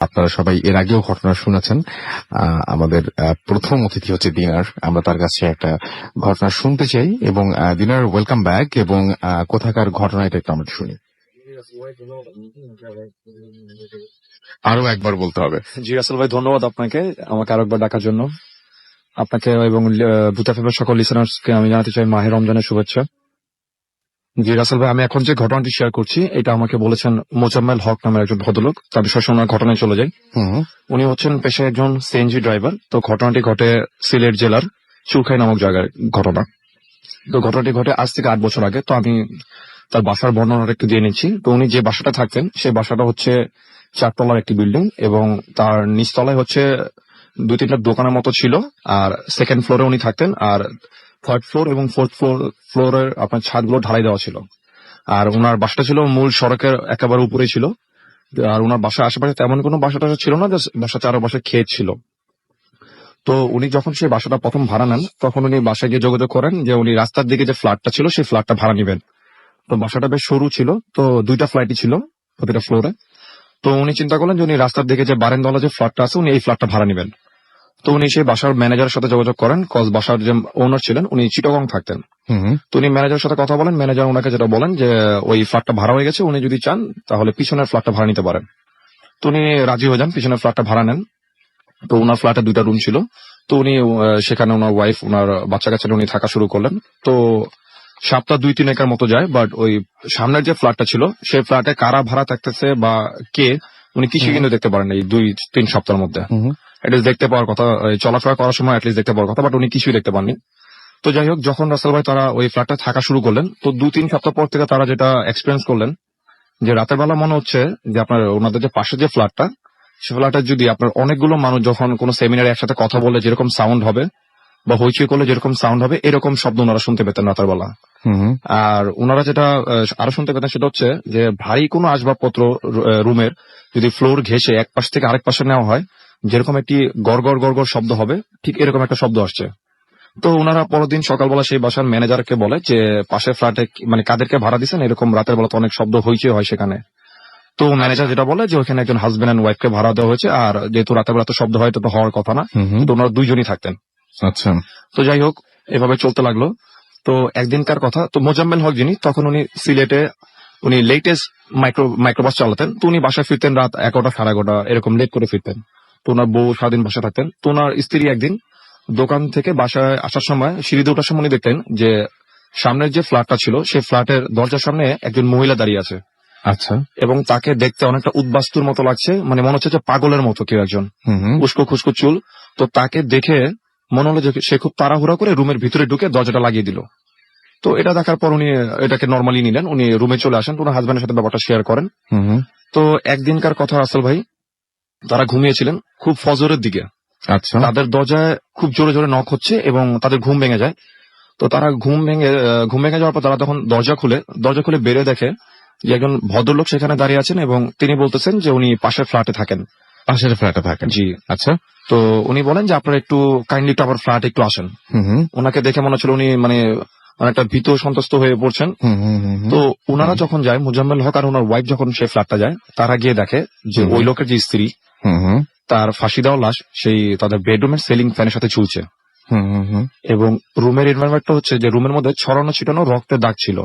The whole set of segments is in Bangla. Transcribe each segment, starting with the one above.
আপনারা সবাই এর আগেও ঘটনা শুনেছেন। আমাদের প্রথম অতিথি হচ্ছে দিনার। আমরা তার কাছে একটা ঘটনা শুনতে চাই এবং দিনার ওয়েলকাম ব্যাক। এবং কোথাকার ঘটনা এটা একটু আমরা শুনি। আরো একবার বলতে হবে। জি রাসেল ভাই, ধন্যবাদ আপনাকে আমাকে আরেকবার ডাকার জন্য। আপনাকে এবং ভূতা ফেভার সকল লিসেনার্সকে আমি জানাতে চাই মাহে রমজানের শুভেচ্ছা। জি রাসেল ভাই, আমি এখন যে ঘটনাটি শেয়ার করছি এটা আমাকে বলেছেন মোজাম্মেল হক নামের একজন ভদ্রলোক। তার বিষয়ে শোনার ঘটনায় চলে যাই। উনি হচ্ছেন পেশায় একজন সিএনজি ড্রাইভার। তো ঘটনাটি ঘটে সিলেট জেলার চুরখাই নামক জায়গায় ঘটনা। তো ঘটনাটি ঘটে আজ থেকে 8 বছর আগে। তো আমি তার বাসার বর্ণনাটা একটু দিয়ে নিচ্ছি। তো উনি যে বাসাটা থাকতেন সেই বাসাটা হচ্ছে 4 তলার একটি বিল্ডিং এবং তার নিচতলায় হচ্ছে 2-3টা দোকানের মতো ছিল। আর সেকেন্ড ফ্লোরে উনি থাকতেন। আর থার্ড ফ্লোর এবং ফোর্থ ফ্লোরের আপনার ছাদগুলো ঢালাই দেওয়া ছিল। আর ওনার বাসাটা ছিল মূল সড়কের একেবারে উপরেই ছিল। আর ওনার বাসার আশেপাশে তেমন কোনো বাসা টাসা ছিল না, বাসা চারপাশে ক্ষেত ছিল। তো উনি যখন সেই বাসাটা প্রথম ভাড়া নেন তখন উনি বাসায় গিয়ে যোগাযোগ করেন যে উনি রাস্তার দিকে যে ফ্ল্যাটটা ছিল সেই ফ্ল্যাটটা ভাড়া নিবেন। তো বাসাটা বেশ সরু ছিল, তো 2টা ফ্ল্যাটই ছিল প্রতিটা ফ্লোরে। তো উনি চিন্তা করলেন যে উনি রাস্তার দিকে যে বারেন্দাওয়ালা যে ফ্ল্যাটটা আছে উনি এই ফ্ল্যাটটা ভাড়া নিবেন। তো উনি সেই বাসার ম্যানেজারের সাথে যোগাযোগ করেন, কজ বাসার যে ওনার ছিলেন উনি চিটাগং থাকতেন। তো উনি ম্যানেজারের সাথে কথা বলেন, ম্যানেজার ওনাকে যেটা বলেন যে ওই ফ্ল্যাটটা ভাড়া হয়ে গেছে, উনি যদি চান তাহলে পিছনের ফ্ল্যাটটা ভাড়া নিতে পারেন। তো উনি রাজি হয়ে যান, পিছনের ফ্ল্যাটটা ভাড়া নেন। তো ওনার ফ্ল্যাটে 2টা রুম ছিল। তো উনি সেখানে ওনার ওয়াইফ ওনার বাচ্চা কাচ্চা উনি থাকা শুরু করলেন। তো সপ্তাহ 2-3 একার মতো যায়, বাট ওই সামনের যে ফ্ল্যাটটা ছিল সেই ফ্ল্যাটে কারা ভাড়া থাকতেছে বা কে উনি কিছুই কিন্তু দেখতে পারেন এই 2-3 সপ্তাহের মধ্যে। এটলিস্ট দেখতে পাওয়ার কথা, চলাফেরা করার সময় এটলিস্ট দেখতে পাওয়ার কথা, বাট উনি কিছুই দেখতে পাননি। তো যাই হোক, যখন রাসেল ভাই তারা ওই ফ্ল্যাটে থাকা শুরু করলেন তো 2-3 সপ্তাহ পর থেকে তারা যেটা এক্সপিরিয়েন্স করলেন যে রাতের বেলা মনে হচ্ছে যে আপনার ওনাদের যে পাশে যে ফ্ল্যাটটা সে ফ্ল্যাটে যদি আপনার অনেকগুলো মানুষ যখন কোনো সেমিনারে একসাথে কথা বলে যেরকম সাউন্ড হবে বা হইচই করলে যেরকম সাউন্ড হবে এরকম শব্দ ওনারা শুনতে পেতেন রাতের বেলা। আর ওনারা যেটা আরো শুনতে পেতেন সেটা হচ্ছে যে ভারী কোনো আসবাবপত্র রুমের যদি ফ্লোর ঘেঁষে এক পাশ থেকে আরেক পাশে নেওয়া হয় যেরকম একটি গড়গড় গড়গড় শব্দ হবে, ঠিক এরকম একটা শব্দ আসছে। তো ওনারা পরদিন সকালবেলা সেই বাসার ম্যানেজারকে বলে যে পাশের ফ্ল্যাটে মানে কাদেরকে ভাড়া দিচ্ছেন, এরকম রাতের বেলা তো অনেক শব্দ হইচই হয় সেখানে। তো ম্যানেজার যেটা বলে যে ওখানে একজন হাজবেন্ড এন্ড ওয়াইফকে ভাড়া দেওয়া হয়েছে, আর যেহেতু রাতের বেলা তো শব্দ হয় তো হওয়ার কথা না, তো ওনারা 2জনই থাকতেন। আচ্ছা। তো যাই হোক, এভাবে চলতে লাগলো। তো একদিনকার কথা, তো মোজাম্মেল হক যিনি তখন উনি সিলেটে উনি লেটেস্ট মাইক্রোবাস চালাতেন। তো উনি বাসায় ফিরতেন রাত 11টা 11:30 এরকম লেট করে ফিরতেন। তো ওনার বউ সারাদিন বাসায় থাকতেন। তো ওনার স্ত্রী একদিন দোকান থেকে বাসায় আসার সময় সিঁড়িতে ওঠার সময় উনি দেখতেন যে সামনের যে ফ্ল্যাটটা ছিল সেই ফ্ল্যাটের দরজার সামনে একজন মহিলা দাঁড়িয়ে আছে। আচ্ছা। এবং তাকে দেখতে অনেকটা উদ্বাস্তুর মতো লাগছে, মানে মনে হচ্ছে যে পাগলের মতো কেউ একজন, উস্কো খুস্কো চুল। তো তাকে দেখে মনে হলো যে সে খুব তাড়াহুড়া করে রুমের ভিতরে ঢুকে দরজাটা লাগিয়ে দিল। তো এটা দেখার পর উনি এটাকে নর্মালি নিলেন, উনি রুমে চলে আসেন, ওনার হাজবেন্ডের সাথে ব্যাপারটা শেয়ার করেন। তো একদিনকার কথা রাসেল ভাই, তারা ঘুমিয়েছিলেন খুব ফজরের দিকে। আচ্ছা। তাদের দরজায় খুব জোরে জোরে নক হচ্ছে এবং তাদের ঘুম ভেঙে যায়। তো তারা ঘুম ভেঙে যাওয়ার পর তারা তখন দরজা খুলে বেরিয়ে দেখে যে একজন ভদ্রলোক সেখানে দাঁড়িয়ে আছেন এবং তিনি বলতেছেন যে উনি পাশের ফ্ল্যাটে থাকেন। পাশের ফ্ল্যাটে থাকেন? জি। আচ্ছা। তো উনি বলেন যে আপনারা একটু কাইন্ডলি একটু আমার ফ্ল্যাটে একটু আসেন। ওনাকে দেখে মনে হচ্ছিল উনি মানে অনেকটা ভীত সন্ত্রস্ত হয়ে পড়ছেন। তো ওনারা যখন যায়, মোজাম্মেল হক আর ওনার ওয়াইফ যখন সেই ফ্ল্যাটটা যায়, তারা গিয়ে দেখে যে ওই লোকের যে স্ত্রী তার ফাঁসি দেওয়া লাশ সেই তাদের বেডরুমের সিলিং ফ্যানের সাথে ঝুলছে। এবং রুমের এনভায়রনমেন্টটা হচ্ছে যে রুমের মধ্যে ছড়ানো ছিটানো রক্তের দাগ ছিল।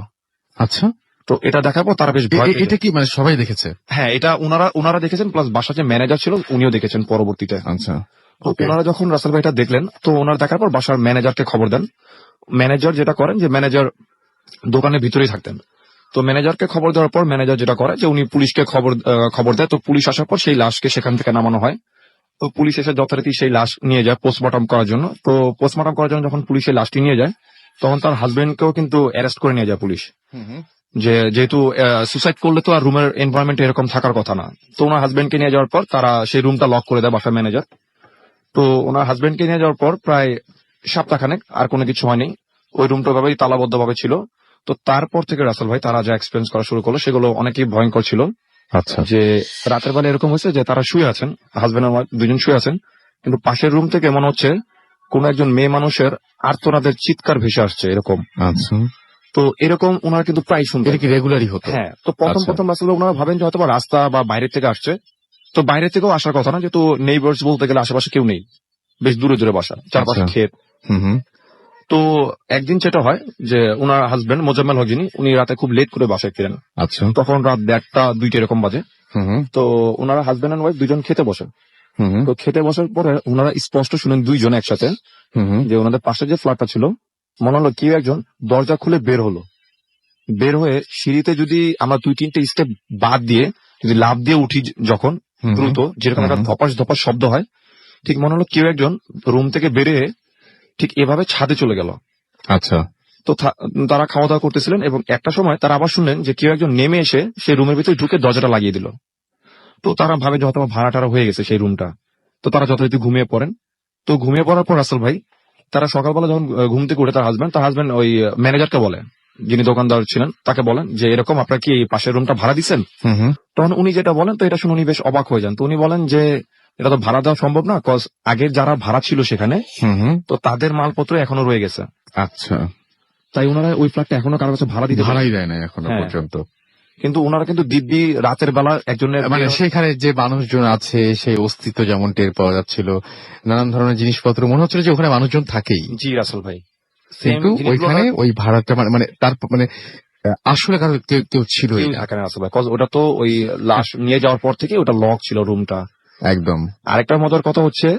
আচ্ছা। তো এটা দেখার পর তারা বেশ ভয়। এটা কি মানে সবাই দেখেছে? হ্যাঁ, এটা ওনারা দেখেছেন, প্লাস বাসার যে ম্যানেজার ছিল উনিও দেখেছেন পরবর্তীতে। আচ্ছা। তো ওনারা যখন রাসেল ভাই এটা দেখলেন তো ওনারা দেখার পর বাসার ম্যানেজারকে খবর দেন। ম্যানেজার যেটা করেন যে ম্যানেজার দোকানের ভিতরেই থাকতেন। তো ম্যানেজারকে খবর দেওয়ার পর ম্যানেজার যেটা করে যে উনি পুলিশকে খবর দেয়। তো পুলিশ আসার পর সেই লাশকে সেখান থেকে নামানো হয়। তো পুলিশ এসে যথারীতি সেই লাশ নিয়ে যায় পোস্টমর্টম করার জন্য। তো পোস্টমর্টম করার জন্য যখন পুলিশ সেই লাশটি নিয়ে যায় তখন তার হাজবেন্ডকেও কিন্তু অ্যারেস্ট করে নিয়ে যায় পুলিশ। যেহেতু সুসাইড করলে তো আর রুমের এনভায়রনমেন্ট এরকম থাকার কথা না। তো ওনার হাজবেন্ডকে নিয়ে যাওয়ার পর তারা সেই রুমটা লক করে দেয় বাসার ম্যানেজার। তো ওনার হাজবেন্ডকে নিয়ে যাওয়ার পর প্রায় সপ্তাহখানেক আর কোনো কিছু হয়নি, ওই রুমটা ভাবেই তালাবদ্ধ ভাবে ছিল। তো তারপর থেকে রাসেল ভাই তারা যা এক্সপিরিয়েন্স করা শুরু করলো সেগুলো অনেকই ভয়ঙ্কর ছিল। আচ্ছা। যে রাতের বেলা এরকম হয়েছে যে তারা শুয়ে আছেন, হাজবেন্ড আর ওয়াইফ দুজন শুয়ে আছেন, কিন্তু পাশের রুম থেকে মনে হচ্ছে কোন একজন মেয়ে মানুষের আর্তনাদের চিৎকার ভেসে আসছে এরকম। আচ্ছা। তো এরকম ওনারা কিন্তু প্রায় শুনতেন। এটা কি রেগুলারই হতো? হ্যাঁ। তো প্রথম রাসেল ওনারা ভাবেন যে হয়তো রাস্তা বা বাইরে থেকে আসছে, তো বাইরে থেকেও আসার কথা না, যেহেতু নেইবার্স বলতে গেলে আশেপাশে কেউ নেই, বেশ দূরে দূরে বাসা, চারপাশে আচ্ছা। ক্ষেত। হুম হুম। তো একদিন যেটা হয় যে ওনার হাজবেন্ড মোজাম্মেল হক যিনি, উনি রাতে খুব লেট করে বাসায় ফিরেন। আচ্ছা। তখন রাত 1:30 2টা এরকম বাজে। হুম হুম। তো ওনারা হাজবেন্ড এন্ড ওয়াইফ দুজন খেতে বসেন। হুম হুম। তো খেতে বসার পরে ওনারা স্পষ্ট শুনেন দুইজন একসাথে হুম হুম। যে ওনাদের পাশে যে ফ্ল্যাটটা ছিল, মনে হলো কেউ একজন দরজা খুলে বের হলো। বের হয়ে সিঁড়িতে যদি আমরা 2-3টে স্টেপ বাদ দিয়ে যদি লাফ দিয়ে উঠি যখন হুম হুম। দ্রুত, যেরকম একটা হুম। ধপাস ধপাস শব্দ হয়, ঠিক মনে হলো কেউ একজন রুম থেকে বেরিয়ে ঠিক এভাবে ছাদে চলে গেল। আচ্ছা। তো তারা খাওয়া দাওয়া করতেছিলেন এবং একটা সময় তারা আবার শুনলেন যে কেউ একজন নেমে এসে সেই রুমের ভিতরে ঢুকে দরজাটা লাগিয়ে দিল। তো তারা ভাবে যে হয়তো ভাড়া টাড়া হয়ে গেছে সেই রুমটা। তো তারা যথারীতি ঘুমিয়ে পড়েন। তো ঘুমিয়ে পড়ার পর রাসেল ভাই, তারা সকালবেলা যখন ঘুম থেকে উঠে তার হাজবেন্ড ওই ম্যানেজারকে বলে, যিনি দোকানদার ছিলেন তাকে বলেন যে এরকম আপনারা কি এই পাশের রুমটা ভাড়া দিচ্ছেন? হুম হুম। তখন উনি যেটা বলেন, তো এটা শুনে উনি বেশ অবাক হয়ে যান। তো উনি বলেন যে এটা তো ভাড়া দেওয়া সম্ভব না, কজ আগের যারা ভাড়া ছিল সেখানে, হুম হুম। তো তাদের মালপত্র এখনো রয়ে গেছে। আচ্ছা। তাই ওনারা ওই ফ্ল্যাটটা এখনো কারো কাছে ভাড়া দিতে পারেন। ভাড়াই দেয় না এখনো হ্যাঁ। পর্যন্ত। কিন্তু ওনারা কিন্তু দিব্যি রাতের বেলা একজনের মানে সেখানে যে মানুষজন আছে সেই অস্তিত্ব যেমন টের পাওয়া যাচ্ছিল, নানান ধরনের জিনিসপত্র মনে হচ্ছিল যে ওখানে মানুষজন থাকেই, জি রাসেল ভাই, কিন্তু ওইখানে ওই ভাড়াটা মানে তার মানে আসলে কারো কেউ ছিলই কেউ না। থাকে না রাসেল ভাই, কজ ওটা তো ওই লাশ নিয়ে যাওয়ার পর থেকে ওটা লক ছিল রুমটা। একদম। আরেকটা মজার কথা হচ্ছে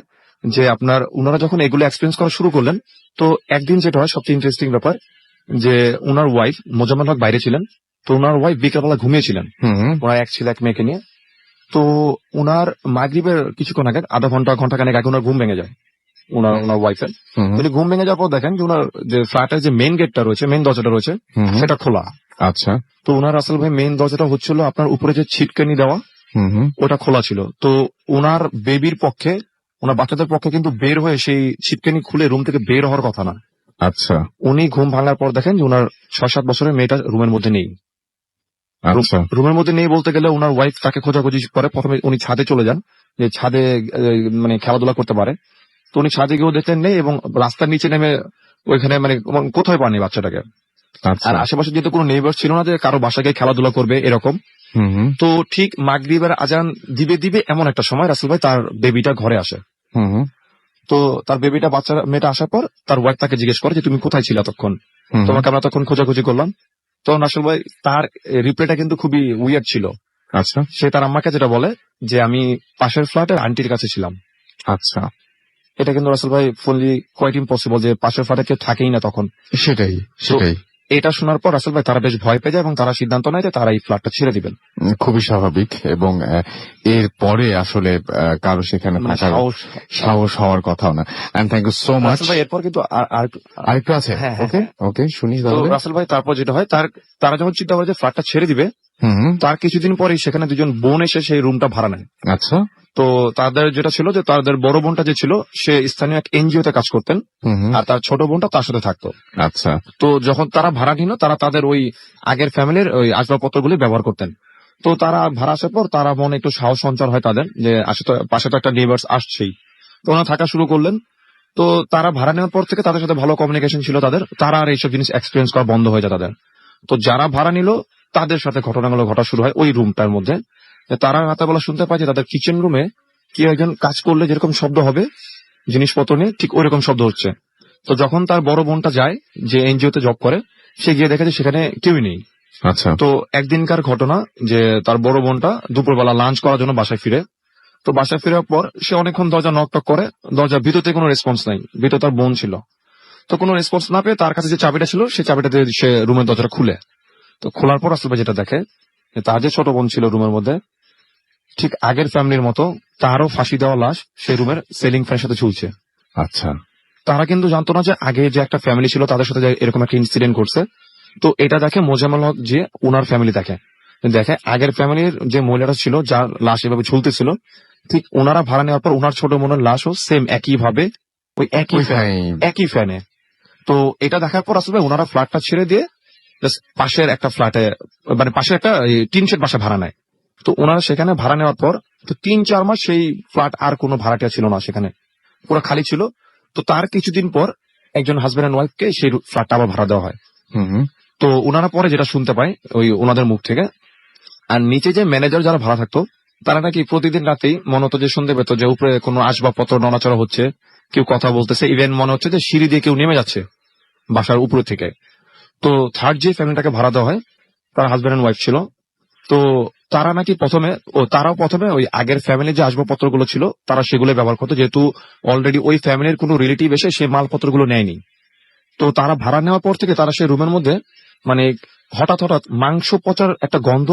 যে আপনার ওনারা যখন এগুলো এক্সপিরিয়েন্স করা শুরু করলেন, তো একদিন যেটা হয় সবচেয়ে ইন্টারেস্টিং ব্যাপার, যে ওনার ওয়াইফ মোজাম্মেল হক বাইরে ছিলেন। তো ওনার ওয়াইফ বিকালবেলা ঘুমিয়েছিলেন, হুম হুম। ওনার এক ছেলে এক মেয়েকে নিয়ে। তো ওনার মাগরিবের কিছুক্ষণ আগে, আধা ঘন্টা খানেক আগে ওনার ঘুম ভেঙে যায়, ওনার ওয়াইফের। হুম হুম। তিনি ঘুম ভেঙে যাওয়ার পর দেখেন যে ওনার যে ফ্ল্যাটের যে মেইন গেটটা রয়েছে, মেইন দরজাটা রয়েছে, হুম হুম। সেটা খোলা। আচ্ছা। তো ওনার আসল ভাই মেইন দরজাটা হচ্ছিল আপনার উপরে যে ছিটকানি দেওয়া, হুম হুম। ওটা খোলা ছিল। তো ওনার বেবির পক্ষে, ওনার বাচ্চাদের পক্ষে কিন্তু বের হয়ে সেই ছিটকানি খুলে রুম থেকে বের হওয়ার কথা না। আচ্ছা। উনি ঘুম ভাঙার পর দেখেন যে ওনার 6-7 বছরের মেয়েটা রুমের মধ্যে নেই। আচ্ছা। রুমের মধ্যে নেই বলতে গেলে ওনার ওয়াইফ তাকে খোঁজাখুঁজি করে। প্রথমে উনি ছাদে চলে যান, যে ছাদে মানে খেলাধুলা করতে পারে। তো উনি ছাদে গিয়েও দেখলেন নেই, এবং রাস্তার নিচে নেমে ওইখানে মানে কোথায় পাননি বাচ্চাটাকে। আচ্ছা। আর আশেপাশে যেহেতু কোনো নেইবার ছিল না যে কারো বাসায় গিয়ে খেলাধুলা করবে এরকম। হুম হুম। তো ঠিক মাগরিবের আজান দিবে এমন একটা সময় রাসেল ভাই তার বেবিটা ঘরে আসে। হুম হুম। তো তার বেবিটা মেয়েটা আসার পর তার ওয়াইফ তাকে জিজ্ঞেস করে যে তুমি কোথায় ছিলে এতক্ষণ, হুম হুম। তোমাকে আমরা তখন খোঁজাখুঁজি করলাম। তখন আসল ভাই তার রিপ্লাইটা কিন্তু খুবই উইয়ার্ড ছিল। আচ্ছা। সে তার আম্মাকে যেটা বলে যে আমি পাশের ফ্ল্যাটের আন্টির কাছে ছিলাম। আচ্ছা। এটা কিন্তু রাসেল ভাই ফুললি কোয়াইট ইম্পসিবল, যে পাশের ফ্ল্যাটে কেউ থাকেই না তখন। সেটাই সেটাই। এটা শোনার পর রাসেল ভাই তারা বেশ ভয় পেয়ে যায় এবং তারা সিদ্ধান্ত নেয় যে তারা এই ফ্ল্যাটটা ছেড়ে দিবেন। খুবই স্বাভাবিক, এবং এর পরে আসলে কারো সেখানে মানে থাকার সাহস হওয়ার কথাও না। And thank you so much. Rasel ভাই এরপর কিন্তু আরেকটু আছে। হ্যাঁ, ওকে ওকে, শুনি তো তাহলে। রাসেল ভাই তারপর যেটা হয়, তারা যখন চিন্তা করে যে ফ্ল্যাটটা ছেড়ে দিবে, হুম হুম। তার কিছুদিন পরেই সেখানে দুজন বোন এসে সেই রুমটা ভাড়া নেয়। আচ্ছা। তো তাদের যেটা ছিল যে তাদের বড় বোনটা যে ছিল সে স্থানীয় এক এনজিও তে কাজ করতেন, হুম হুম। আর তার ছোট বোনটা তার সাথে থাকতো। আচ্ছা। তো যখন তারা ভাড়া নিল, তারা তাদের ওই আগের ফ্যামিলির ওই আসবাবপত্রগুলি ব্যবহার করতেন। তো তারা ভাড়া আসার পর তারা মনে একটু সাহস সঞ্চার হয় তাদের, যে পাশে তো একটা নেইবার্স আসছেই। তো ওনারা থাকা শুরু করলেন। তো তারা ভাড়া নেওয়ার পর থেকে তাদের সাথে ভালো কমিউনিকেশন ছিল তাদের, তারা আর এইসব জিনিস এক্সপিরিয়েন্স করা বন্ধ হয়ে যায় তাদের। তো যারা ভাড়া নিল তাদের সাথে ঘটনাগুলো ঘটা শুরু হয় ওই রুমটার মধ্যে। তারা রাতেবেলা শুনতে পায় যে তাদের কিচেন রুমে কি একজন কাজ করলে যেরকম শব্দ হবে জিনিসপত্র নিয়ে, ঠিক ওইরকম শব্দ হচ্ছে। তো যখন তার বড় বোনটা যায়, যে এনজিও তে জব করে, সে গিয়ে দেখে যে সেখানে কেউই নেই। আচ্ছা। তো একদিনকার ঘটনা যে তার বড় বোনটা দুপুরবেলা লাঞ্চ করার জন্য বাসায় ফিরে। তো বাসায় ফেরার পর সে অনেকক্ষণ দরজা নক টক করে, দরজার ভিতর থেকে কোনো রেসপন্স নাই। ভিতর তার বোন ছিল। তো কোনো রেসপন্স না পেয়ে তার কাছে যে চাবিটা ছিল সেই চাবিটা দিয়ে সে রুমের দরজাটা খুলে। তো খোলার পর আসলে যেটা দেখে, যে তার যে ছোট বোন ছিল রুমের মধ্যে, ঠিক আগের ফ্যামিলির মতো তারও ফাঁসি দেওয়া লাশ সেই রুমের সিলিং ফ্যানের সাথে ঝুলছে। আচ্ছা। তারা কিন্তু জানতো না যে আগে যে একটা ফ্যামিলি ছিল তাদের সাথে যে এরকম একটা ইনসিডেন্ট করছে। তো এটা দেখে মোজাম্মেল হক যে উনার ফ্যামিলি দেখে আগের ফ্যামিলির যে মহিলাটা ছিল যার লাশ এভাবে ঝুলতেছিল, ঠিক ওনারা ভাড়া নেওয়ার পর ওনার ছোট বোনের লাশও সেম একই ভাবে ওই একই ফ্যানে। তো এটা দেখার পর আসলে ওনারা ফ্ল্যাটটা ছেড়ে দিয়ে পাশের একটা ফ্ল্যাটে, মানে পাশে একটা টিন শেড বাসা ভাড়া নেয়। তো ওনারা সেখানে ভাড়া নেওয়ার পর তো 3-4 মাস সেই ফ্ল্যাট আর কোনো ভাড়াটিয়া ছিল না, সেখানে পুরো খালি ছিল। তো তার কিছুদিন পর একজন হাজবেন্ড এন্ড ওয়াইফকে সেই ফ্ল্যাটটা আবার ভাড়া দেওয়া হয়। হুম হুম। তো ওনারা পরে যেটা শুনতে পায় ওই ওনাদের মুখ থেকে, আর নিচে যে ম্যানেজার যারা ভাড়া থাকতো তারা নাকি প্রতিদিন রাতেই মনে হতো যে শুনতে পেত যে উপরে কোনো আসবাবপত্র নড়াচড়া হচ্ছে, কেউ কথা বলতেছে, ইভেন মনে হচ্ছে যে সিঁড়ি দিয়ে কেউ নেমে যাচ্ছে বাসার উপরে থেকে। তো থার্ড যে ফ্যামিলিটাকে ভাড়া দেওয়া হয়, তার হাজব্যান্ড এন্ড ওয়াইফ ছিল। তো তারা নাকি তারাও প্রথমে ওই আগের ফ্যামিলির যে আসবাবপত্রগুলো ছিল তারা সেগুলো ব্যবহার করতো, যেহেতু অলরেডি ওই ফ্যামিলির কোনো রিলেটিভ এসে সেই মালপত্রগুলো নেয়নি। তো তারা ভাড়া নেওয়ার পর থেকে তারা সেই রুমের মধ্যে মানে হঠাৎ হঠাৎ মাংস পচার একটা গন্ধ,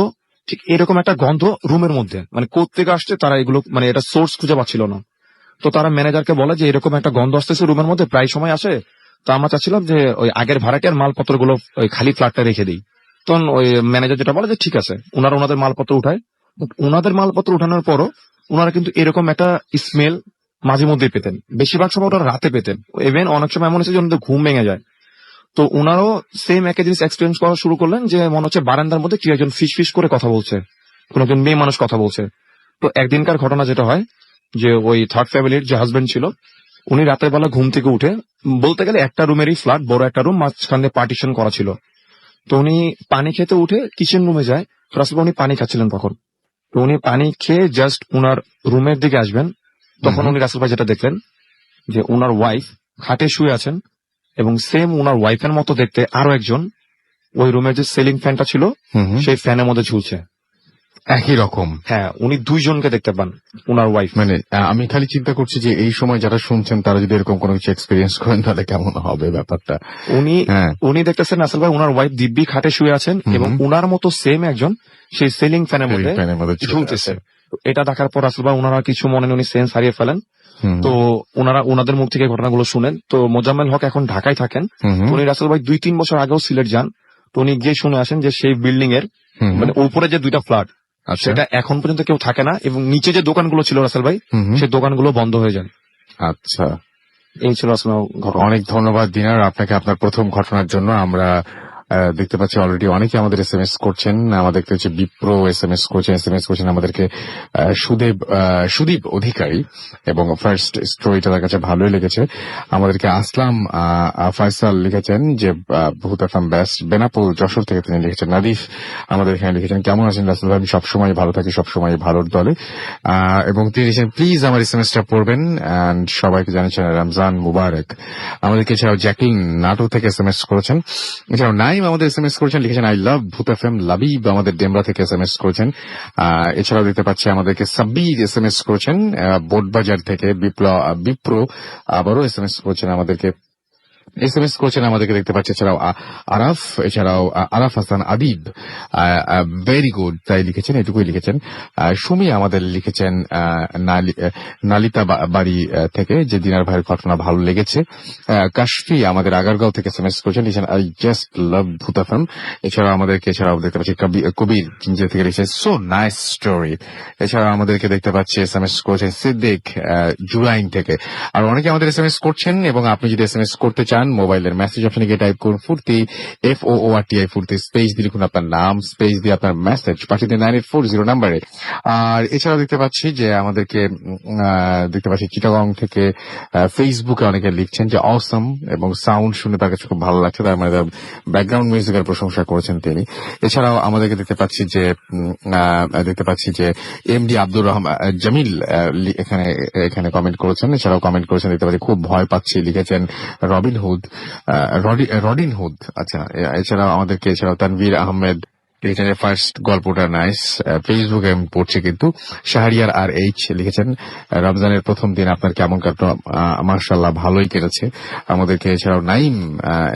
ঠিক এরকম একটা গন্ধ রুমের মধ্যে, মানে কোত্থেকে আসছে তারা এগুলো মানে এটা সোর্স খুঁজে পাচ্ছিল না। তো তারা ম্যানেজারকে বলে যে এরকম একটা গন্ধ আসতেছে রুমের মধ্যে, প্রায় সময় আসে। তো আমরা চাচ্ছিলাম যে ওই আগের ভাড়াটিয়ার মালপত্রগুলো ওই খালি ফ্ল্যাটটা রেখে দিই। তখন ওই ম্যানেজার যেটা বলে যে ঠিক আছে, ওনারা ওনাদের মালপত্র উঠায়। ওনাদের মালপত্র উঠানোর পরও ওনারা কিন্তু এরকম একটা স্মেল মাঝে মধ্যেই পেতেন, বেশিরভাগ সময় ওটা রাতে পেতেন। ইভেন অনেক সময় এমন হচ্ছে যে ওনাদের ঘুম ভেঙে যায়। তো ওনারও সেম একই জিনিস এক্সপিরিয়েন্স করা শুরু করলেন, যে মনে হচ্ছে বারান্দার মধ্যে কি একজন ফিস ফিস করে কথা বলছে, কোন একজন মেয়ে মানুষ কথা বলছে। তো একদিনকার ঘটনা যেটা হয়, যে ওই থার্ড ফ্যামিলির যে হাজবেন্ড ছিল, উনি রাতের বেলা ঘুম থেকে উঠে, বলতে গেলে একটা রুমেরই ফ্ল্যাট, বড় একটা রুম, মাঝখানে পার্টিশন করা ছিল। তো উনি পানি খেতে উঠে কিচেন রুমে যায়, রাসেল ভাই উনি পানি খাচ্ছিলেন তখন। তো উনি পানি খেয়ে জাস্ট উনার রুমের দিকে আসবেন, তখন উনি রাসেল ভাই যেটা দেখলেন যে উনার ওয়াইফ খাটে শুয়ে আছেন, এবং সেম উনার ওয়াইফের মতো দেখতে আরো একজন ওই রুমের যে সিলিং ফ্যানটা ছিল সেই ফ্যানের মধ্যে ঝুলছে। একই রকম। হ্যাঁ, উনি দুইজনকে দেখতে পান, উনার ওয়াইফ। মানে আমি খালি চিন্তা করছি যে এই সময় যারা শুনছেন তারা যদি এরকম কোনো কিছু এক্সপিরিয়েন্স করেন তাহলে কেমন হবে ব্যাপারটা। উনি হ্যাঁ। উনি দেখতেছেন রাসেল ভাই উনার ওয়াইফ দিব্যি খাটে শুয়ে আছেন, এবং উনার মতো সেম একজন সেই সিলিং ফ্যানের মধ্যে ঝুলতেছে। তো এটা দেখার পর রাসেল ভাই উনারা কিছু মনে নেই, উনি সেন্স হারিয়ে ফেলেন। তো ওনাদের মুখ থেকে ঘটনাগুলো শুনেন। তো মোজাম্মেল হক এখন ঢাকায় থাকেন। তো উনি রাসেল ভাই 2-3 বছর আগেও সিলেট যান। তো উনি গিয়ে শুনে আসেন যে সেই বিল্ডিং এর মানে উপরে যে 2টা ফ্ল্যাট, সেটা এখন পর্যন্ত কেউ থাকে না, এবং নিচে যে দোকানগুলো ছিল রাসেল ভাই, সেই দোকানগুলো বন্ধ হয়ে যায়। আচ্ছা, এই ছিল আসলে ঘটনা। অনেক ধন্যবাদ দিনার আপনাকে আপনার প্রথম ঘটনার জন্য। আমরা দেখতে পাচ্ছি অলরেডি অনেকে আমাদের এসএমএস করছেন, আমাদের দেখতে হচ্ছে বিপ্রো এসএমএস করছেন আমাদেরকে, সুদীপ অধিকারী, এবং ফার্স্ট স্টোরিটা তার কাছে ভালোই লেগেছে। আমাদেরকে আসলাম ফয়সাল লিখেছেন যে বহুত এফএম বেস্ট, বেনাপুর যশোর থেকে তিনি লিখেছেন। নাদিফ আমাদের এখানে লিখেছেন কেমন আছেন রাসেল ভাই, আমি সবসময় ভালো থাকি, সবসময় ভালোর দলে। এবং তিনি লিখেছেন প্লিজ আমার এসএমএসটা পড়বেন, এন্ড সবাইকে জানিয়েছেন রমজান মুবারক। আমাদেরকে এছাড়াও জ্যাকলিন নাটো থেকে এসএমএস করেছেন। এছাড়াও নাইম আমাদের এসএমএস করেছেন, লিখেছেন আই লাভ ভূত এফএম। লাবিব আমাদের ডেমরা থেকে এসএমএস করেছেন। এছাড়াও দেখতে পাচ্ছি আমাদেরকে সাব্বির এসএমএস করেছেন বোটবাজার থেকে। বিপ্রো আবারও এসএমএস করেছেন আমাদেরকে, দেখতে পাচ্ছি। এছাড়াও আরাফ, এছাড়াও আরাফ হাসান আদিব ভেরি গুড তাই লিখেছেন, এটুকুই লিখেছেন। সুমি আমাদের লিখেছেন নালিতা বাড়ি থেকে, যে দিনার ভাইয়ের ঘটনা ভালো লেগেছে। কাশফি আমাদের আগারগাঁও থেকে এসএমএস করেছেন, লিখেছেন আই জাস্ট লাভ ভূত এফএম। এছাড়াও দেখতে পাচ্ছি কবির জিঞ্জির থেকে লিখেছেন সো নাইস স্টোরি। এছাড়াও আমাদেরকে দেখতে পাচ্ছি এসএমএস করেছেন সিদ্দিক জুরাইন থেকে। আর অনেকে আমাদের এসএমএস করছেন, এবং আপনি যদি এসএমএস করতে চান মোবাইলের মেসেজ অপশনে গিয়ে টাইপ করুন ফুর্তি, FOORTI ফুর্তি, স্পেস দিয়ে লিখুন আপনার নাম, স্পেস দিয়ে আপনার মেসেজ পাঠিয়ে দিন 9840 নাম্বারে। আর এছাড়াও দেখতে পাচ্ছি যে আমাদেরকে চিটাগং থেকে ফেসবুকে অনেকে লিখছেন যে অসম, এবং সাউন্ড শুনে তার কাছে খুব ভালো লাগছে, তার মানে ব্যাকগ্রাউন্ড মিউজিকের প্রশংসা করেছেন তিনি। এছাড়াও আমাদেরকে দেখতে পাচ্ছি যে এমডি আব্দুর রহমান জামিল এখানে কমেন্ট করেছেন। এছাড়াও কমেন্ট করেছেন দেখতে পাচ্ছি খুব ভয় পাচ্ছি, লিখেছেন রডিন হুড। আচ্ছা, এছাড়াও তানভীর আহমেদ লিখেছেন ফার্স্ট গল্পটা নাইস। ফেসবুকে আমি পড়ছি কিন্তু। শাহরিয়ার RH লিখেছেন রমজানের প্রথম দিন আপনার কেমন কাটলো, মাশাআল্লাহ ভালোই কেটেছে আমাদেরকে। এছাড়াও নাইম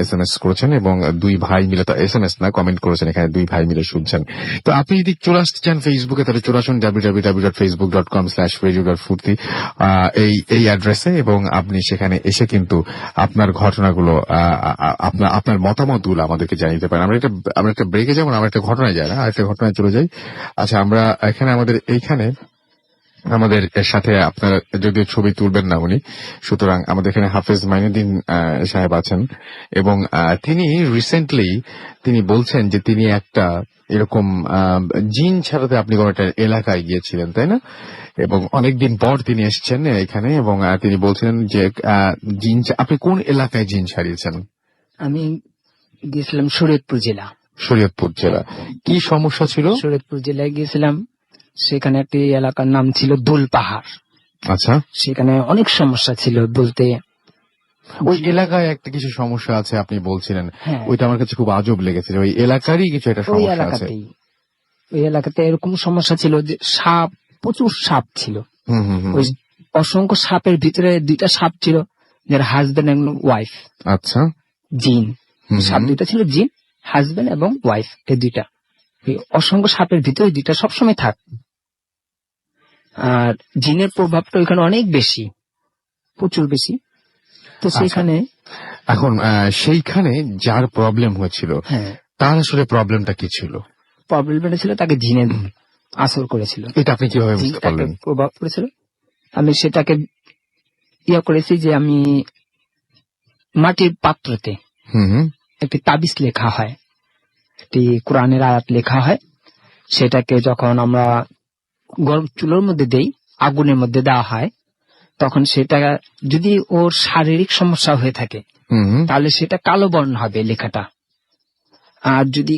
এসএমএস করেছেন, এবং দুই ভাই মিলে, তো এসএমএস না কমেন্ট করেছেন, এখানে দুই ভাই মিলে শুনছেন। তো আপনি যদি চলে আসতে চান ফেসবুকে, তাহলে চলে আসুন www.facebook.com/radio.furti এই অ্যাড্রেসে, এবং আপনি সেখানে এসে কিন্তু আপনার ঘটনাগুলো, আপনার মতামতগুলো আমাদেরকে জানিয়ে পারেন। আমরা একটা ব্রেকে যাবো, আমরা একটা ঘটনায় যাই না, আরেকটা ঘটনায় চলে যাই। আচ্ছা, আমরা আমাদের সাথে আপনারা যদিও ছবি তুলবেন না উনি, সুতরাং আমাদের এখানে হাফেজ মাইনুদ্দিন সাহেব আছেন, এবং তিনি রিসেন্টলি বলছেন যে তিনি একটা এরকম জিন ছাড়াতে আপনি কোনো একটা এলাকায় গিয়েছিলেন, তাই না? এবং অনেকদিন পর তিনি এসেছেন এখানে, এবং তিনি বলছিলেন যে আপনি কোন এলাকায় জিন ছাড়িয়েছেন? আমি গিয়েছিলাম শরীয়তপুর জেলা। কি সমস্যা ছিল? শরীয়তপুর জেলায় গিয়েছিলাম, সেখানে একটি এলাকার নাম ছিল দোল পাহাড়। আচ্ছা, সেখানে অনেক সমস্যা ছিল বলতে, ওই এলাকায় একটা কিছু সমস্যা আছে আপনি বলছিলেন, হ্যাঁ ওইটা আমার কাছে খুব আজব লেগেছে যে ওই এলাকারই কিছু একটা ওই সমস্যা আছে। এলাকাতেই, ওই এলাকাতে এরকম সমস্যা ছিল যে সাপ, প্রচুর সাপ ছিল। হুম হুম হুম। ওই অসংখ্য সাপের ভিতরে দুইটা সাপ ছিল, যার হাজবেন্ড এবং ওয়াইফ, আচ্ছা। জিন। হুম সাপ হুম। দুইটা ছিল জিন, হাজবেন্ড এবং ওয়াইফ, এই দুইটা। এই অসংখ্য সাপের ভিতরে দুইটা সবসময় থাক। আর জিনের প্রভাবটা ওইখানে অনেক বেশি, প্রচুর বেশি। তো সেখানে এখন সেইখানে যার প্রবলেম হয়েছিল, হ্যাঁ তার আসলে প্রবলেমটা কি ছিল? প্রবলেমটা ছিল তাকে জিনে আসর করেছিল। এটা আপনি কিভাবে জিন বুঝতে তাকে পারলেন? প্রভাব করেছিল। আমি সেটাকে করেছি যে আমি মাটির পাত্রতে হুম হুম। একটি তাবিজ লেখা হয়, একটি কোরআনের আয়াত লেখা হয়। সেটাকে যখন আমরা গরম চুলোর মধ্যে দেই, আগুনের মধ্যে দেওয়া হয়, তখন সেটা যদি ওর শারীরিক সমস্যা হয়ে থাকে হুম হুম। তাহলে সেটা কালো বর্ণ হবে লেখাটা। আর যদি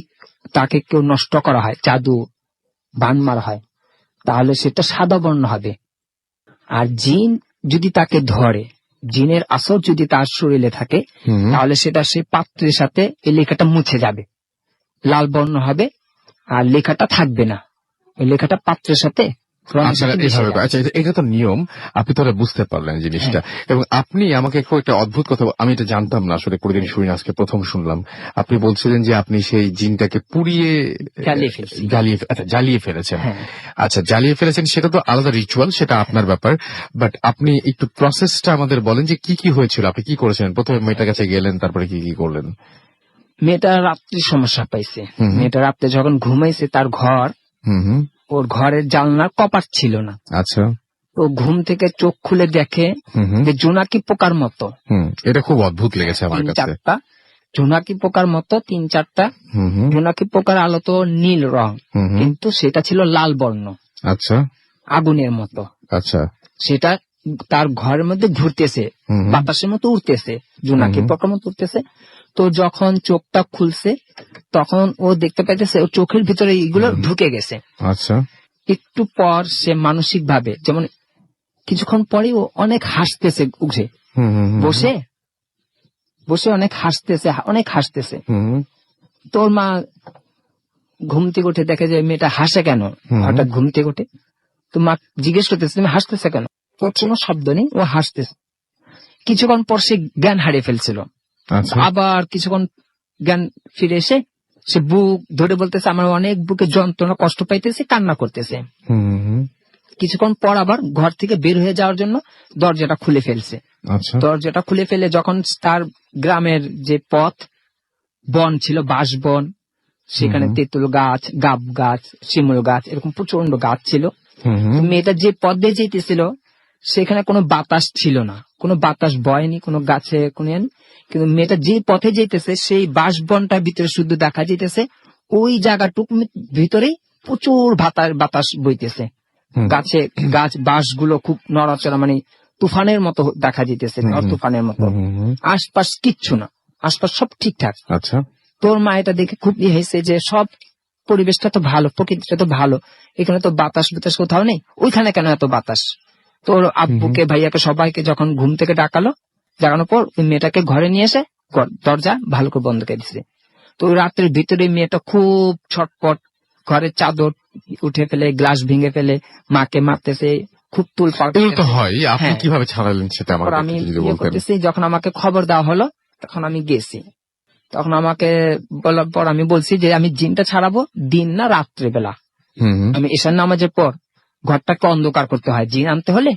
তাকে কেউ নষ্ট করা হয়, জাদু বান মারা হয়, তাহলে সেটা সাদা বর্ণ হবে। আর জিন যদি তাকে ধরে, জিনের আসর যদি তার শরীরে থাকে, হুম হুম। তাহলে সেটা সেই পাত্রের সাথে এই লেখাটা মুছে যাবে, লাল বর্ণ হবে, আর লেখাটা থাকবে না। ওই লেখাটা পাত্রের সাথে রঙের আপনারা সাথে মিশে এভাবে, যাবে। আচ্ছা এটা তো নিয়ম, আপনি তাহলে বুঝতে পারলেন জিনিসটা। এবং আপনি আমাকে একটু একটা অদ্ভুত কথা, আমি এটা জানতাম না আসলে, কোনোদিন শুনি না, আজকে প্রথম শুনলাম। আপনি বলছিলেন যে আপনি সেই জিনটাকে পুড়িয়ে জ্বালিয়ে ফেলছি। জ্বালিয়ে ফেলেছেন। হ্যাঁ। আচ্ছা, জ্বালিয়ে ফেলেছেন, সেটা তো আলাদা রিচুয়াল, সেটা আপনার ব্যাপার। বাট আপনি একটু প্রসেসটা আমাদের বলেন যে কি কি হয়েছিল, আপনি কি করেছিলেন? প্রথমে মেয়েটার কাছে গেলেন, তারপরে কি কি করলেন? মেয়েটা রাত্রি সমস্যা পাইছে। হুম হুম। মেয়েটা রাত্রে যখন ঘুমাইছে, তার ঘর, হুম হুম। ওর ঘরের জানলার কপাট ছিল না। আচ্ছা। ও ঘুম থেকে চোখ খুলে দেখে হুম হুম। যে জোনাকি পোকার মতো হুম, এটা খুব অদ্ভুত লেগেছে আমার 3-4টা কাছে। জোনাকি পোকার মতো 3-4টা হুম হুম। জোনাকি পোকার আলো তো নীল রং, হুম হুম। কিন্তু সেটা ছিল লাল বর্ণ, আচ্ছা আগুনের মতো। আচ্ছা। সেটা তার ঘরের মধ্যে ঘুরতেছে, হুম হুম। বাতাসের মতো উঠতেছে, জোনাকি হুম হুম। পোকার মতো উঠতেছে। তো যখন চোখটা খুলছে, তখন ও দেখতে পাইতেছে ওর চোখের ভিতরে এগুলো হুম হুম। ঢুকে গেছে। আচ্ছা। একটু পর সে মানসিক ভাবে, যেমন কিছুক্ষণ পরে ও অনেক হাসতেছে, উঠে হুম হুম হুম। বসে বসে অনেক হাসতেছে। হুম হুম। তোর মা ঘুম থেকে উঠে দেখে যে মেয়েটা হাসে কেন, হুম। হঠাৎ ঘুম থেকে উঠে। তো মা জিজ্ঞেস করতেছে তুমি হাসতেছে কেন, ওর কোনো শব্দ নেই, ও হাসতেছে। কিছুক্ষণ পর সে জ্ঞান হারিয়ে ফেলছিল। আচ্ছা। আবার কিছুক্ষণ জ্ঞান ফিরে এসে সে বুক ধরে বলতেছে আমার অনেক বুকে যন্ত্রণা, কষ্ট পাইতেছে, কান্না করতেছে। হুম হুম হুম। কিছুক্ষণ পর আবার ঘর থেকে বের হয়ে যাওয়ার জন্য দরজাটা খুলে ফেলছে। আচ্ছা। দরজাটা খুলে ফেলে যখন তার গ্রামের যে পথ, বন ছিল, বাঁশ বন, সেখানে হুম হুম। তেঁতুল গাছ, গাব গাছ, শিমুল গাছ, এরকম প্রচন্ড গাছ ছিল। হুম তো হুম। মেয়েটা যে পথ দিয়ে যেতেছিল, সেখানে কোনো বাতাস ছিল না, কোনো বাতাস বয়নি, কোনো গাছে কোনো কিন্তু মেয়েটা যে পথে যেতেছে, সেই বাঁশ বনটার ভিতরে শুধু দেখা যেতেছে ওই জায়গাটুক ভিতরেই প্রচুর বাতাস বইতেছে। হুম। গাছ বাঁশগুলো খুব নড়াচড়া, মানে তুফানের মতো দেখা যেতেছে, হুম হুম। তুফানের মতো। হুম হুম হুম। আশপাশ কিচ্ছু না, আশপাশ সব ঠিকঠাক। আচ্ছা। তোর মা এটা দেখে খুব হয়েছে যে সব পরিবেশটা তো ভালো, প্রকৃতিটা তো ভালো, এখানে তো বাতাস কোথাও নেই, ওইখানে কেন এত বাতাস। তোর আব্বুকে, ভাইয়াকে, সবাইকে যখন ঘুম থেকে জাগানোর পর ওই মেয়েটাকে ঘরে নিয়ে এসে দরজা ভালো করে বন্ধ করে দিচ্ছে। তো ওই রাত্রের ভিতরে মেয়েটা খুব ছটপট, ঘরের চাদর উঠে ফেলে, গ্লাস ভেঙে ফেলে, মাকে মারতেছে, খুব তুলপাড় এগুলো তো করতেছে। হয়, আপনি হ্যাঁ। কিভাবে ছাড়ালেন সেটা তারপর আমাকে আমি একটু যদি বলতেন। করতেছি, যখন আমাকে খবর দেওয়া হলো, তখন আমি গেছি। তখন আমাকে বলার পর আমি বলছি যে আমি জিনটা ছাড়াবো দিন না রাত্রে বেলা। হুম হুম। আমি ঈশান নামাজের পর ঘরটাকে অন্ধকার করতে হয়, জিন আনতে হলে,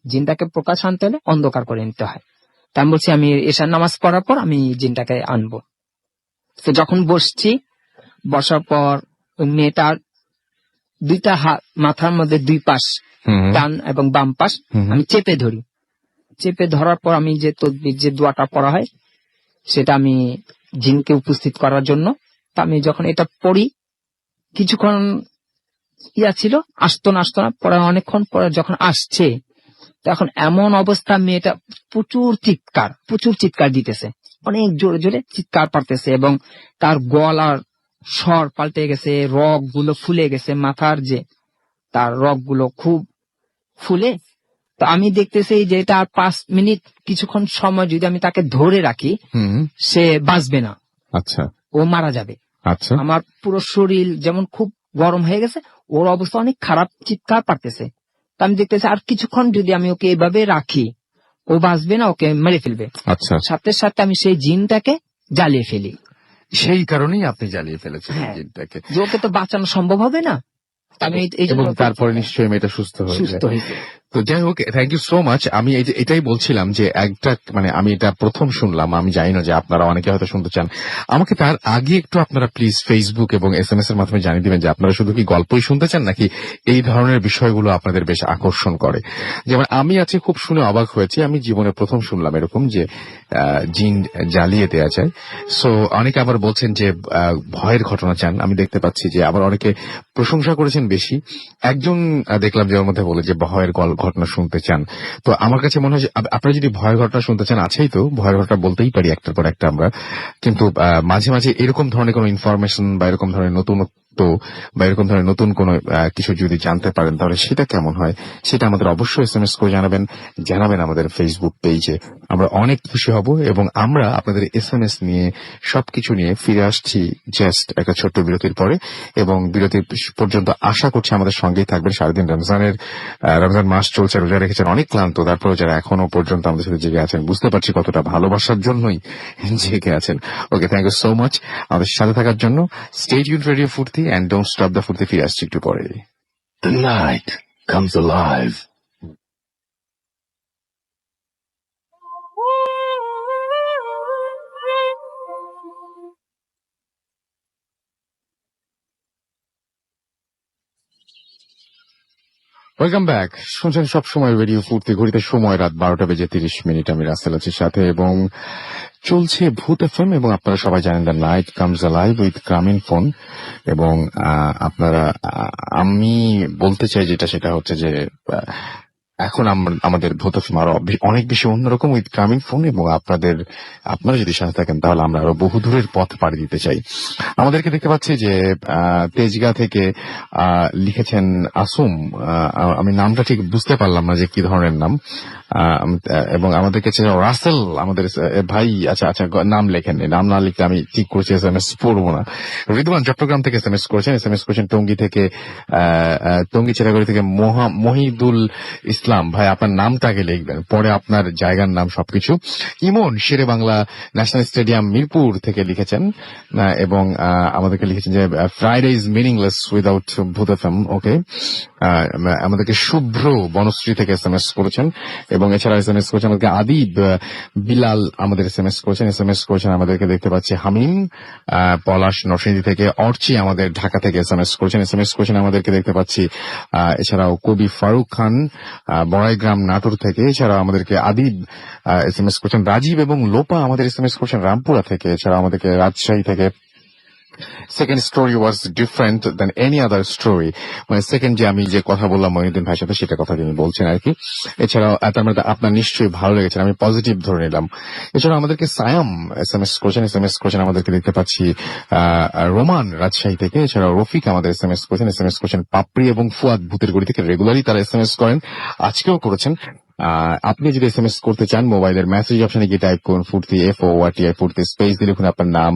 জিনটাকে প্রকাশ আনতে হলে অন্ধকার করে নিতে হয়। তা আমি বলছি আমি ঈশান নামাজ পড়ার পর আমি জিনটাকে আনবো। তো যখন বসার পর ওই মেয়েটার দুইটা হাত, মাথার মধ্যে দুই পাশ, হুম হুম। ডান এবং বাম পাশ হুম হুম। আমি চেপে ধরি। চেপে ধরার পর আমি যে তদবির, যে দোয়াটা পড়া হয়, সেটা আমি জিনকে উপস্থিত করার জন্য, তা আমি যখন এটা পড়ি, কিছুক্ষণ ছিল, আসতো না পরে অনেকক্ষণ পরে যখন আসছে, তখন এমন অবস্থা, মেয়েটা প্রচুর চিৎকার দিতেছে, অনেক জোরে জোরে চিৎকার পারতেছে, এবং তার গলার স্বর পাল্টে গেছে, রগ গুলো ফুলে গেছে, মাথার যে তার রগগুলো খুব ফুলে। তো আমি দেখতেছি যে এটা আর 5 মিনিট কিছুক্ষণ সময় যদি আমি তাকে ধরে রাখি হুম। সে বাঁচবে না, আচ্ছা ও মারা যাবে। আচ্ছা আমার পুরো শরীর যেমন খুব গরম হয়ে গেছে, ওর অবস্থা অনেক খারাপ, চিৎকার পারতেছে। তো আমি দেখতেছি আর কিছুক্ষণ যদি আমি ওকে এভাবে রাখি ও বাঁচবে না, ওকে মেরে ফেলবে। আচ্ছা, সাথে সাথে আমি সেই জিনটাকে জ্বালিয়ে ফেলি। সেই কারণেই আপনি জ্বালিয়ে ফেলেছেন হ্যাঁ। জিনটাকে। যে ওকে তো বাঁচানো সম্ভব হবে না, আমি এই জন্য এবং তারপরে নিশ্চয়ই মেয়েটা সুস্থ হয়ে সুস্থ যায়। হয়েছে। তো যাই হোক, থ্যাংক ইউ সো মাচ। আমি এটাই বলছিলাম যে একটা মানে আমি এটা প্রথম শুনলাম, আমি জানি না যে আপনারা অনেকে হয়তো শুনতে চান। আমাকে তার আগে একটু আপনারা প্লিজ ফেসবুক এবং SMS এর মাধ্যমে জানিয়ে দিবেন যে আপনারা শুধু কি গল্পই শুনতে চান নাকি এই ধরনের বিষয়গুলো আপনাদের বেশ আকর্ষণ করে। যেমন আমি আজকে খুব শুনে অবাক হয়েছি, আমি জীবনে প্রথম শুনলাম এরকম যে জিন জ্বালিয়ে দেওয়া যায়। সো অনেকে আবার বলছেন যে ভয়ের ঘটনা চান, আমি দেখতে পাচ্ছি যে আবার অনেকে প্রশংসা করেছেন বেশি। একজন দেখলাম যে ওর মধ্যে বলে যে ভয়ের ঘটনা শুনতে চান। তো আমার কাছে মনে হয় যে আপনারা যদি ভয়ের ঘটনা শুনতে চান, আছেই তো, ভয়ের ঘটনা বলতেই পারি একটার পর একটা আমরা। কিন্তু মাঝে মাঝে এরকম ধরনের কোনো ইনফরমেশন বা এরকম ধরনের নতুনত্ব বা এরকম ধরনের নতুন কোনো কিছু যদি জানতে পারেন তাহলে সেটা কেমন হয় সেটা আমাদের অবশ্যই SMS করে জানাবেন আমাদের ফেসবুক পেজে। আমরা অনেক খুশি হব এবং আমরা আপনাদের SMS নিয়ে সবকিছু নিয়ে ফিরে আসছি জাস্ট একটা ছোট্ট বিরতির পরে। এবং বিরতির পর্যন্ত আশা করছি আমাদের সঙ্গেই থাকবেন। সারাদিন রমজান মাস চলছে, রোজা রেখেছেন, অনেক ক্লান্ত, তারপরে যারা এখনো পর্যন্ত আমাদের সাথে জেগে আছেন বুঝতে পারছি কতটা ভালোবাসার জন্যই জেগে আছেন। ওকে, থ্যাংক ইউ সো মাচ আমাদের সাথে থাকার জন্য। স্টে টিউনড রেডিও ফুর্তি এন্ড ডোন্ট স্টপ দ্য ফুর্তি। ফিরে আসছি একটু পরে। The night comes alive. Welcome back. শুনছেন সবসময় রেডিও ফুর্তি, ঘড়িতে সময় রাত 12:30। আমি রাসেল আছি সাথে এবং চলছে ভূত FM এবং আপনারা সবাই জানেন the night comes alive with গ্রামীণ ফোন। এবং আপনারা আমি বলতে চাই সেটা হচ্ছে যে এখন আমাদের ভূত FM আরো অনেক বেশি অন্যরকম উইথ গ্রামীণ ফোন। এবং আপনারা যদি সাথে থাকেন তাহলে আমরা আরো বহু দূরের পথ পাড়ি দিতে চাই। আমাদেরকে দেখতে পাচ্ছি যে তেজগাঁ থেকে লিখেছেন আসুম। আমি নামটা ঠিক বুঝতে পারলাম না যে কি ধরনের নাম। এবং আমাদেরকে রাসেল আমাদের ভাই। আচ্ছা আচ্ছা, নাম লেখেননি, নাম না লিখলে আমি ঠিক করেছি SMS পড়বো না। রিদওয়ান চট্টগ্রাম থেকে SMS করেছেন। টঙ্গী চিরাগড়ি থেকে মহিদুল ইসলাম ভাই, আপনার নামটা আগে লিখবেন, পরে আপনার জায়গার নাম সবকিছু। ইমন শেরে বাংলা ন্যাশনাল স্টেডিয়াম মিরপুর থেকে লিখেছেন এবং আমাদেরকে লিখেছেন যে ফ্রাইডে ইজ মিনিংলেস উইদাউট ভূত FM। ওকে, আমাদেরকে শুভ্র বনশ্রী থেকে SMS করেছেন এবং এছাড়া SMS করেছেন আমাদেরকে আদিব বিলাল আমাদের SMS করেছেন আমাদেরকে দেখতে পাচ্ছি হামিম পলাশ নরসিংদী থেকে, অর্চি আমাদের ঢাকা থেকে SMS করেছেন আমাদেরকে দেখতে পাচ্ছি। এছাড়াও কবি ফারুক খান বড়াইগ্রাম নাটোর থেকে, এছাড়াও আমাদেরকে আদিব SMS করেছেন। রাজীব এবং লোপা আমাদের SMS করেছেন রামপুরা থেকে, এছাড়া আমাদেরকে রাজশাহী থেকে second story was different than any other story, মানে সেকেন্ড যে আমি যে কথা বললাম মহিউদ্দিন ভাইয়ের সাথে সেটা কথা তিনি বলছেন আর কি। এছাড়াও তার মধ্যে আপনার নিশ্চয়ই ভালো লেগেছে, আমি পজিটিভ ধরে নিলাম। এছাড়াও আমাদেরকে সায়াম SMS করেছেন আমাদেরকে দেখতে পাচ্ছি রোমান রাজশাহী থেকে, এছাড়াও রফিক আমাদের SMS করেছেন পাপড়ি এবং ফুয়াদ ভূতের গড়ি থেকে। রেগুলারই তারা SMS করেন, আজকেও করেছেন। আপনি যদি SMS করতে চান মোবাইলের মেসেজ অপশনে গিয়ে টাইপ করুন ফুর্তি FORTI ফুর্তি, স্পেস দিয়ে লিখুন আপনার নাম,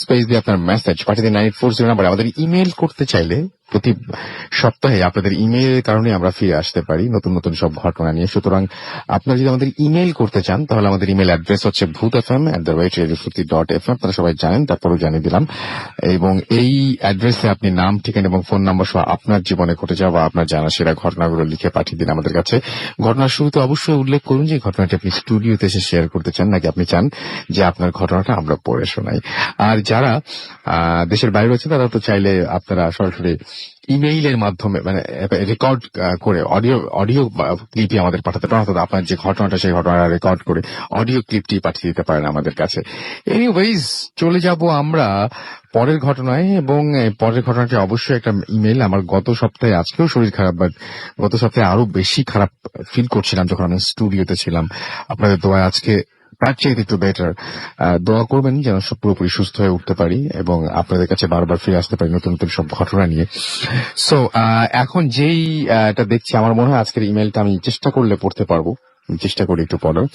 স্পেস দিয়ে আপনার মেসেজ পাঠিয়ে দিন 9840 নাম্বারে। আমাদের ইমেল করতে চাইলে প্রতি সপ্তাহে আপনাদের ইমেইলের কারণে আমরা ফিরে আসতে পারি নতুন নতুন সব ঘটনা নিয়ে। সুতরাং আপনারা যদি আমাদের ইমেল করতে চান তাহলে আমাদের ইমেল অ্যাড্রেস হচ্ছে bhutfm@radiofurti.fm। আপনারা সবাই জানেন, তারপরেও জানিয়ে দিলাম। এবং এই অ্যাড্রেসে আপনি নাম, ঠিকানা এবং ফোন নাম্বার সহ আপনার জীবনে ঘটে যাওয়া বা আপনার জানা সেরা ঘটনাগুলো লিখে পাঠিয়ে দিন আমাদের কাছে। ঘটনার শুরুতে অবশ্যই উল্লেখ করুন যে ঘটনাটি আপনি স্টুডিওতে এসে শেয়ার করতে চান নাকি আপনি চান যে আপনার ঘটনাটা আমরা পড়ে শোনাই। আর যারা দেশের বাইরে রয়েছে তারা তো চাইলে আপনারা সরাসরি ইমেইলের মাধ্যমে মানে রেকর্ড করে অডিও ক্লিপই আমাদের পাঠাতে পারেন, অর্থাৎ আপনার যে ঘটনাটা সেই ঘটনাটা রেকর্ড করে অডিও ক্লিপটি পাঠিয়ে দিতে পারেন আমাদের কাছে। এনিওয়েজ, চলে যাব আমরা পরের ঘটনায়। এবং পরের ঘটনাটি অবশ্যই একটা ইমেল। আমার গত সপ্তাহে, আজকেও শরীর খারাপ, বাট গত সপ্তাহে আরো বেশি খারাপ ফিল করছিলাম যখন আমি স্টুডিওতে ছিলাম। আপনাদের দোয়ায় আজকে তার চেয়ে একটু বেটার। দোয়া করবেন যেন সব পুরোপুরি সুস্থ হয়ে উঠতে পারি এবং আপনাদের কাছে বারবার ফিরে আসতে পারি নতুন নতুন সব ঘটনা নিয়ে। সো এখন যেই এটা দেখছি, আমার মনে হয় আজকের ইমেলটা আমি চেষ্টা করলে পড়তে পারবো। চেষ্টা করি একটু পড়ার।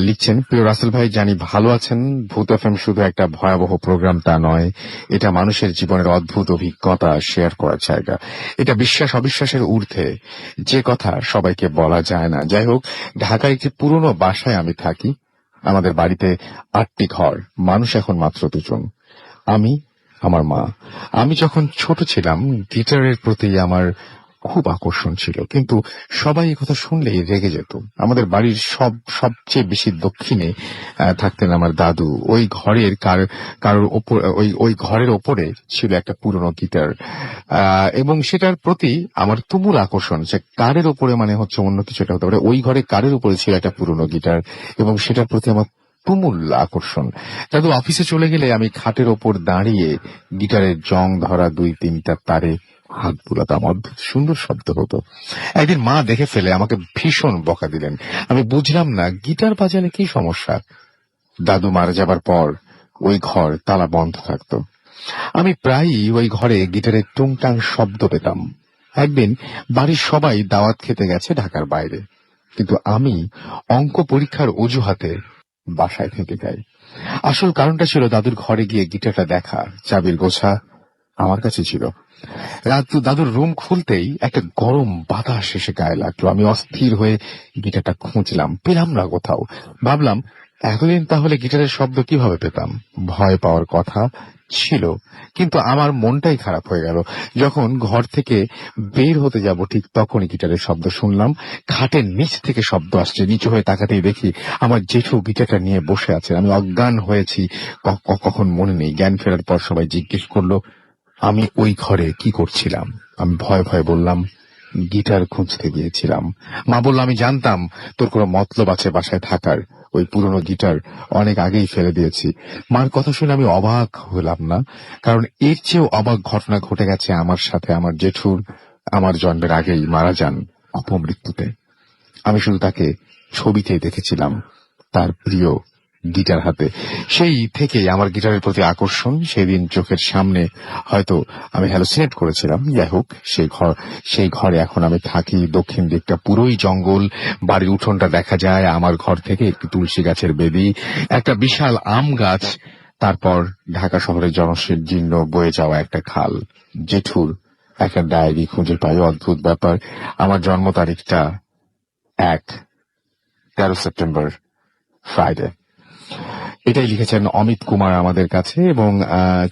লিখছেন, প্রিয় রাসেল ভাই, জানি ভালো আছেন। ভূত এফএম শুধু একটা ভয়াবহ প্রোগ্রাম তা নয়, এটা মানুষের জীবনের অদ্ভুত অভিজ্ঞতা শেয়ার করার জায়গা। এটা বিশ্বাস অবিশ্বাসের ঊর্ধ্বে, যে কথা সবাইকে বলা যায় না। যাই হোক, ঢাকায় একটি পুরনো বাসায় আমি থাকি। আমাদের বাড়িতে 8টি ঘর, মানুষ এখন মাত্র 2 জন, আমি, আমার মা। আমি যখন ছোট ছিলাম গিটারের প্রতি আমার খুব আকর্ষণ ছিল, কিন্তু সবাই এই কথা শুনলেই রেগে যেত। আমাদের বাড়ির সবচেয়ে বেশি দক্ষিণে থাকতেন আমার দাদু। ওই ঘরের কারোর ওপর ওই ঘরের ওপরে ছিল একটা পুরনো গিটার, এবং সেটার প্রতি আমার তুমুল আকর্ষণ। সে কারের ওপরে মানে হচ্ছে অন্য কিছু একটা হতে পারে, ওই ঘরে কারের উপরে ছিল একটা পুরনো গিটার এবং সেটার প্রতি আমার তুমুল আকর্ষণ। দাদু অফিসে চলে গেলে আমি খাটের ওপর দাঁড়িয়ে গিটারের জং ধরা 2-3টা তারে হাত বুলাতাম। অদ্ভুত সুন্দর শব্দ হতো। একদিন মা দেখে ফেলে আমাকে ভীষণ বকা দিলেন। আমি বুঝলাম না গিটার বাজালে কি সমস্যা। দাদু মারা যাবার পর ওই ঘর তালা বন্ধ থাকতো। আমি প্রায়ই ওই ঘরে গিটারের টুংটাং শব্দ পেতাম। একদিন বাড়ির সবাই দাওয়াত খেতে গেছে ঢাকার বাইরে, কিন্তু আমি অঙ্ক পরীক্ষার অজুহাতে বাসায় থেকে যাই। আসল কারণটা ছিল দাদুর ঘরে গিয়ে গিটারটা দেখা। চাবির গোছা আমার কাছে ছিল। দাদুর রুম খুলতেই একটা গরম বাতাস এসে গায়ে লাগলো। আমি অস্থির হয়ে গিটারটা খুঁজলাম, পেলাম না কোথাও। ভাবলাম এতদিন তাহলে গিটারের শব্দ কিভাবে পেতাম। ভয় পাওয়ার কথা ছিল, কিন্তু আমার মনটাই খারাপ হয়ে গেল। যখন ঘর থেকে বের হতে যাব ঠিক তখনই গিটারের শব্দ শুনলাম। খাটের নিচ থেকে শব্দ আসছে। নিচু হয়ে তাকাতেই দেখি আমার জেঠু গিটারটা নিয়ে বসে আছে। আমি অজ্ঞান হয়েছি কখন মনে নেই। জ্ঞান ফেরার পর সবাই জিজ্ঞেস করলো আমি ওই ঘরে কি করছিলাম। আমি ভয়ে ভয়ে বললাম গিটার খুঁজতে গিয়েছিলাম। মা বলল আমি জানতাম তোর কোনো মতলব আছে বাসায় থাকার। ওই পুরনো গিটার অনেক আগেই ফেলে দিয়েছি। মার কথা শুনে আমি অবাক হলাম না, কারণ এর চেয়েও অবাক ঘটনা ঘটে গেছে আমার সাথে। আমার জেঠুর আমার জন্মের আগেই মারা যান অপমৃত্যুতে। আমি শুধু তাকে ছবিতেই দেখেছিলাম, তার প্রিয় গিটার হাতে। সেই থেকেই আমার গিটারের প্রতি আকর্ষণ। সেদিন চোখের সামনে হয়তো আমি হ্যালোসিনেট করেছিলাম। যাই হোক, সেই ঘরে এখন আমি থাকি। দক্ষিণ দিকটা পুরোই জঙ্গল। বাড়ির উঠোনটা দেখা যায় আমার ঘর থেকে। একটি তুলসী গাছের বেদি, একটা বিশাল আম গাছ, তারপর ঢাকা শহরের জনশীর্ণ বয়ে যাওয়া একটা খাল। জেঠুর একটা ডায়েরি খুঁজে পাই। অদ্ভুত ব্যাপার, আমার জন্ম তারিখটা 13 সেপ্টেম্বর, ফ্রাইডে। এটাই লিখেছেন অমিত কুমার আমাদের কাছে। এবং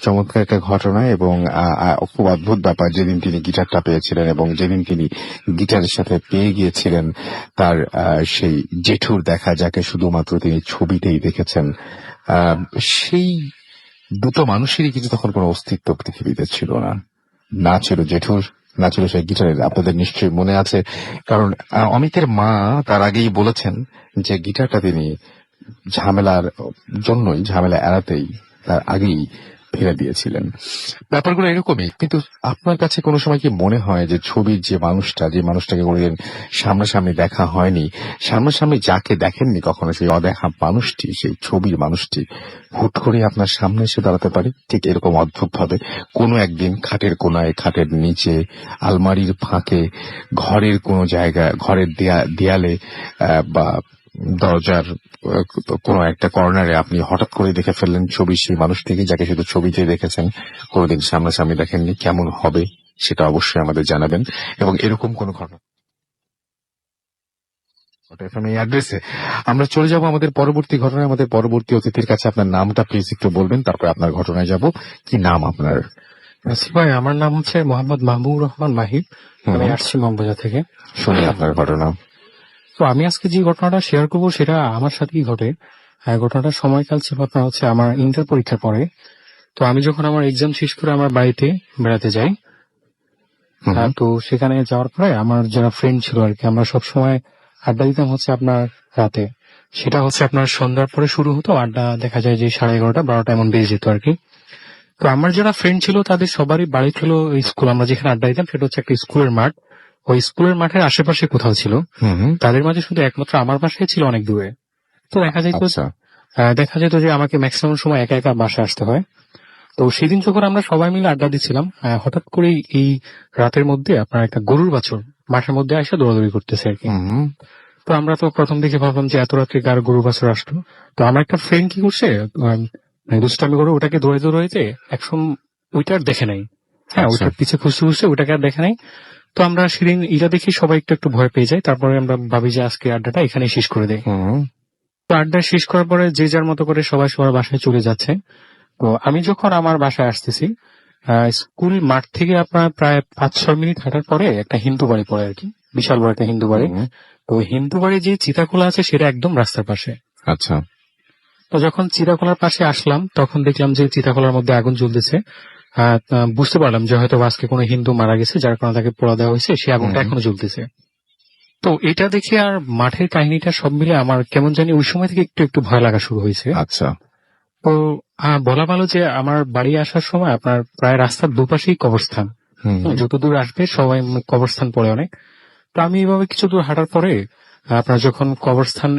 চমৎকার একটা ঘটনা এবং খুব অদ্ভুত ব্যাপার। যেদিন তিনি গিটারটা পেয়েছিলেন এবং যেদিন তিনি গিটারের সাথে পেয়ে গিয়েছিলেন তার সেই জেঠুর দেখা, যাকে শুধুমাত্র তিনি ছবিতেই দেখেছেন, সেই দুটো মানুষেরই কিন্তু তখন কোনো অস্তিত্ব পৃথিবীতে ছিল না। না ছিল জেঠুর, না ছিল সেই গিটারের। আপনাদের নিশ্চয়ই মনে আছে, কারণ অমিতের মা তার আগেই বলেছেন যে গিটারটা তিনি ঝামেলার জন্যই, ঝামেলা এড়াতেই তার আগেই ফেলে দিয়েছিলেন। ব্যাপারগুলো এরকমই। কিন্তু আপনার কাছে কোনো সময় কি মনে হয় যে ছবির যে মানুষটাকে কোনোদিন সামনাসামনি দেখা হয়নি, সামনাসামনি যাকে দেখেননি কখনো, সেই অদেখা মানুষটি, সেই ছবির মানুষটি হুট করে আপনার সামনে এসে দাঁড়াতে পারে ঠিক এরকম অদ্ভুত ভাবে? কোনো একদিন খাটের কোনায়, খাটের নিচে, আলমারির ফাঁকে, ঘরের কোনো জায়গায়, ঘরের দেয়ালে বা দরজার কোনো একটা কর্নারে আপনি হঠাৎ করে দেখে ফেললেন ছবি সেই মানুষটিকে, যাকে শুধু ছবিতে দেখেছেন, কোনোদিন সামনাসামনি দেখেননি। কেমন হবে সেটা অবশ্যই আমাদের জানাবেন। এবং এরকম কোন ঘটনা এই অ্যাড্রেসে আমরা চলে যাব আমাদের পরবর্তী ঘটনায়। আমাদের পরবর্তী অতিথির কাছে আপনার নামটা প্লিজ একটু বলবেন, তারপরে আপনার ঘটনায় যাব। কি নাম আপনার? ভাই, আমার নাম হচ্ছে মোহাম্মদ মাহবুব রহমান মাহিব। আমি আসছি মগবাজার থেকে। শুনি আপনার ঘটনা। তো আমি আজকে যে ঘটনাটা শেয়ার করবো সেটা আমার সাথেই ঘটে। ঘটনাটার সময়কাল ছিল আপনার হচ্ছে আমার ইন্টার পরীক্ষার পরে। তো আমি যখন আমার এক্সাম শেষ করে আমার বাড়িতে বেড়াতে যাই, তো সেখানে যাওয়ার পরে আমার যারা ফ্রেন্ড ছিল আর কি, আমরা সবসময় আড্ডা দিতাম হচ্ছে আপনার রাতে। সেটা হচ্ছে আপনার সন্ধ্যার পরে শুরু হতো আড্ডা, দেখা যায় যে 11:30, 12টা এমন বেজে যেত আর কি। তো আমার যারা ফ্রেন্ড ছিল তাদের সবারই বাড়ি ছিল স্কুল। আমরা যেখানে আড্ডা দিতাম সেটা হচ্ছে একটা স্কুলের মাঠ। ওই স্কুলের মাঠের আশেপাশে কোথাও ছিল। তাদের মাঝে শুধু একমাত্র আমার বাসায় ছিল অনেক দূরে। তো আচ্ছা। দেখা যেত যে আমাকে ম্যাক্সিমাম সময় একা একা বাসায় আসতে হয়। তো সেদিন যখন আমরা সবাই মিলে আড্ডা দিচ্ছিলাম, হঠাৎ করে এই রাতের মধ্যে আপনার একটা গরুর বাছুর মাঠের মধ্যে এসে দৌড়াদৌড়ি করতেছে আর কি। হুম তো আমরা তো প্রথম দিকে ভাবলাম যে এত রাত্রে কার গরু বাছুর আসলো। তো আমার একটা ফ্রেন্ড কি করছে, দুষ্টামি করে ওটাকে দৌড়াইতে একদম ওইটা আর দেখে নাই। হ্যাঁ, আচ্ছা। ওইটার পিছে খুঁজতে খুঁজতে ওটাকে আর দেখে নাই। তো আমরা সেদিন এটা দেখে সবাই একটু একটু ভয় পেয়ে যাই। তারপরে আমরা ভাবি যে আজকে আড্ডাটা এখানেই শেষ করে দেয়। হুম তো আড্ডা শেষ করার পরে যে যার মতো করে সবাই সবার বাসায় চলে যাচ্ছে। তো আমি যখন আমার বাসায় আসতেছি, স্কুল মাঠ থেকে আপনার প্রায় 5-6 মিনিট হাঁটার পরে একটা হিন্দু বাড়ি পড়ে আর কি, বিশাল বড় একটা হিন্দু বাড়ি। হুম, তো হিন্দু বাড়ি যে চিতাখোলা আছে সেটা একদম রাস্তার পাশে। আচ্ছা। তো যখন চিতাখোলার পাশে আসলাম তখন দেখলাম যে চিতাখোলার মধ্যে আগুন জ্বলতেছে। বুঝতে পারলাম যে হয়তো আজকে কোনো হিন্দু মারা গেছে, যার কারণে তাকে পোড়া দেওয়া হয়েছে, সে আগুনটা হুম। এখনো জ্বলতেছে। তো এটা দেখে আর মাঠের কাহিনীটা সব মিলে আমার কেমন জানি ওই সময় থেকে একটু একটু ভয় লাগা শুরু হয়েছে। আচ্ছা। তো বলা ভালো যে আমার বাড়ি আসার সময় আপনার প্রায় রাস্তার দুপাশেই কবরস্থান। হুম যত দূর আসবে সবাই কবরস্থান পড়ে অনেক। তো আমি এইভাবে কিছু দূর হাঁটার পরে আপনার যখন একটা কবরস্থান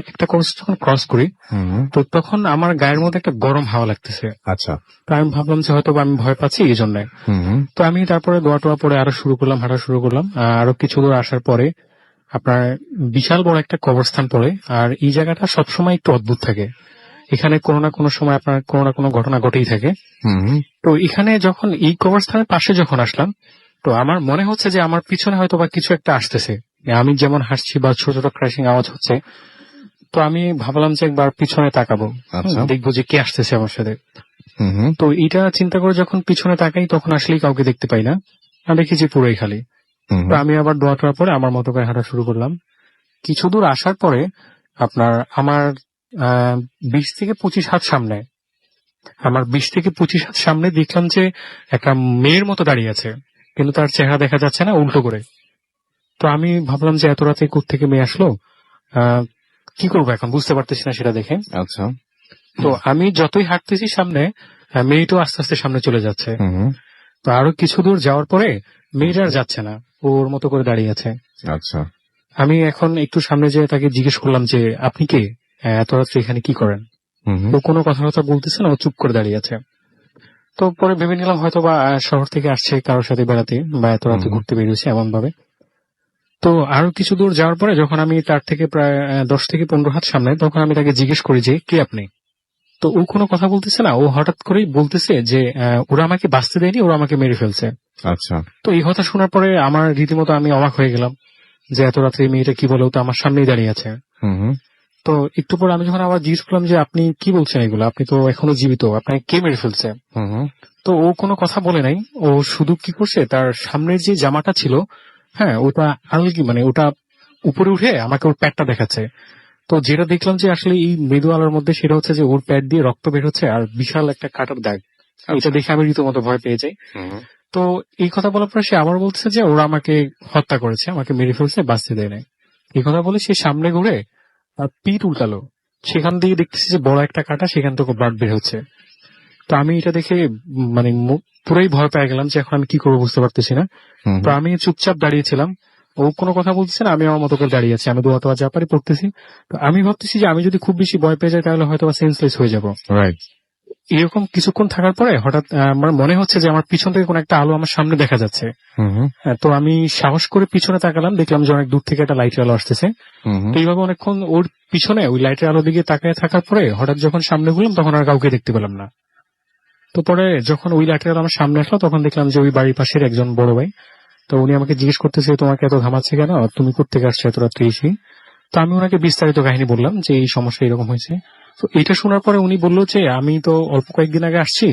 যখন ক্রস করি, হুম তো তখন আমার গায়ের মধ্যে একটা গরম হাওয়া লাগতেছে। আচ্ছা। তো আমি ভাবলাম যে হয়তো বা আমি ভয় পাচ্ছি এই জন্য। হুম তো আমি তারপরে দোয়া টোয়া পরে আরো শুরু করলাম, হাঁটা শুরু করলাম। আরো কিছু দূর আসার পরে আপনার বিশাল বড় একটা কবরস্থান পড়ে। আর এই জায়গাটা সবসময় একটু অদ্ভুত থাকে, এখানে কোনো না কোনো সময় আপনার কোনো না কোনো ঘটনা ঘটেই থাকে। হুম তো এখানে যখন এই কবরস্থানের পাশে যখন আসলাম, তো আমার মনে হচ্ছে যে আমার পিছনে হয়তো বা কিছু একটা আসতেছে। আমি যেমন হাসছি বা ছোট ছোট ক্র্যাশিং আওয়াজ হচ্ছে, তো আমি ভাবলাম যে একবার পিছনে তাকাবো, আচ্ছা। দেখবো যে কে আসতেছে আমার সাথে। হুম তো এটা চিন্তা করে যখন পিছনে তাকাই তখন আসলেই কাউকে দেখতে পাই না, আমি দেখি যে পুরোই খালি। হুম তো আমি আবার দোয়া টোয়া পরে আমার মতো করে হাঁটা শুরু করলাম। কিছু দূর আসার পরে আপনার আমার 20 থেকে 25 হাত সামনে, আমার 20 থেকে 25 হাত সামনে দেখলাম যে একটা মেয়ের মতো দাঁড়িয়ে আছে, কিন্তু তার চেহারা দেখা যাচ্ছে না, উল্টো করে। তো আমি ভাবলাম যে এত রাতে কোত্থেকে মেয়ে আসলো, আহ, কি করবো এখন বুঝতে পারতেছি না সেটা দেখে। আচ্ছা। তো আমি যতই হাঁটতেছি সামনে, মেয়েটাও আস্তে আস্তে সামনে চলে যাচ্ছে। হুম তো আরো কিছু দূর যাওয়ার পরে মেয়েটা আর যাচ্ছে না, ওর মতো করে দাঁড়িয়ে আছে। আচ্ছা। আমি এখন একটু সামনে যেয়ে তাকে জিজ্ঞেস করলাম যে আপনি কে, এত রাত্রে এখানে কি করেন? হুম ও কোনো কথাবার্তা বলতেছে না, ও চুপ করে দাঁড়িয়ে আছে। তো পরে ভেবে নিলাম হয়তো বা শহর থেকে আসছে কারোর সাথে বেড়াতে বা এত রাতে হুম। ঘুরতে বেরিয়েছে এমন ভাবে। তো আরো কিছু দূর যাওয়ার পরে যখন আমি তার থেকে প্রায় 10 থেকে 15 হাত সামনে, তখন আমি তাকে জিজ্ঞেস করি যে কে আপনি? তো ও কোনো কথা বলতেছে না, ও হঠাৎ করেই বলতেছে যে ওরা আমাকে বাঁচতে দেয়নি, ওরা আমাকে মেরে ফেলছে। আচ্ছা। তো এই কথা শোনার পরে আমার রীতিমতো আমি অবাক হয়ে গেলাম যে এত রাত্রে এই মেয়েটা কি বলে, ও তো আমার সামনেই দাঁড়িয়ে আছে। হুম তো একটু পর আমি যখন আবার জিজ্ঞেস করলাম যে আপনি কি বলছেন এগুলো, আপনি তো এখনো জীবিত, আপনাকে কে মেরে ফেলছে? হুম তো ও কোনো কথা বলে নাই, ও শুধু কি করছে, তার সামনের যে জামাটা ছিল, হ্যাঁ ওটা আলগি মানে ওটা উপরে উঠে আমাকে ওর প্যাটটা দেখাচ্ছে। তো যেটা দেখলাম যে আসলে এই মৃদু আলোর মধ্যে সেটা হচ্ছে যে ওর প্যাট দিয়ে রক্ত বের হচ্ছে আর বিশাল একটা কাটার দাগ। এটা দেখে আমি রীতিমতো ভয় পেয়ে যাই। হুম তো এই কথা বলার পরে সে আবার বলছে যে ওরা আমাকে হত্যা করেছে, আমাকে মেরে ফেলছে, বাঁচতে দেয় নাই। এই কথা বলে সে সামনে ঘুরে আর পিঠ উল্টালো, সেখান দিয়ে দেখতেছি যে বড় একটা কাটা, সেখান থেকে ব্লাড বের হচ্ছে। তো আমি এটা দেখে মানে পুরোই ভয় পেয়ে গেলাম যে এখন আমি কি করবো বুঝতে পারতেছি না। তো আমি চুপচাপ দাঁড়িয়েছিলাম, ও কোনো কথা বলতেছে না, আমি আমার মতো করে দাঁড়িয়ে আছি, আমি দোয়া তোয়া যা পারি পড়তেছি। তো আমি ভাবতেছি যে আমি যদি খুব বেশি ভয় পেয়ে যাই তাহলে হয়তো সেন্সলেস হয়ে যাবো। রাইট। এরকম কিছুক্ষণ থাকার পরে হঠাৎ আমার মনে হচ্ছে যে আমার পিছন থেকে কোনো একটা আলো আমার সামনে দেখা যাচ্ছে। হুম হ্যাঁ, তো আমি সাহস করে পিছনে তাকালাম, দেখলাম যে অনেক দূর থেকে একটা লাইটের আলো আসতেছে। হুম তো এইভাবে অনেকক্ষণ ওর পিছনে ওই লাইটের আলো দিকে তাকিয়ে থাকার পরে হঠাৎ যখন সামনে ঘুরলাম তখন আর কাউকে দেখতে পেলাম না। তো পরে যখন ওই লাইটের আলো আমার সামনে আসলো তখন দেখলাম যে ওই বাড়ির পাশের একজন বড় ভাই। তো উনি আমাকে জিজ্ঞেস করতেছে তোমাকে এত ঘামাচ্ছে কেন, তুমি কোত্থেকে আসছো এত রাত্রে এসে? তো আমি ওনাকে বিস্তারিত কাহিনী বললাম যে এই সমস্যা এরকম হয়েছে। তো এটা শোনার পরে উনি বললো যে আমি তো অল্প কয়েকদিন আগে আসছি,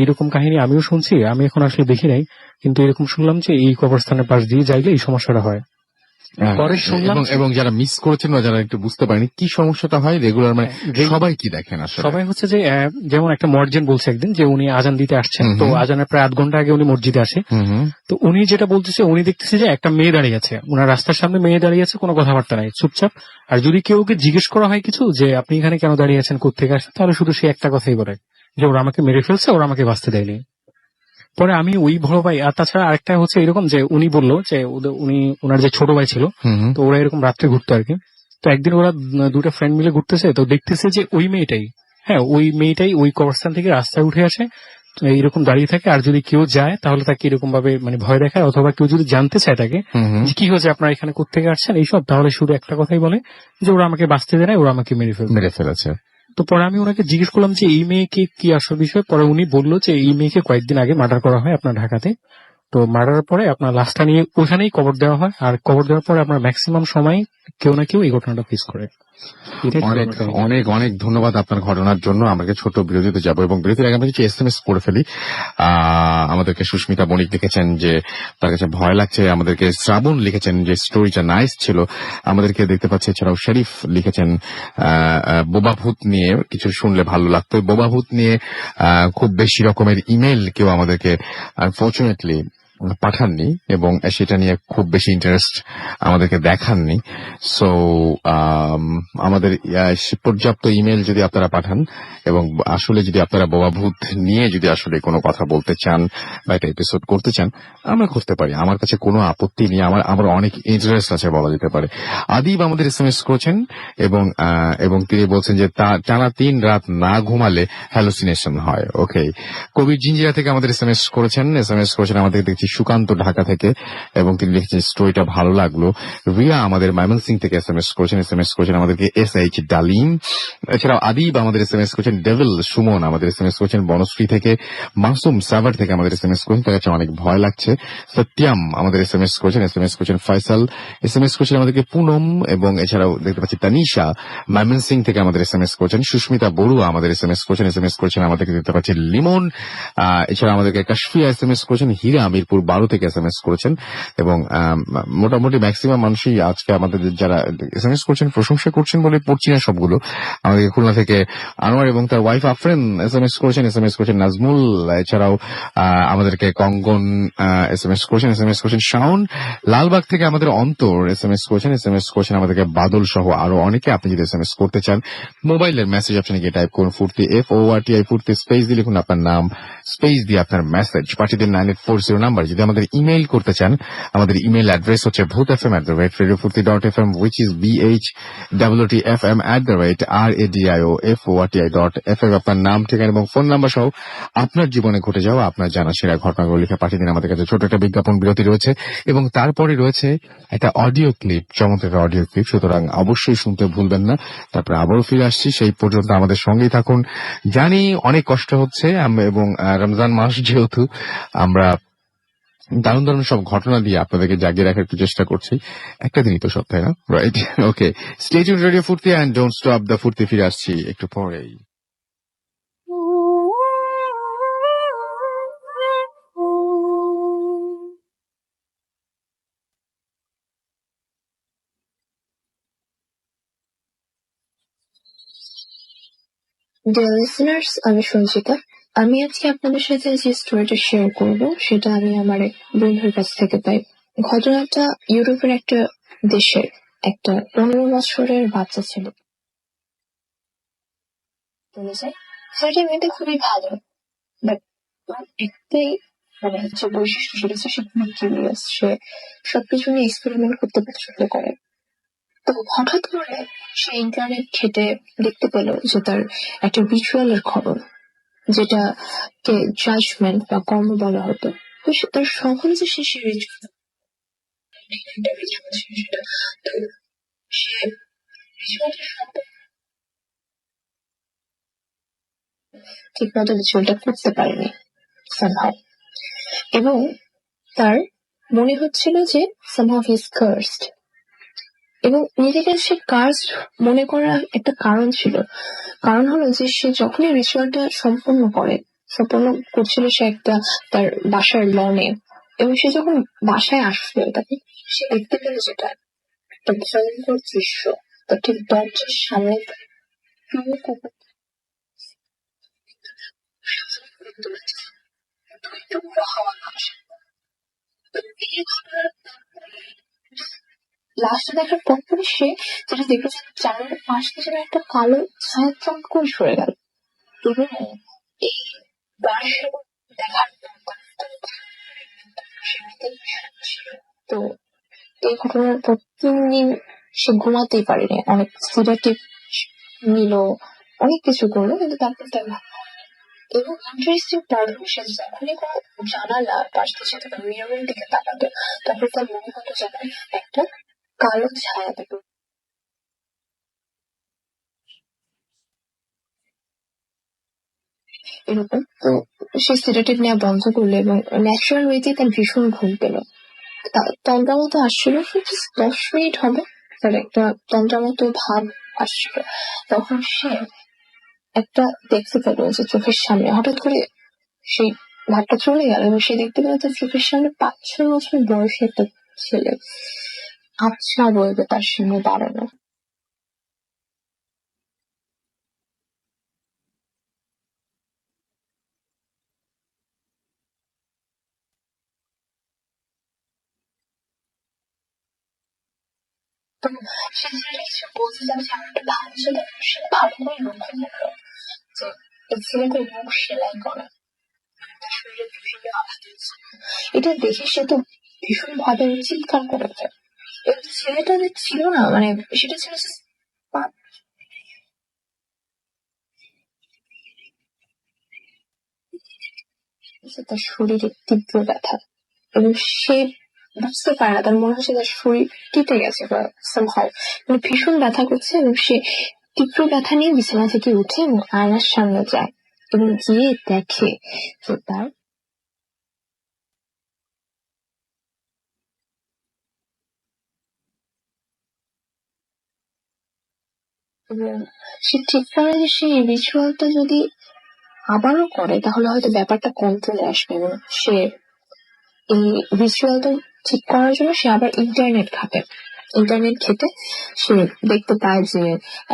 এরকম কাহিনী আমিও শুনছি, আমি এখন আসলে দেখি নাই, কিন্তু এরকম শুনলাম যে এই কবরস্থানের পাশ দিয়ে যাইলে এই সমস্যাটা হয়। পরে শুনলাম এবং যারা মিস করেছেন বা যারা একটু বুঝতে পারেনি কি সমস্যাটা হয় রেগুলার মানে সবাই কি দেখেন আসলে? সবাই হচ্ছে যে যেমন একটা মর্জিন বলছে একদিন যে উনি আজান দিতে আসছেন, তো আজানের প্রায় 8 ঘন্টা আগে উনি মসজিদে আসে। তো উনি যেটা বলতেছে, উনি দেখতেছে যে একটা মেয়ে দাঁড়িয়ে আছে, ওনার রাস্তার সামনে মেয়ে দাঁড়িয়ে আছে, কোনো কথাবার্তা নাই, চুপচাপ। আর যদি কেউ ওকে জিজ্ঞেস করা হয় কিছু যে আপনি এখানে কেন দাঁড়িয়ে আছেন, কোত্থেকে আসছেন, তাহলে শুধু সে একটা কথাই বলে যে ওরা আমাকে মেরে ফেলছে, ওরা আমাকে বাঁচতে দেয়নি। পরে আমি ওই বড় ভাই, আর তাছাড়া আরেকটা হচ্ছে এরকম যে উনি বললো যে উনি ওনার যে ছোট ভাই ছিল, তো ওরা এরকম রাত্রে ঘুরতো আর কি। তো একদিন ওরা দুটো ফ্রেন্ড মিলে ঘুরতেছে, তো দেখতেছে যে ওই মেয়েটাই ওই কবরস্থান থেকে রাস্তায় উঠে আসে, তো এইরকম দাঁড়িয়ে থাকে, আর যদি কেউ যায় তাহলে তাকে এরকম ভাবে মানে ভয় দেখায়, অথবা কেউ যদি জানতে চায় তাকে হুম হুম। যে কি হয়েছে আপনারা এখানে কোত্থেকে আসছেন এইসব, তাহলে শুধু একটা কথাই বলে যে ওরা আমাকে বাঁচতে দেয় না, ওরা আমাকে মেরে ফেলবে। মেরে ফেলেছে। তো পরে আমি ওনাকে জিজ্ঞেস করলাম যে এই মেয়েকে কি আসল বিষয়। পরে উনি বললো যে এই মেয়েকে কয়েকদিন আগে মার্ডার করা হয় আপনার ঢাকাতে। তো মার্ডারের পরে আপনার লাশটা নিয়ে ওখানেই কবর দেওয়া হয়, আর কবর দেওয়ার পরে আপনার ম্যাক্সিমাম সময় কেউ না কেউ এই ঘটনাটা ফেস করে। এটাই ছিল অনেক আমার কাহিনী। অনেক অনেক ধন্যবাদ আপনার ঘটনার জন্য। আমাকে ছোট বিরতিতে যাব এবং বিরতির আগে আমরা কিছু SMS পড়ে ফেলি। আমাদেরকে সুস্মিতা বণিক লিখেছেন যে তার কাছে ভয় লাগছে, আমাদেরকে শ্রাবণ লিখেছেন যে স্টোরিটা নাইস ছিল, আমাদেরকে দেখতে পাচ্ছি। এছাড়াও শরীফ লিখেছেন বোবা ভূত নিয়ে কিছু শুনলে ভালো লাগতো। বোবা ভূত নিয়ে খুব বেশি রকমের ইমেল কেউ আমাদেরকে আনফর্চুনেটলি পাঠাননি, এবং সেটা নিয়ে খুব বেশি ইন্টারেস্ট আমাদেরকে দেখাননি। সো আমাদের পর্যাপ্ত ইমেল যদি আপনারা পাঠান, এবং আসলে যদি আপনারা বোবা ভূত নিয়ে যদি আসলে কোনো কথা বলতে চান বা একটা এপিসোড করতে চান, আমরা করতে পারি। আমার কাছে কোনো আপত্তি নেই, আমার অনেক ইন্টারেস্ট আছে বলা যেতে পারে। আদিব আমাদের SMS করেছেন এবং তিনি বলছেন যে টানা 3 রাত না ঘুমালে হ্যালুসিনেশন হয়। ওকে। কবির জিঞ্জিরা থেকে আমাদের SMS করেছেন আমাদের দেখছি সুকান্ত ঢাকা থেকে, এবং তিনি লিখেছেন স্টোরিটা ভালো লাগলো। রিয়া আমাদের ময়মনসিং থেকে SMS করেছেন আমাদেরকে SH ডালিম। এছাড়াও আদিব আমাদের SMS করেছেন, ডেভিল সুমন আমাদের SMS করেছেন বনশ্রী থেকে, মাসুম সাভার থেকে আমাদের SMS করেছেন, তার কাছে অনেক ভয় লাগছে। সত্যম আমাদের SMS করেছেন ফয়সাল, SMS করেছেন আমাদেরকে পুনম, এবং এছাড়াও দেখতে পাচ্ছি তানিশা ময়মনসিং থেকে আমাদের SMS করেছেন, সুস্মিতা বড়ুয়া আমাদের SMS করেছেন আমাদেরকে দেখতে পাচ্ছি লিমন। এছাড়া আমাদেরকে কাশফিয়া SMS করেছেন, হীরা মিরপুর 12 থেকে SMS করেছেন, এবং মোটামুটি ম্যাক্সিমাম মানুষই আজকে আমাদের যারা SMS করছেন প্রশংসা করছেন বলে পড়ছি না সবগুলো। আমাদেরকে খুলনা থেকে আনোয়ার এবং তার ওয়াইফ আফরেন SMS করেছেন নাজমুল। এছাড়াও আমাদেরকে কঙ্গন SMS করেছেন শাওন। লালবাগ থেকে আমাদের অন্তর SMS করেছেন আমাদেরকে বাদল সহ আরো অনেকে। আপনি যদি SMS করতে চান, মোবাইলের মেসেজ অপশনে গিয়ে টাইপ করুন ফুর্তি FORTI ফুর্তি, স্পেস দিয়ে লিখুন আপনার নাম, স্পেস দিয়ে আপনার মেসেজ পাঠিয়ে দিন 9840 নাম্বার। যদি আমাদের ইমেইল করতে চান, আমাদের ইমেইল অ্যাড্রেস হচ্ছে bhutfm@radiofurti.fm, which is BHWTFM@radioforti.fm। আপনার নাম, ঠিকানা এবং ফোন নাম্বার সহ আপনার জীবনে ঘটে যাওয়া আপনার জানা সেরা ঘটনাগুলো লিখে পাঠিয়ে দিন আমাদের কাছে। ছোট একটা বিজ্ঞাপন বিরতি রয়েছে এবং তারপরে রয়েছে একটা অডিও ক্লিপ, চমৎকার অডিও ক্লিপ, সুতরাং অবশ্যই শুনতে ভুলবেন না। তারপরে আবারও ফিরে আসছি, সেই পর্যন্ত আমাদের সঙ্গেই থাকুন। জানি অনেক কষ্ট হচ্ছে, এবং রমজান মাস যেহেতু আমরা দারুণ দারুণ সব ঘটনা দিয়ে আপনাদেরকে জাগিয়ে রাখার একটু চেষ্টা করছি। একটা দিনই তো সব, তাই না? রাইট, ওকে। স্টে টিউনড রেডিও ফুর্তি এন্ড ডোন্ট স্টপ দ্য ফুর্তি। ফিরে আসছি একটু পরেই। ডিয়ার লিসেনার্স, আমি সঞ্চিতা। আমি আজকে আপনাদের সাথে যে স্টোরিটা শেয়ার করব সেটা আমি আমার এক বন্ধুর কাছ থেকে পাই। ঘটনাটা ইউরোপের একটা দেশের একটা 15 বছরের বাচ্চা ছিল বলে যায়। ছেলেটা মেয়েটা খুবই ভালো, বাট একটাই মানে যে বৈশিষ্ট্য সেটা হচ্ছে সে খুবই কিউরিয়াস। সে সবকিছু নিয়ে এক্সপেরিমেন্ট করতে পছন্দ করে। তো হঠাৎ করে সে ইন্টারনেট ঘেটে দেখতে পেল যে তার একটা রিচুয়ালের খবর, যেটাকে জাজমেন্ট বা কর্ম বলা হতো। তো তার শখ হলো যে সে রিচুয়াল সেটা। তো সে রিচুয়ালটা ঠিক মতো রিচুয়ালটা করতে পারেনি somehow, এবং তার মনে হচ্ছিল যে somehow he is cursed, এবং নিজেকে সে কার্সড মনে করার একটা কারণ ছিল। কারণ হলো যে সে যখনই রিচুয়ালটা সম্পূর্ণ করছিল সে একটা তার বাসার লনে, এবং সে যখন বাসায় আসলো তখন সে দেখতে পেল যেটা একটা ভয়ঙ্কর দৃশ্য। তার ঠিক দরজার সামনে প্রিয় কুকুর হাওয়া খাচ্ছে। এই ঘটনার লাস্টে দেখার পর সে যেটা দেখেছে জানালার পাশ থেকে যেন একটা কালো ছায়া চট করে সরে গেল, এবং এই বাসার দেখার পর তো এই ঘটনার পর 3 দিন সে ঘুমাতেই পারেনি, অনেক সিডাটিভ নিল, অনেক কিছু করলো, কিন্তু তারপর তার ঘুম হয়। এবং ইন্টারেস্টিং পার্ট হলো সে যখনই কোনো জানালা পাশ দিয়ে সে তাকে মিররের দিকে তাকাতো, তখন তার মনে হতো যেন একটা কালো ছায়া তাকে এরকম। তো সে সিডাটিভ নেওয়া বন্ধ করলো এবং ন্যাচারাল ওয়েতে তার ভীষণ ঘুম পেল। তন্দ্রা মতো আসছিল, 10 মিনিট হবে তার একটা তন্দ্রা মতো ভাব আসছিল। তখন সে একটা দেখতে পেল যে চোখের সামনে হঠাৎ করে সেই ভাবটা চলে গেল এবং সে দেখতে পেল তার চোখের সামনে 5-6 বছর বয়সী একটা ছেলে আচ্ছা বলবে তার সামনে দাঁড়ানো। তো সে ছেলেটা কিছু বলতে যাচ্ছে, আমার একটা ভালো ছেলে, সে ভালো করে লক্ষ্য করলো যে এই ছেলেটার মুখ সেলাই করা, তার শরীরে বিভিন্ন আঘাত হয়েছে। এটা দেখে সে তো ভীষণ ভাবে চিৎকার করেছে। এবং ছেলেটা যে ছিল না, মানে সেটা ছিল just তার শরীরে তীব্র ব্যথা এবং সে বুঝতে পারে না, তার মনে হচ্ছে তার শরীর কেটে গেছে বা somehow, মানে ভীষণ ব্যথা করছে এবং সে তীব্র ব্যথা নিয়ে বিছানা থেকে উঠে এবং আয়নার সামনে যায় এবং গিয়ে দেখে যে তার এবং সে ঠিক করে যে সেই রিচুয়ালটা যদি আবারও করে তাহলে হয়তো ব্যাপারটা কন্ট্রোলে আসবে এবং সে এই রিচুয়ালটা ঠিক করার জন্য সে আবার ইন্টারনেট ঘাটে। ইন্টারনেট ঘেটে সে দেখতে পায় যে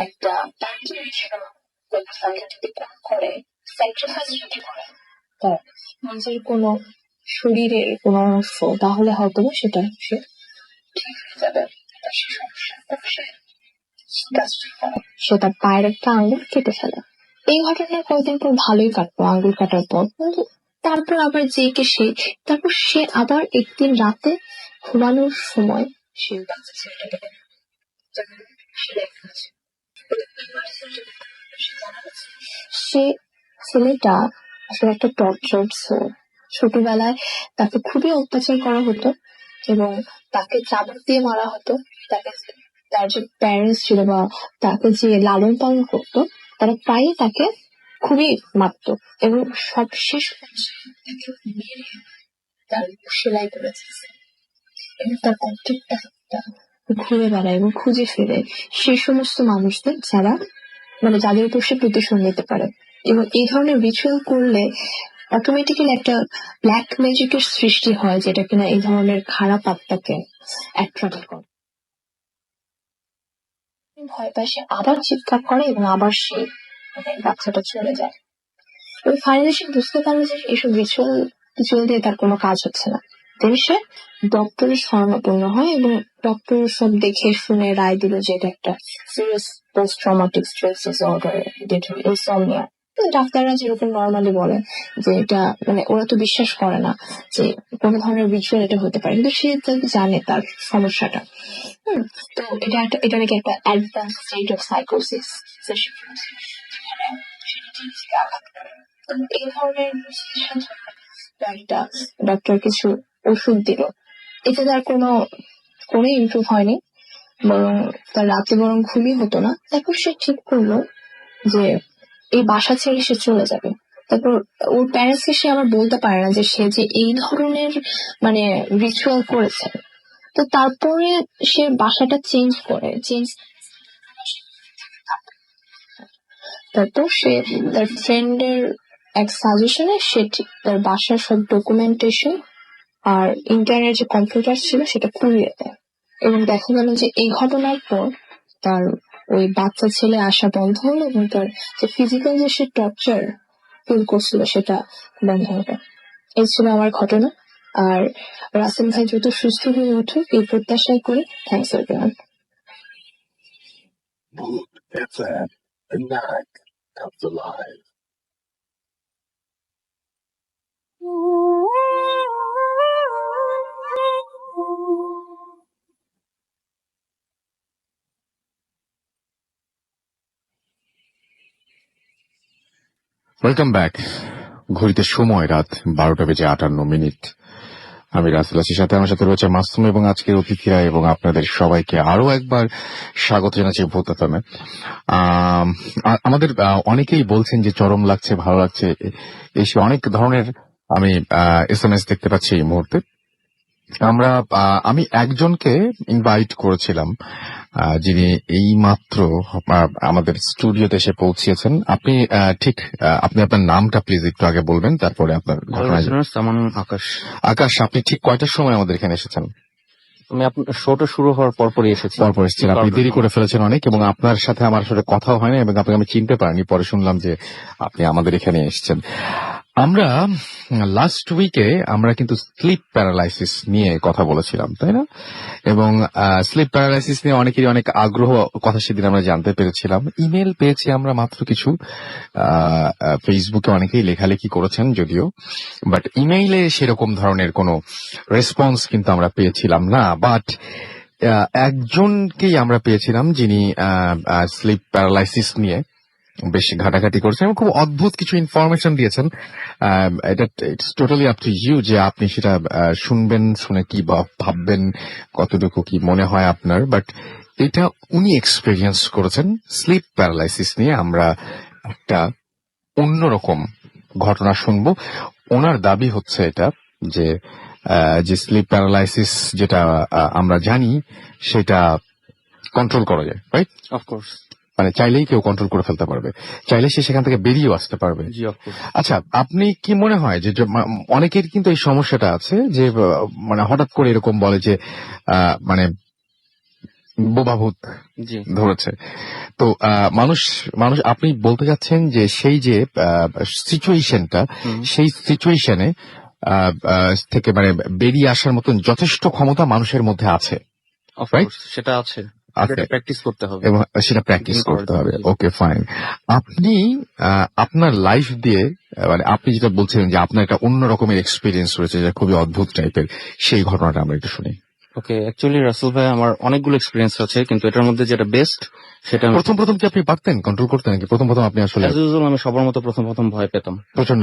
একটা করে স্যাক্রিফাইস যদি করে তার নিজের কোনো শরীরের কোনো অংশ, তাহলে হয়তো সেটা সে ঠিক হয়ে যাবে তার সে সমস্যা। তো সে কাজটা করে, সে তার পায়ের একটা আঙ্গুল কেটে ফেলে। এই ঘটনার কয়েকদিন পর ভালোই কাটলো আঙ্গুল কাটার পর, কিন্তু তারপর আবার যে কে সে, তারপর সে আবার একদিন রাতে ঘুমানোর সময় সে বাচ্চা ছেলেটাকে যখন সে দেখেছে, সে ছেলেটা আসলে একটা টর্চার সোল। ছোটবেলায় তাকে খুবই অত্যাচার করা হতো এবং তাকে চাবুক দিয়ে মারা হতো। তাকে তার যে প্যারেন্টস ছিল বা তাকে যে লালন পালন করতো তারা প্রায়ই তাকে খুবই মারতো এবং সব শেষ পর্যন্ত তাকে মেরে তার সেলাই করেছে এবং তার প্রত্যেকটা হাতটা ঘুরে বেড়ায় এবং খুঁজে ফিরে সে সমস্ত মানুষদের যারা মানে যাদের উপর সে প্রতিশোধ নিতে পারে। এবং এই ধরনের রিচুয়াল করলে অটোমেটিক্যালি একটা ব্ল্যাক ম্যাজিকের সৃষ্টি হয়, যেটা কিনা এই ধরনের খারাপ আত্মাকে অ্যাট্রাক্ট করে। ভয় পায়, সে আবার চিৎকার করে এবং আবার সে মানে বাচ্চাটা চলে যায় এবং ফাইনালি সে বুঝতে পারলো যে এইসব রিচুয়াল দিয়ে তার কোনো কাজ হচ্ছে না। দেন সে ডক্টরের শরণাপন্ন হয় এবং ডক্টর সব দেখে শুনে রায় দিল যে এটা একটা serious post traumatic stress disorder, insomnia. ডাক্তাররা যেরকম নর্মালি বলে যে এটা মানে ওরা তো বিশ্বাস করে না যে কোনো ধরনের রিচুয়াল এটা হতে পারে, কিন্তু সে জানে তার সমস্যাটা। তো এটা নাকি একটা অ্যাডভান্স স্টেজ অফ সাইকোসিস। এই ধরনের একটা ডক্টর কিছু ওষুধ দিল, এতে তার কোনো ইমপ্রুভ হয়নি, বরং তার রাতে বরং ঘুমই হতো না। তারপর সে ঠিক করলো যে এই বাসা ছেড়ে সে চলে যাবে। তারপর ওর প্যারেন্টস কে সে আবার বলতে পারে না যে সে যে এই ধরনের মানে রিচুয়াল করেছে। তো তারপরে সে বাসাটা চেঞ্জ তারপর সে তার ফ্রেন্ডের এক সাজেশনে সে তার বাসার সব ডকুমেন্টেশন আর ইন্টারনেট যে কম্পিউটার ছিল সেটা পুড়িয়ে দেয় এবং দেখা গেল যে এই ঘটনার পর তার ওই বাচ্চা ছেলে আসা বন্ধ হলো এবং তার যে ফিজিক্যাল যে সে টর্চার ফিল করছিল সেটা বন্ধ হলো। এই ছিল আমার ঘটনা। আর রাসেল ভাই দ্রুত সুস্থ হয়ে উঠুক এই প্রত্যাশাই করি। Thanks everyone. Mood FM. The night comes alive. Welcome back. ঘড়িতে সময় রাত 12:58। আমি রাসেল আছি, সাথে আমার সাথে রয়েছে মাসুম এবং আজকের অতিথিরা এবং আপনাদের সবাইকে আরো একবার স্বাগত জানাচ্ছি ভূত এফএম-এ। আমাদের অনেকেই বলছেন যে চরম লাগছে, ভালো লাগছে, এই সে অনেক ধরনের আমি SMS দেখতে পাচ্ছি এই মুহূর্তে। আমি একজনকে ইনভাইট করেছিলাম, যিনি এই মাত্র আমাদের স্টুডিওতে এসে পৌঁছিয়েছেন। আপনি আপনি আপনার নামটা প্লিজ একটু আগে বলবেন, তারপরে আপনার ঘটনায়। আমার নাম আকাশ। আকাশ, আপনি ঠিক কয়টার সময় আমাদের এখানে এসেছেন? আমি আপনার শোটা শুরু হওয়ার পরপরই এসেছি। পরপর এসেছেন, আপনি দেরি করে ফেলেছেন অনেক, এবং আপনার সাথে আমার আসলে কথাও হয় না এবং আপনাকে আমি চিনতে পারিনি। পরে শুনলাম যে আপনি আমাদের এখানে এসেছেন। আমরা লাস্ট উইকে আমরা কিন্তু স্লিপ প্যারালাইসিস নিয়ে কথা বলেছিলাম, তাই না? এবং স্লিপ প্যারালাইসিস নিয়ে অনেকেরই অনেক আগ্রহ, কথা সেদিন আমরা জানতে পেরেছিলাম। ইমেল পেয়েছি আমরা মাত্র কিছু, ফেসবুকে অনেকেই লেখালেখি করেছেন যদিও, বাট ইমেইলে সেরকম ধরনের কোনো রেসপন্স কিন্তু আমরা পেয়েছিলাম না। বাট একজনকেই আমরা পেয়েছিলাম যিনি স্লিপ প্যারালাইসিস নিয়ে বেশ ঘাটাঘাটি করেছেন এবং খুব অদ্ভুত কিছু ইনফরমেশন দিয়েছেন। এটা it's totally up to you যে আপনি সেটা শুনবেন, শুনে কি ভাববেন, কতটুকু কি মনে হয় আপনার। বাট এটা উনি এক্সপেরিয়েন্স করেছেন স্লিপ প্যারালাইসিস নিয়ে। আমরা একটা অন্যরকম ঘটনা শুনবো। ওনার দাবি হচ্ছে এটা যে স্লিপ প্যারালাইসিস যেটা আমরা জানি সেটা কন্ট্রোল করা যায়, রাইট? অফকোর্স। মানে চাইলেই কেউ কন্ট্রোল করে ফেলতে পারবে, চাইলে সে সেখান থেকে বেরিয়েও আসতে পারবে। জি, অফকোর্স। আচ্ছা, আপনি কি মনে হয় যে অনেকের কিন্তু এই সমস্যাটা আছে যে মানে হঠাৎ করে এরকম বলে যে মানে বোবাভূত জি। ধরেছে। তো মানুষ আপনি বলতে চাচ্ছেন যে সেই যে সিচুয়েশনটা, সেই সিচুয়েশনে থেকে মানে বেরিয়ে আসার মতন যথেষ্ট ক্ষমতা মানুষের মধ্যে আছে, অফকোর্স সেটা আছে, এটা প্র্যাকটিস করতে হবে এবং সেটা প্র্যাকটিস করতে হবে। ওকে, ফাইন। আপনি আপনার লাইফ দিয়ে মানে আপনি যেটা বলছিলেন যে আপনার একটা অন্য রকমের এক্সপিরিয়েন্স রয়েছে যেটা খুবই অদ্ভুত টাইপের, সেই ঘটনাটা আমরা একটু শুনি। ওকে, অ্যাকচুয়ালি রাসেল ভাই আমার অনেকগুলো এক্সপিরিয়েন্স আছে, কিন্তু এটার মধ্যে যেটা বেস্ট সেটা প্রথম কি আপনি পারতেন কন্ট্রোল করতে, নাকি প্রথম আপনি আসলে? অ্যাজ ইউজুয়াল আমি সবার মতো প্রথম ভয় পেতাম, প্রচন্ড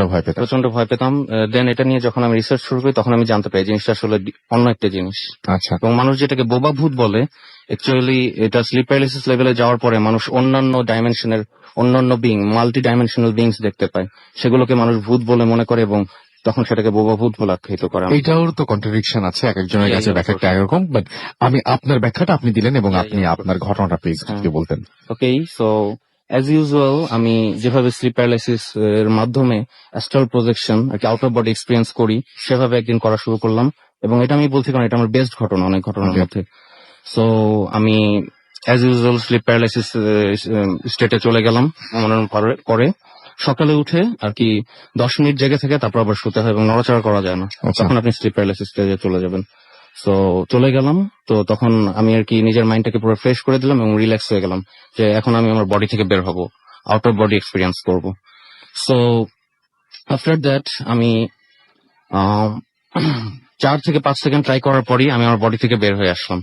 ভয় পেতাম। দেন এটা নিয়ে যখন আমি রিসার্চ শুরু করি তখন আমি জানতে পারি জিনিসটা আসলে অন্য একটা জিনিস। আচ্ছা। এবং মানুষ যেটাকে বোবা ভূত বলে, অ্যাকচুয়ালি এটা স্লিপ প্যারালাইসিস লেভেলে যাওয়ার পরে মানুষ অন্যান্য ডাইমেনশনের অন্যান্য বিং, মাল্টি ডাইমেনশনাল বিংস দেখতে পায়, সেগুলোকে মানুষ ভূত বলে মনে করে এবং তখন সেটাকে বোবা ভূত বলে আখ্যায়িত করে। এটাও তো কন্ট্রাডিকশন আছে, এক একজনের কাছে ব্যাখ্যাটা একরকম, বাট আমি আপনার ব্যাখ্যাটা আপনি দিলেন এবং আপনি আপনার ঘটনাটা প্লিজ যদি বলতেন। ওকে, সো অ্যাজ ইউজুয়াল আমি যেভাবে স্লিপ প্যারালাইসিস এর মাধ্যমে অ্যাস্ট্রাল প্রজেকশন আর কি আউট অফ বডি এক্সপিরিয়েন্স করি, সেভাবে একদিন করা শুরু করলাম। এবং এটা আমি বলছি কারণ এটা আমার বেস্ট ঘটনা অনেক ঘটনার মধ্যে। সো আমি অ্যাজ ইউজুয়াল স্লিপ প্যারালাইসিস স্টেটে চলে গেলাম। পরে সকালে উঠে আর কি 10 মিনিট জেগে থেকে তারপর আবার শুতে হয় এবং নড়াচড়া করা যায় না, তখন আপনি স্লিপ প্যারালাইসিস স্টেজে চলে যাবেন। সো চলে গেলাম, তো তখন আমি আর কি নিজের মাইন্ডটাকে পুরো ফ্রেশ করে দিলাম এবং রিল্যাক্স হয়ে গেলাম যে এখন আমি আমার বডি থেকে বের হব, আউট অফ বডি এক্সপিরিয়েন্স করব। সো আফটার দ্যাট আমি 4 থেকে 5 সেকেন্ড ট্রাই করার পরেই আমি আমার বডি থেকে বের হয়ে আসলাম।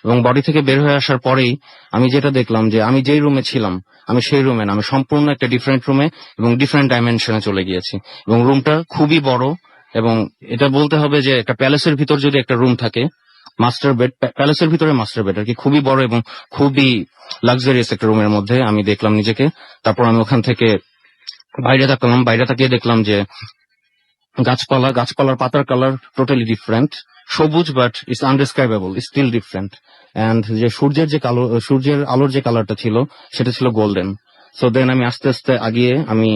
এবং বডি থেকে বের হয়ে আসার পরেই আমি যেটা দেখলাম যে আমি যেই রুমে ছিলাম আমি সেই রুমে না, আমি সম্পূর্ণ একটা ডিফারেন্ট রুমে এবং ডিফারেন্ট ডাইমেনশনে চলে গিয়েছি। এবং রুমটা খুবই বড়, এবং এটা বলতে হবে যে একটা প্যালেসের ভিতর যদি একটা রুম থাকে, মাস্টার বেড, প্যালেসের ভিতরে মাস্টার বেড আর কি, খুবই বড় এবং খুবই লাক্সারিয়াস একটা রুমের মধ্যে আমি দেখলাম নিজেকে। তারপর আমি ওখান থেকে বাইরে তাকালাম, বাইরে তাকিয়ে দেখলাম যে গাছপালার পাতার কালার টোটালি ডিফারেন্ট, সবুজ, but it's indescribable, still different. And যে সূর্যের আলোর যে কালারটা ছিল সেটা ছিল গোল্ডেন। সো দেন আমি আস্তে আস্তে আগিয়ে আমি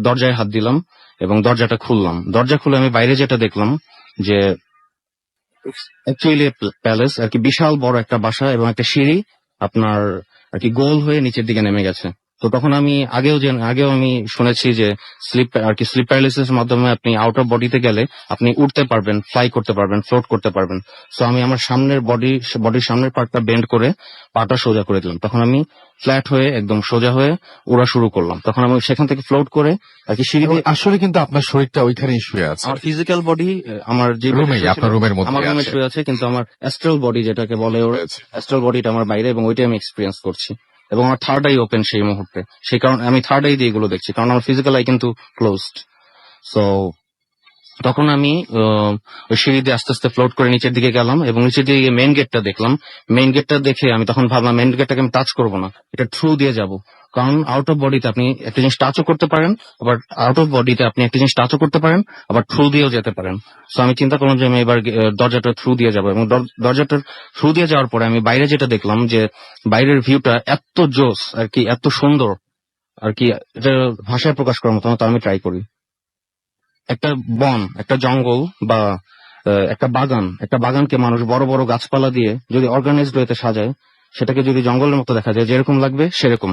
দরজায় হাত দিলাম এবং দরজাটা খুললাম। দরজা খুলে আমি বাইরে যেটা দেখলাম যে অ্যাকচুয়ালি প্যালেস আর কি, বিশাল বড় একটা বাসা এবং একটা সিঁড়ি আপনার আর কি গোল হয়ে নিচের দিকে নেমে গেছে। তো তখন আমি আগেও আমি শুনেছি যে স্লিপ প্যারালাইসিস এর মাধ্যমে আপনি আউট অফ বডিতে গেলে আপনি উঠতে পারবেন, ফ্লাই করতে পারবেন, ফ্লোট করতে পারবেন। সো আমি আমার বডির সামনের পার্টটা বেন্ড করে পাটা সোজা করে দিলাম। তখন আমি ফ্ল্যাট হয়ে একদম সোজা হয়ে উড়া শুরু করলাম। তখন আমি সেখান থেকে ফ্লোট করে আর কি সিঁড়ি দিয়ে, আসলে কিন্তু আপনার শরীরটা ওইখানেই শুয়ে আছে, আমার ফিজিক্যাল বডি আমার যে আপনার রুমের মধ্যে আমার রুমে শুয়ে আছে, কিন্তু আমার অ্যাস্ট্রাল বডি যেটাকে বলে, অ্যাস্ট্রাল বডিটা আমার বাইরে এবং ওইটাই আমি এক্সপিরিয়েন্স করছি। এবং আমার থার্ড আই ওপেন সেই মুহূর্তে। সেই কারণে আমি থার্ড আই দিয়ে এগুলো দেখছি, কারণ আমার ফিজিক্যাল আই কিন্তু ক্লোজড। সো তখন আমি ওই সিঁড়ি দিয়ে আস্তে আস্তে ফ্লোট করে নিচের দিকে গেলাম এবং নিচের দিকে মেইন গেটটা দেখলাম। মেইন গেটটা দেখে আমি তখন ভাবলাম মেইন গেটটাকে আমি টাচ করবো না, এটা থ্রু দিয়ে যাব, কারণ আউট অফ বডিতে আপনি একটা জিনিস টাচও করতে পারেন, আবার আউট অফ বডিতে আপনি একটা জিনিস টাচও করতে পারেন, আবার থ্রু দিয়েও যেতে পারেন। সো আমি চিন্তা করলাম যে আমি এবার দরজাটা থ্রু দিয়ে যাবো, এবং দরজাটার থ্রু দিয়ে যাওয়ার পরে আমি বাইরে যেটা দেখলাম যে বাইরের ভিউটা এত জোস আর কি, এত সুন্দর আর কি, এটা ভাষায় প্রকাশ করার মতো না। তো আমি ট্রাই করি। একটা বন, একটা জঙ্গল বা একটা বাগানকে মানুষ বড় বড় গাছপালা দিয়ে যদি অর্গানাইজড ওয়েতে সাজায়, সেটাকে যদি জঙ্গলের মতো দেখা যায় যেরকম লাগবে সেরকম।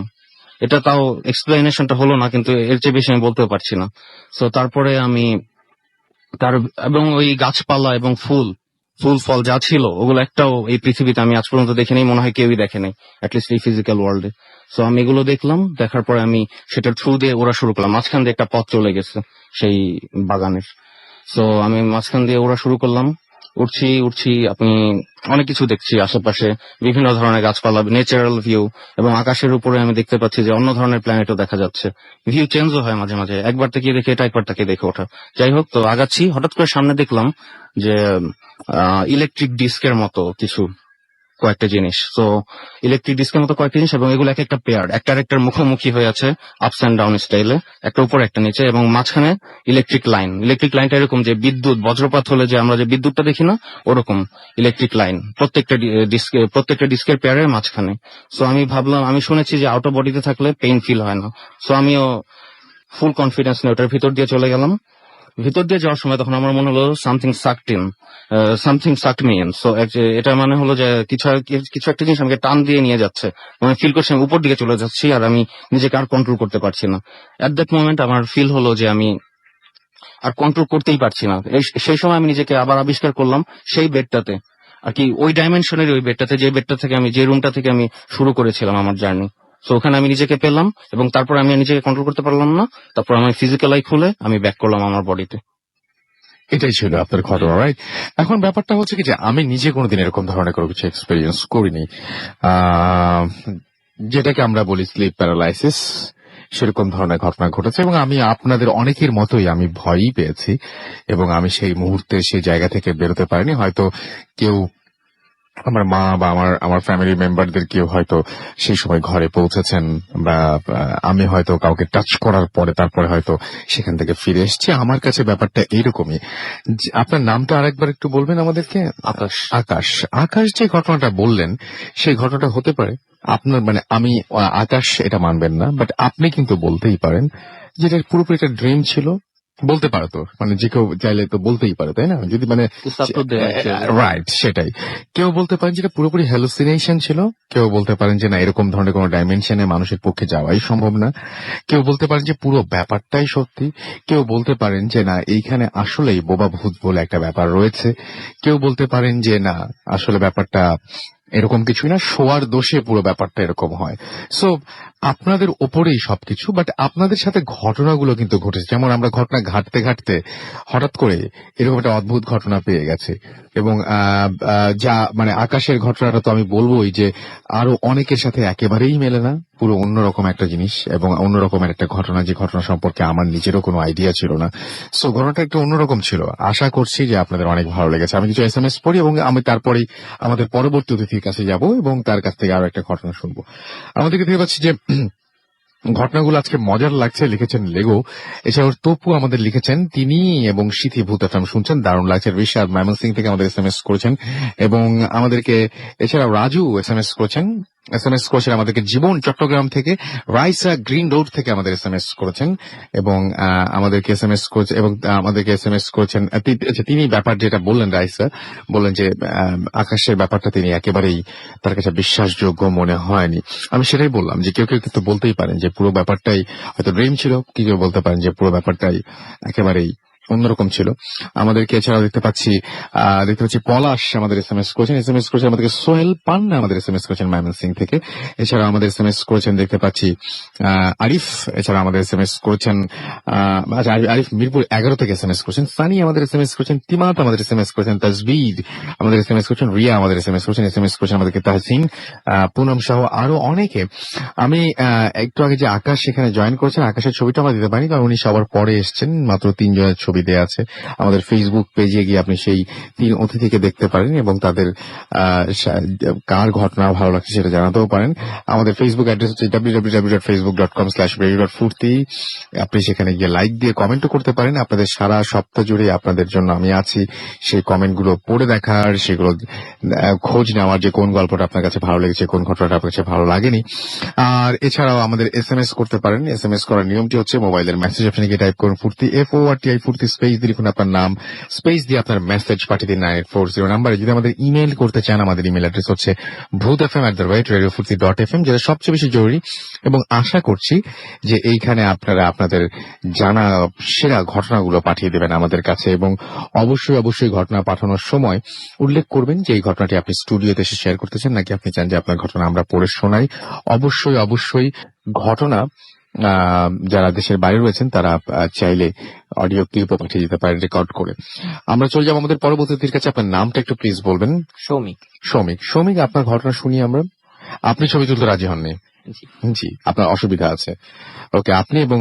এটা তাও এক্সপ্লেনেশনটা হলো না, কিন্তু এর চেয়ে বেশি আমি বলতেও পারছি না। সো তারপরে আমি এবং ওই গাছপালা এবং ফুল ফল যা ছিল ওগুলো একটাও এই পৃথিবীতে আমি আজ পর্যন্ত দেখিনি, মনে হয় কেউই দেখে নাই, অ্যাটলিস্ট এই ফিজিক্যাল ওয়ার্ল্ডে। সো আমি এগুলো দেখলাম, দেখার পরে আমি সেটার থ্রু দিয়ে ওরা শুরু করলাম। মাঝখান দিয়ে একটা পথ চলে গেছে সেই বাগানের। সো আমি মাঝখান দিয়ে ওরা শুরু করলাম, উঠছি, আপনি অনেক কিছু দেখছি আশেপাশে, বিভিন্ন ধরনের গাছপালা, ন্যাচারাল ভিউ, এবং আকাশের উপরে আমি দেখতে পাচ্ছি যে অন্য ধরনের প্ল্যানেটও দেখা যাচ্ছে। ভিউ চেঞ্জও হয় মাঝে মাঝে, একবার থেকে দেখে এটা, একবার থেকে দেখে ওঠা। যাই হোক, তো আগাচ্ছি, হঠাৎ করে সামনে দেখলাম যে ইলেকট্রিক ডিস্কের মতো কিছু কয়েকটা জিনিস। তো ইলেকট্রিক ডিস্কের মতো কয়েকটা জিনিস, এবং এগুলো একটা পেয়ার, একটার মুখোমুখি হয়ে আছে আপস অ্যান্ড ডাউন স্টাইলে, একটা উপরে একটা নিচে, এবং মাঝখানে ইলেকট্রিক লাইনটা এরকম যে বিদ্যুৎ বজ্রপাত হলে যে আমরা যে বিদ্যুৎটা দেখি না, ওরকম ইলেকট্রিক লাইন প্রত্যেকটা ডিস্কের পেয়ারের মাঝখানে। সো আমি ভাবলাম, আমি শুনেছি যে আউট অফ বডিতে থাকলে পেইন ফিল হয় না। সো আমিও ফুল কনফিডেন্স নিয়ে ওটার ভিতর দিয়ে চলে গেলাম। ভিতর দিয়ে যাওয়ার সময় তখন আমার মনে হলো সামথিং সাকড মি ইন। সো এটা মানে হলো যে কিছু একটা জিনিস আমাকে টান দিয়ে নিয়ে যাচ্ছে, মানে ফিল করছি আমি উপর দিকে চলে যাচ্ছি, আর আমি নিজেকে আর কন্ট্রোল করতে পারছি না। এট দ্যাট মোমেন্ট আমার ফিল হলো যে আমি আর কন্ট্রোল করতেই পারছি না। সেই সময় আমি নিজেকে আবার আবিষ্কার করলাম সেই বেডটাতে আর কি, ওই ডাইমেনশনের ওই বেডটাতে, যে রুমটা থেকে আমি শুরু করেছিলাম আমার জার্নি। তো ওখানে আমি নিজেকে পেলাম, এবং তারপর আমি নিজেকে কন্ট্রোল করতে পারলাম না। তারপর আমি ফিজিক্যাল আই খুলে আমি ব্যাক করলাম আমার বডিতে। এটাই ছিল আপনার ঘটনা, রাইট? এখন ব্যাপারটা হচ্ছে কি যে আমি নিজে কোনোদিন এরকম ধরনের কোনো কিছু এক্সপেরিয়েন্স করিনি, যেটাকে আমরা বলি স্লিপ প্যারালাইসিস। সেরকম ধরনের ঘটনা ঘটেছে, এবং আমি আপনাদের অনেকের মতোই আমি ভয়ই পেয়েছি, এবং আমি সেই মুহূর্তে সেই জায়গা থেকে বেরোতে পারিনি। হয়তো কেউ, আমার মা বা আমার ফ্যামিলি মেম্বারদের কেউ হয়তো সেই সময় ঘরে পৌঁছেছেন, বা আমি হয়তো কাউকে টাচ করার পরে তারপরে হয়তো সেখান থেকে ফিরে এসেছি। আমার কাছে ব্যাপারটা এইরকমই। আপনার নামটা আরেকবার একটু বলবেন আমাদেরকে? আকাশ যে ঘটনাটা বললেন, সেই ঘটনাটা হতে পারে আপনার, মানে আমি আকাশ এটা মানবেন না, বাট আপনি কিন্তু বলতেই পারেন যেটা পুরোপুরি একটা ড্রিম ছিল। বলতে পারে তো, মানে যে কেউ চাইলে তো বলতেই পারে, তাই না? যদি মানে রাইট, সেটাই। কেউ বলতে পারেন যেটা পুরোপুরি হ্যালুসিনেশন ছিল, কেউ বলতে পারেন যে না, এরকম ধরনের কোনো ডাইমেনশনে মানুষের পক্ষে যাওয়াই সম্ভব না, কেউ বলতে পারেন যে পুরো ব্যাপারটাই সত্যি, কেউ বলতে পারেন যে না, এইখানে আসলেই বোবা ভূত বলে একটা ব্যাপার রয়েছে, কেউ বলতে পারেন যে না, আসলে ব্যাপারটা এরকম কিছুই না, শোয়ার দোষে পুরো ব্যাপারটা এরকম হয়। সো আপনাদের ওপরেই সবকিছু, বাট আপনাদের সাথে ঘটনাগুলো কিন্তু ঘটেছে। যেমন আমরা ঘটনা ঘাটতে ঘাটতে হঠাৎ করে এরকম একটা অদ্ভুত ঘটনা পেয়ে গেছে, এবং যা মানে আকাশের ঘটনাটা তো আমি বলবোই যে আরো অনেকের সাথে একেবারেই মেলে না, পুরো অন্যরকম একটা জিনিস এবং অন্যরকমের একটা ঘটনা, যে ঘটনা সম্পর্কে আমার নিজেরও কোনো আইডিয়া ছিল না। সো ঘটনাটা একটু অন্যরকম ছিল। আশা করছি যে আপনাদের অনেক ভালো লেগেছে। আমি কিছু SMS পড়ি, এবং আমি তারপরেই আমাদের পরবর্তী অতিথির কাছে যাব এবং তার কাছ থেকে আরো একটা ঘটনা শুনবো। আমাদেরকে দেখতে পাচ্ছি যে ঘটনাগুলো আজকে মজার লাগছে, লিখেছেন লেগো, এছাড়াও তপু আমাদের লিখেছেন তিনি এবং সিথি ভূত FM শুনছেন, দারুণ লাগছে। ঋষাদ ময়মনসিং থেকে আমাদের SMS করেছেন, এবং আমাদেরকে এছাড়াও রাজু SMS করেছেন আমাদেরকে। জীবন চট্টগ্রাম থেকে, রাইসা গ্রিন রোড থেকে আমাদের SMS করেছেন, এবং আমাদেরকে SMS করেছেন, এবং আমাদেরকে SMS করেছেন তিনি ব্যাপার যেটা বললেন, রাইসা বললেন যে আকাশের ব্যাপারটা তিনি একেবারেই তার কাছে বিশ্বাসযোগ্য মনে হয়নি। আমি সেটাই বললাম যে কেউ কেউ কিন্তু বলতেই পারেন যে পুরো ব্যাপারটাই হয়তো ড্রিম ছিল, কেউ বলতে পারেন যে পুরো ব্যাপারটাই একেবারেই অন্যরকম ছিল। আমাদেরকে এছাড়াও দেখতে পাচ্ছি পলাশ আমাদের এসএমএস করেছেন, আমাদেরকে সোহেল পান্না আমাদের এসএমএস করেছেন ময়মনসিংহ থেকে। এছাড়া আমাদের এসএমএস করেছেন দেখতে পাচ্ছি আরিফ, এছাড়া আমাদের এসএমএস করেছেন আরিফ মিরপুর 11 থেকে এসএমএস করেছেন, সানি আমাদের এসএমএস করেছেন, তিমাত আমাদের এসএমএস করেছেন, তাজবিদ আমাদের এসএমএস করেছেন, রিয়া আমাদের এসএমএস করেছেন আমাদেরকে তাহসিন, পুনম সহ আরো অনেকে। আমি একটু আগে যে আকাশ সেখানে জয়েন করেছেন, আকাশের ছবিটা আমরা দিতে পারি কারণ উনি সবার পরে এসছেন, মাত্র 3 জনের ছবি দেওয়া আছে। আমাদের ফেসবুক পেজে গিয়ে আপনি সেই 3 অতিথিকে দেখতে পারেন এবং তাদের কার ঘটনা ভালো লাগছে সেটা জানাতেও পারেন। আমাদের ফেসবুক অ্যাড্রেস হচ্ছে www.facebook.com/radio.furti। আপনি সেখানে গিয়ে লাইক দিয়ে কমেন্টও করতে পারেন। আপনাদের সারা সপ্তাহ জুড়ে আপনাদের জন্য আমি আছি সেই কমেন্টগুলো পড়ে দেখার, সেগুলো খোঁজ নেওয়ার যে কোন গল্পটা আপনার কাছে ভালো লেগেছে, কোন ঘটনাটা আপনার কাছে ভালো লাগেনি। আর এছাড়াও আমাদের এসএমএস করতে পারেন। এসএমএস করার নিয়মটি হচ্ছে মোবাইলের মেসেজ অপশনে গিয়ে টাইপ করুন ফুর্তি, FORTI ফুর্তি, স্পেস দিয়ে লিখুন আপনার নাম, স্পেস দিয়ে আপনার মেসেজ পাঠিয়ে দিন 9840 নাম্বারে। যদি আমাদের ইমেল করতে চান, আমাদের ইমেল অ্যাড্রেস হচ্ছে bhutfm@radiofurti.fm, যেটা সবচেয়ে বেশি জরুরি। এবং আশা করছি যে এইখানে আপনারা আপনাদের জানা সেরা ঘটনাগুলো পাঠিয়ে দেবেন আমাদের কাছে, এবং অবশ্যই ঘটনা পাঠানোর সময় উল্লেখ করবেন যে এই ঘটনাটি আপনি স্টুডিওতে এসে শেয়ার করতে চান নাকি আপনি চান যে আপনার ঘটনা আমরা পড়ে শোনাই। অবশ্যই ঘটনা যারা দেশের বাইরে রয়েছেন তারা চাইলে অডিও ক্লিপও পাঠিয়ে দিতে পারেন রেকর্ড করে। আমরা চলে যাবো আমাদের পরবর্তী অতিথির কাছে। আপনার নামটা একটু প্লিজ বলবেন। সৌমিক, আপনার ঘটনা শুনি আমরা। আপনি ছবি তুলতে রাজি হননি? জি, আপনার অসুবিধা আছে। ওকে, আপনি এবং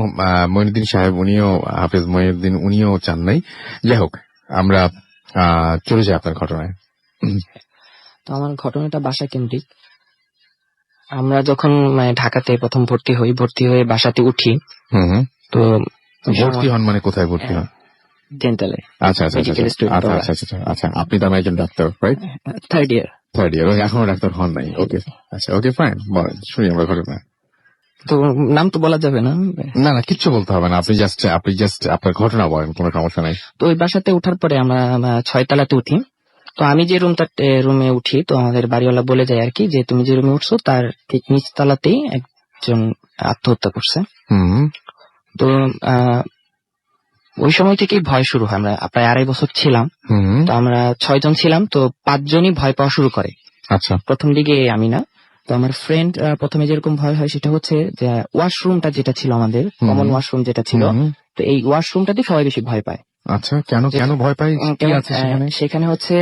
মঈনুদ্দিন সাহেব উনিও, হাফেজ মঈনুদ্দিন উনিও চান নাই। যাই হোক, আমরা চলে যাই আপনার ঘটনায়। তো আমার ঘটনাটা বাসা কেন্দ্রিক। আমরা যখন ঢাকাতে প্রথম ভর্তি হয়ে বাসাতে উঠি, তো ভর্তি হন মানে কোথায় ভর্তি হন? ডেন্টালে। আচ্ছা, আপনি তো একজন ডাক্তার, রাইট? Third year. এখনো ডাক্তার হন নাই? ওকে, আচ্ছা, ওকে, ফাইন, শুনি আমরা ঘটনা। তো নাম তো বলা যাবে না? না, কিচ্ছু বলতে হবে না, আপনি জাস্ট আপনার ঘটনা বলেন, কোনো সমস্যা নাই। তো ওই বাসাতে উঠার পরে আমরা 6 তলাতে উঠি। তো আমি যে রুমে উঠি, তো আমাদের বাড়িওয়ালা বলে যায় আর কি যে তুমি যে রুমে উঠছো তার ঠিক নিচ তলাতেই একজন আত্মহত্যা করছে। তো ওই সময় থেকেই ভয় শুরু হয়। আমরা প্রায় 2.5 বছর ছিলাম, তো আমরা 6 জন ছিলাম, তো 5 জনই ভয় পাওয়া শুরু করে। আচ্ছা, প্রথম দিকে আমি না, তো আমার ফ্রেন্ড প্রথমে যেরকম ভয় হয় সেটা হচ্ছে যে ওয়াশরুমটা যেটা ছিল আমাদের কমন ওয়াশরুম যেটা ছিল, তো এই ওয়াশরুমটাতে সবাই বেশি ভয় পায়। আচ্ছা, কেন ভয় পাই? সেখানে হচ্ছে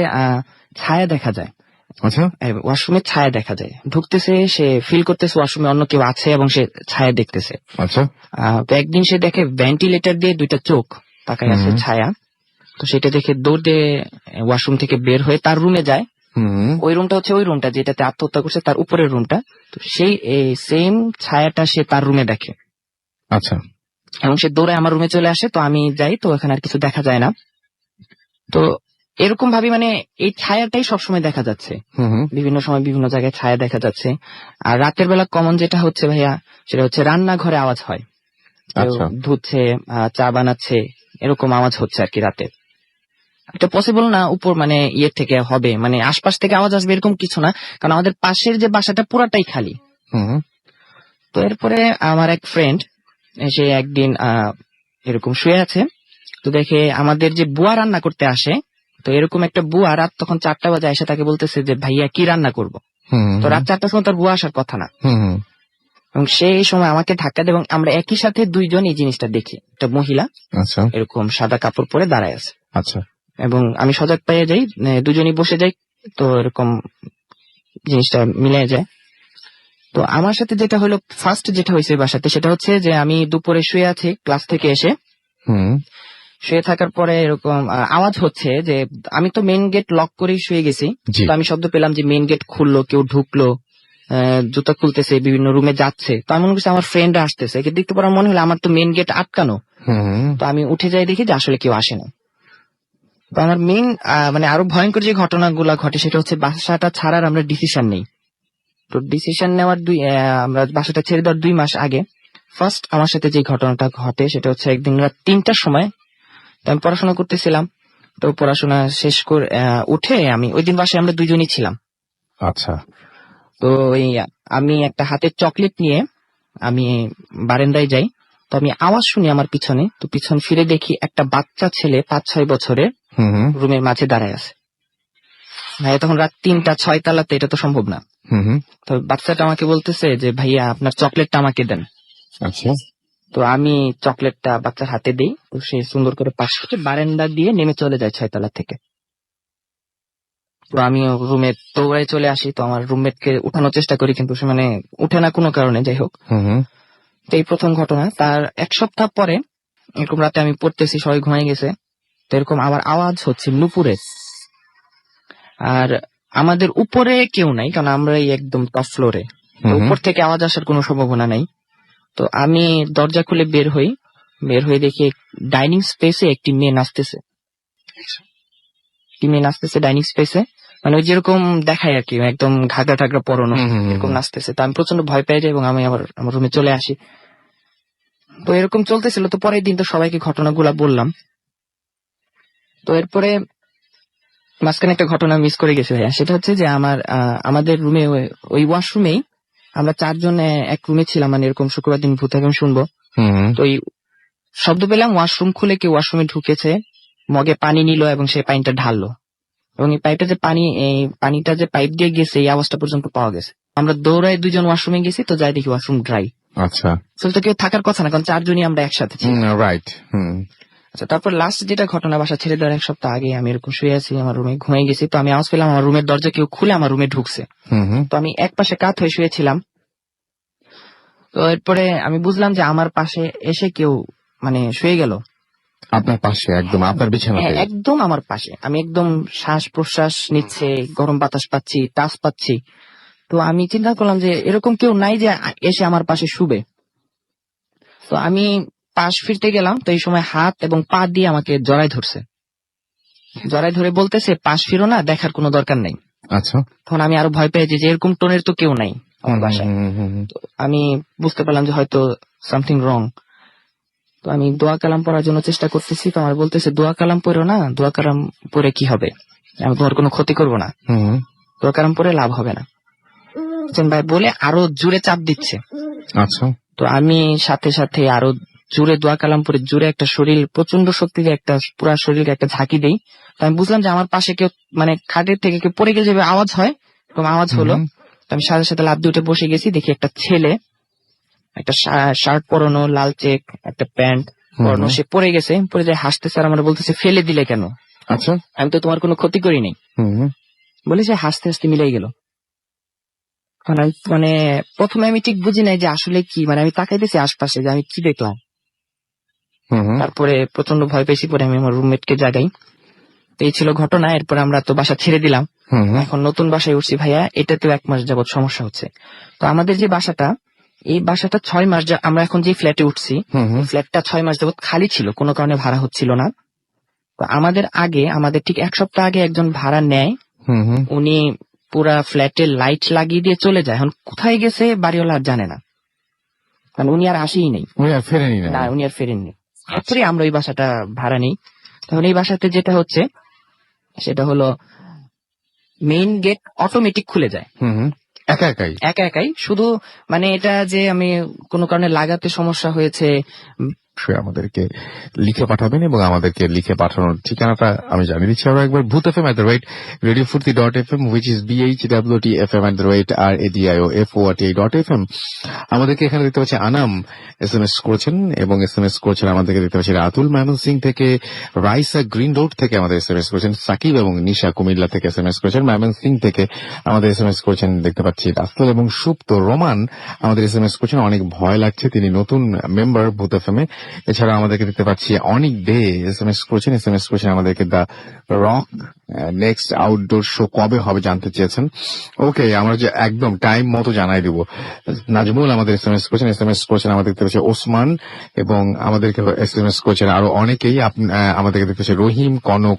ছায়া দেখা যায়। আচ্ছা, ওয়াশরুমে ছায়া দেখা যায়, ঢুকতেছে, সে ফিল করতেছে ওয়াশরুমে অন্য কেউ আছে এবং সে ছায়া দেখতেছে। আচ্ছা, তো একদিন সে দেখে ভেন্টিলেটর দিয়ে 2টা চোখ তাকায় আছে ছায়া। তো সেটা দেখে দৌড় দিয়ে ওয়াশরুম থেকে বের হয়ে তার রুমে যায়। ওই রুমটা হচ্ছে ওই রুমটা যেটাতে আত্মহত্যা করছে, তার উপরের রুমটা। তো সেই সেম ছায়াটা সে তার রুমে দেখে। আচ্ছা, এবং সে দৌড়ে আমার রুমে চলে আসে। তো আমি যাই, তো এখানে আর কিছু দেখা যায় না। তো এরকম ভাবে এই ছায়াটাই সবসময় দেখা যাচ্ছে, বিভিন্ন সময় বিভিন্ন জায়গায় ছায়া দেখা যাচ্ছে। আর রাতের বেলা কমন যেটা হচ্ছে ভাইয়া, সেটা হচ্ছে রান্নাঘরে আওয়াজ হয়, ধুচ্ছে, চা বানাচ্ছে, এরকম আওয়াজ হচ্ছে আর কি রাতে। এটা পসিবল না উপর ইয়ের থেকে হবে, আশপাশ থেকে আওয়াজ আসবে এরকম কিছু না, কারণ আমাদের পাশের যে বাসাটা পুরাটাই খালি। তো এরপরে আমার এক ফ্রেন্ড সে একদিন এরকম শুয়ে আছে, তো দেখে আমাদের যে বুয়া রান্না করতে আসে, তো এরকম একটা বুয়া রাত তখন 4টা বাজে এসে তাকে বলতেছে যে ভাইয়া কি রান্না করবো। তো রাত 4টার সময় তার বুয়া আসার কথা না, এবং সেই সময় আমাকে ধাক্কা দেয় এবং আমরা একই সাথে 2 জন এই জিনিসটা দেখি। একটা মহিলা এরকম সাদা কাপড় পরে দাঁড়ায় আছে। আচ্ছা, এবং আমি সজাগ পেয়ে যাই, 2 জনই বসে যাই, তো এরকম জিনিসটা মিলে যায়। তো আমার সাথে যেটা হলো, ফার্স্ট যেটা হয়েছে বাসাতে, সেটা হচ্ছে যে আমি দুপুরে শুয়ে আছি ক্লাস থেকে এসে। শুয়ে থাকার পরে এরকম আওয়াজ হচ্ছে যে, আমি তো মেইন গেট লক করেই শুয়ে গেছি, তো আমি শব্দ পেলাম যে মেইন গেট খুললো, কেউ ঢুকলো, জুতা খুলতেছে, বিভিন্ন রুমে যাচ্ছে। তো আমি মনে করছি আমার ফ্রেন্ডরা আসতেছে, কিন্তু একটু পরে মনে হলো আমার তো মেইন গেট আটকানো। তো আমি উঠে যাই, দেখি যে আসলে কেউ আসে না। তো আমার মেইন আরো ভয়ঙ্কর যে ঘটনাগুলো ঘটে সেটা হচ্ছে বাসাটা ছাড়ার আমরা ডিসিশন নেই। তো ডিসিশন নেওয়ার আমরা বাসাটা ছেড়ে দেওয়ার 2 মাস আগে ফার্স্ট আমার সাথে যে ঘটনাটা ঘটে সেটা হচ্ছে একদিন রাত 3টার সময় আমি পড়াশোনা করতেছিলাম। তো পড়াশোনা শেষ করে উঠে আমি ওই দিন বাসায় আমরা 2 জনই ছিলাম। আচ্ছা, তো আমি একটা হাতে চকলেট নিয়ে আমি বারান্দায় যাই। তো আমি আওয়াজ শুনি আমার পিছনে, তো পিছন ফিরে দেখি একটা বাচ্চা ছেলে 5-6 বছরের হুম হুম রুমের মাঝে দাঁড়ায় আছে। ভাইয়া তখন রাত 3টা 6 তালাতে, এটা তো সম্ভব না। হুম হুম। তো বাচ্চাটা আমাকে বলতেছে যে ভাইয়া আপনার চকলেটটা আমাকে দেন। আচ্ছা। তো আমি চকলেটটা বাচ্চার হাতে দিই, তো সে সুন্দর করে পাশ করে বারান্দা দিয়ে নেমে চলে যায় 6 তলা থেকে। তো আমি রুমে দৌড়ায় চলে আসি, তো আমার রুমমেটকে উঠানোর চেষ্টা করি, কিন্তু সে মানে উঠে না কোনো কারণে, যাই হোক। হুম হুম। তো এই প্রথম ঘটনা। তার 1 সপ্তাহ পরে এরকম রাতে আমি পড়তেছি, সবাই ঘুমিয়ে গেছে, তো এরকম আবার আওয়াজ হচ্ছে নুপুরের। আর আমাদের উপরে কেউ নাই, কারণ আমরা এই একদম টপ ফ্লোরে, উপর থেকে আওয়াজ আসার কোনো সম্ভাবনা নাই। তো আমি দরজা খুলে বের হয়ে দেখি ডাইনিং স্পেসে একটি মেয়ে নাচতেছে। ডাইনিং স্পেসে, মানে ওই যেরকম দেখায় আর কি, একদম ঘাগরা ঠাগরা পরনো, এরকম নাচতেছে। তো আমি প্রচন্ড ভয় পেয়ে যাই এবং আমি আবার আমার রুমে চলে আসি। তো এরকম চলতেছিল। তো পরের দিন তো সবাইকে ঘটনাগুলা বললাম। তো এরপরে মাঝখানে একটা ঘটনা মিস করে গেছে ভাইয়া, সেটা হচ্ছে যে আমাদের রুমে ওই ওয়াশরুমেই আমরা 4 জন এক রুমে ছিলাম, মানে এরকম শুক্রবার দিন ভূত FM শুনবো। তো এই শব্দ পেলাম, ওয়াশরুম খুলে কেউ ওয়াশরুমে ঢুকেছে, মগে পানি নিল এবং সেই পানিটা ঢাললো, এবং এই পানিটা যে পাইপ দিয়ে গেছে এই আওয়াজটা পর্যন্ত পাওয়া গেছে। আমরা দৌড়ায় 2 জন ওয়াশরুমে গেছি, তো যাই দেখি ওয়াশরুম ড্রাই। আচ্ছা। তো কেউ থাকার কথা না, কারণ 4 জনই আমরা একসাথে ছিলাম। রাইট। আচ্ছা, তারপর লাস্ট যেটা ঘটনা, বাসা ছেড়ে দেওয়ার 1 সপ্তাহ আগে আমি এরকম শুয়ে আছি, আমার রুমে ঘুমিয়ে গেছি। তো আমি আওয়াজ পেলাম আমার রুমের দরজা কেউ খুলে আমার রুমে ঢুকছে। তো আমি এক পাশে কাত হয়ে শুয়েছিলাম। তো এরপরে আমি বুঝলাম যে আমার পাশে এসে কেউ মানে শুয়ে গেল। আপনার পাশে একদম আপনার বিছানাতে? একদম আমার পাশে। আমি একদম শ্বাস প্রশ্বাস নিচ্ছে, গরম বাতাস পাচ্ছি, টাচ পাচ্ছি। তো আমি চিন্তা করলাম যে এরকম কেউ নাই যে এসে আমার পাশে শুবে। তো আমি পাশ ফিরতে গেলাম, তো এই সময় হাত এবং পা দিয়ে আমাকে জড়াই ধরছে, জড়াই ধরে বলতেছে পাশ ফিরো না, দেখার কোনো দরকার নেই। আচ্ছা। তখন আমি আরো ভয় পেয়েছি যে এরকম টোনের তো কেউ নাই আমার বাসায়। তো আমি বুঝতে পারলাম যে হয়তো সামথিং রং। তো আমি দোয়া কালাম পড়ার জন্য চেষ্টা করতেছি, তো আমার বলতেছে দোয়া কালাম পড়ো না, দোয়া কালাম পড়ে কি হবে, আমি তোমার কোনো ক্ষতি করবো না, দোয়া কালাম পড়ে লাভ হবে না ভাই বলে আরো জোরে চাপ দিচ্ছে। আচ্ছা। তো আমি সাথে সাথে আরো জোরে দোয়া কালাম পরে জোরে একটা শরীর প্রচন্ড শক্তি দিয়ে একটা পুরা শরীরকে একটা ঝাঁকি দেই। তো আমি বুঝলাম যে আমার পাশে কেউ মানে খাটের থেকে কেউ পড়ে গেলে যেভাবে আওয়াজ হয় এরকম আওয়াজ হলো। তো আমি সাথে সাথে লাফ দিয়ে উঠে বসে গেছি, দেখি একটা ছেলে একটা শার্ট পরানো, লাল চেক একটা প্যান্ট পরানো, সে পড়ে গেছে, পড়ে যায় হাসতেছে আর আমার বলতেছে ফেলে দিলে কেন? আচ্ছা, আমি তো তোমার কোনো ক্ষতি করিনি বলে সে হাসতে হাসতে মিলাই গেল। মানে প্রথমে আমি ঠিক বুঝি নাই যে আসলে কি, মানে আমি তাকাইতেছি আশপাশে যে আমি কি দেখলাম। তারপরে প্রচন্ড ভয় পেয়েছি, পরে আমি আমার রুমমেটকে জাগাই। তো এই ছিল ঘটনা। এরপর আমরা তো বাসা ছেড়ে দিলাম, এখন নতুন বাসায় উঠছি ভাইয়া। এটাতেও 1 মাস যাবত সমস্যা হচ্ছে। তো আমাদের যে বাসাটা, এই বাসাটা 6 মাস আমরা এখন যে ফ্ল্যাটে উঠছি, ফ্ল্যাটটা 6 মাস যাবত খালি ছিল, কোনো কারণে ভাড়া হচ্ছিল না। তো আমাদের ঠিক 1 সপ্তাহ আগে একজন ভাড়া নেয়, উনি পুরা ফ্ল্যাটে লাইট লাগিয়ে দিয়ে চলে যায়। এখন কোথায় গেছে বাড়িওয়ালা আর জানে না, কারণ উনি আর আসেই নেই, উনি আর ফেরেননি। তারপরে আমরা ওই বাসাটা ভাড়া নেই। তখন এই বাসাতে যেটা হচ্ছে সেটা হলো মেইন গেট অটোমেটিক খুলে যায় একা একাই। শুধু মানে এটা যে আমি কোনো কারণে লাগাতে সমস্যা হয়েছে, আমাদেরকে লিখে পাঠাবেন এবং আমাদেরকে লিখে পাঠানোর ঠিকানাটা আমি জানিয়ে দিচ্ছি আরো একবার। bhutfm@radiofurti.fm, which is bhwtfm@radiofurt.fm। আমাদেরকে এখানে দেখতে পাচ্ছি আনাম SMS করেছেন এবং SMS করছেন আমাদেরকে দেখতে পাচ্ছি রাতুল ময়মনসিং থেকে, রাইসা গ্রিন রোড থেকে আমাদের SMS করেছেন, সাকিব এবং নিশা কুমিল্লা থেকে SMS করেছেন, ময়মনসিং থেকে আমাদের SMS করেছেন দেখতে পাচ্ছি রাসেল এবং সুপ্ত। রোমান আমাদের SMS করছেন অনেক ভয় লাগছে, তিনি নতুন মেম্বার ভূত এফএম এ। এছাড়া আমাদেরকে দেখতে পাচ্ছি অনেক ডে SMS করেছেন আমাদেরকে the rock next outdoor show কবে হবে জানতে চেয়েছেন। ওকে, আমরা যে একদম টাইম মতো জানাই দিব। নাজমুল আমাদের SMS করেছেন আমাদের দেখতে পাচ্ছি ওসমান এবং আমাদেরকে SMS করেছেন আরো অনেকেই। আমাদেরকে দেখতে পাচ্ছি রহিম, কনক,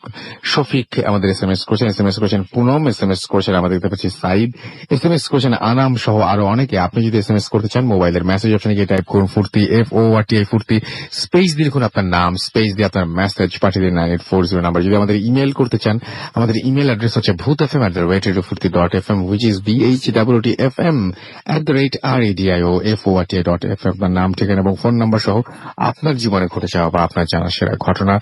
শফিক আমাদের SMS করেছেন পুনম SMS করেছেন আমাদের দেখতে পাচ্ছি সাইদ SMS করেছেন আনাম সহ আরো অনেকে। আপনি যদি SMS করতে চান মোবাইলের মেসেজ অপশনে গিয়ে টাইপ করুন ফুর্তি, FORTI ফুর্তি, স্পেস দিয়ে লিখুন আপনার নাম, স্পেস দিয়ে আপনার মেসেজ পাঠিয়ে দিন 9840 নাম্বার। যদি আমাদের ইমেল করতে চান, আমাদের ইমেল অ্যাড্রেস হচ্ছে bhutfm@radiofurti.fm, which is BHWTFM@radioforti.fm। আপনার নাম, ঠিকানা এবং ফোন নাম্বার সহ আপনার জীবনে ঘটে যাওয়া বা আপনার জানা সেরা ঘটনা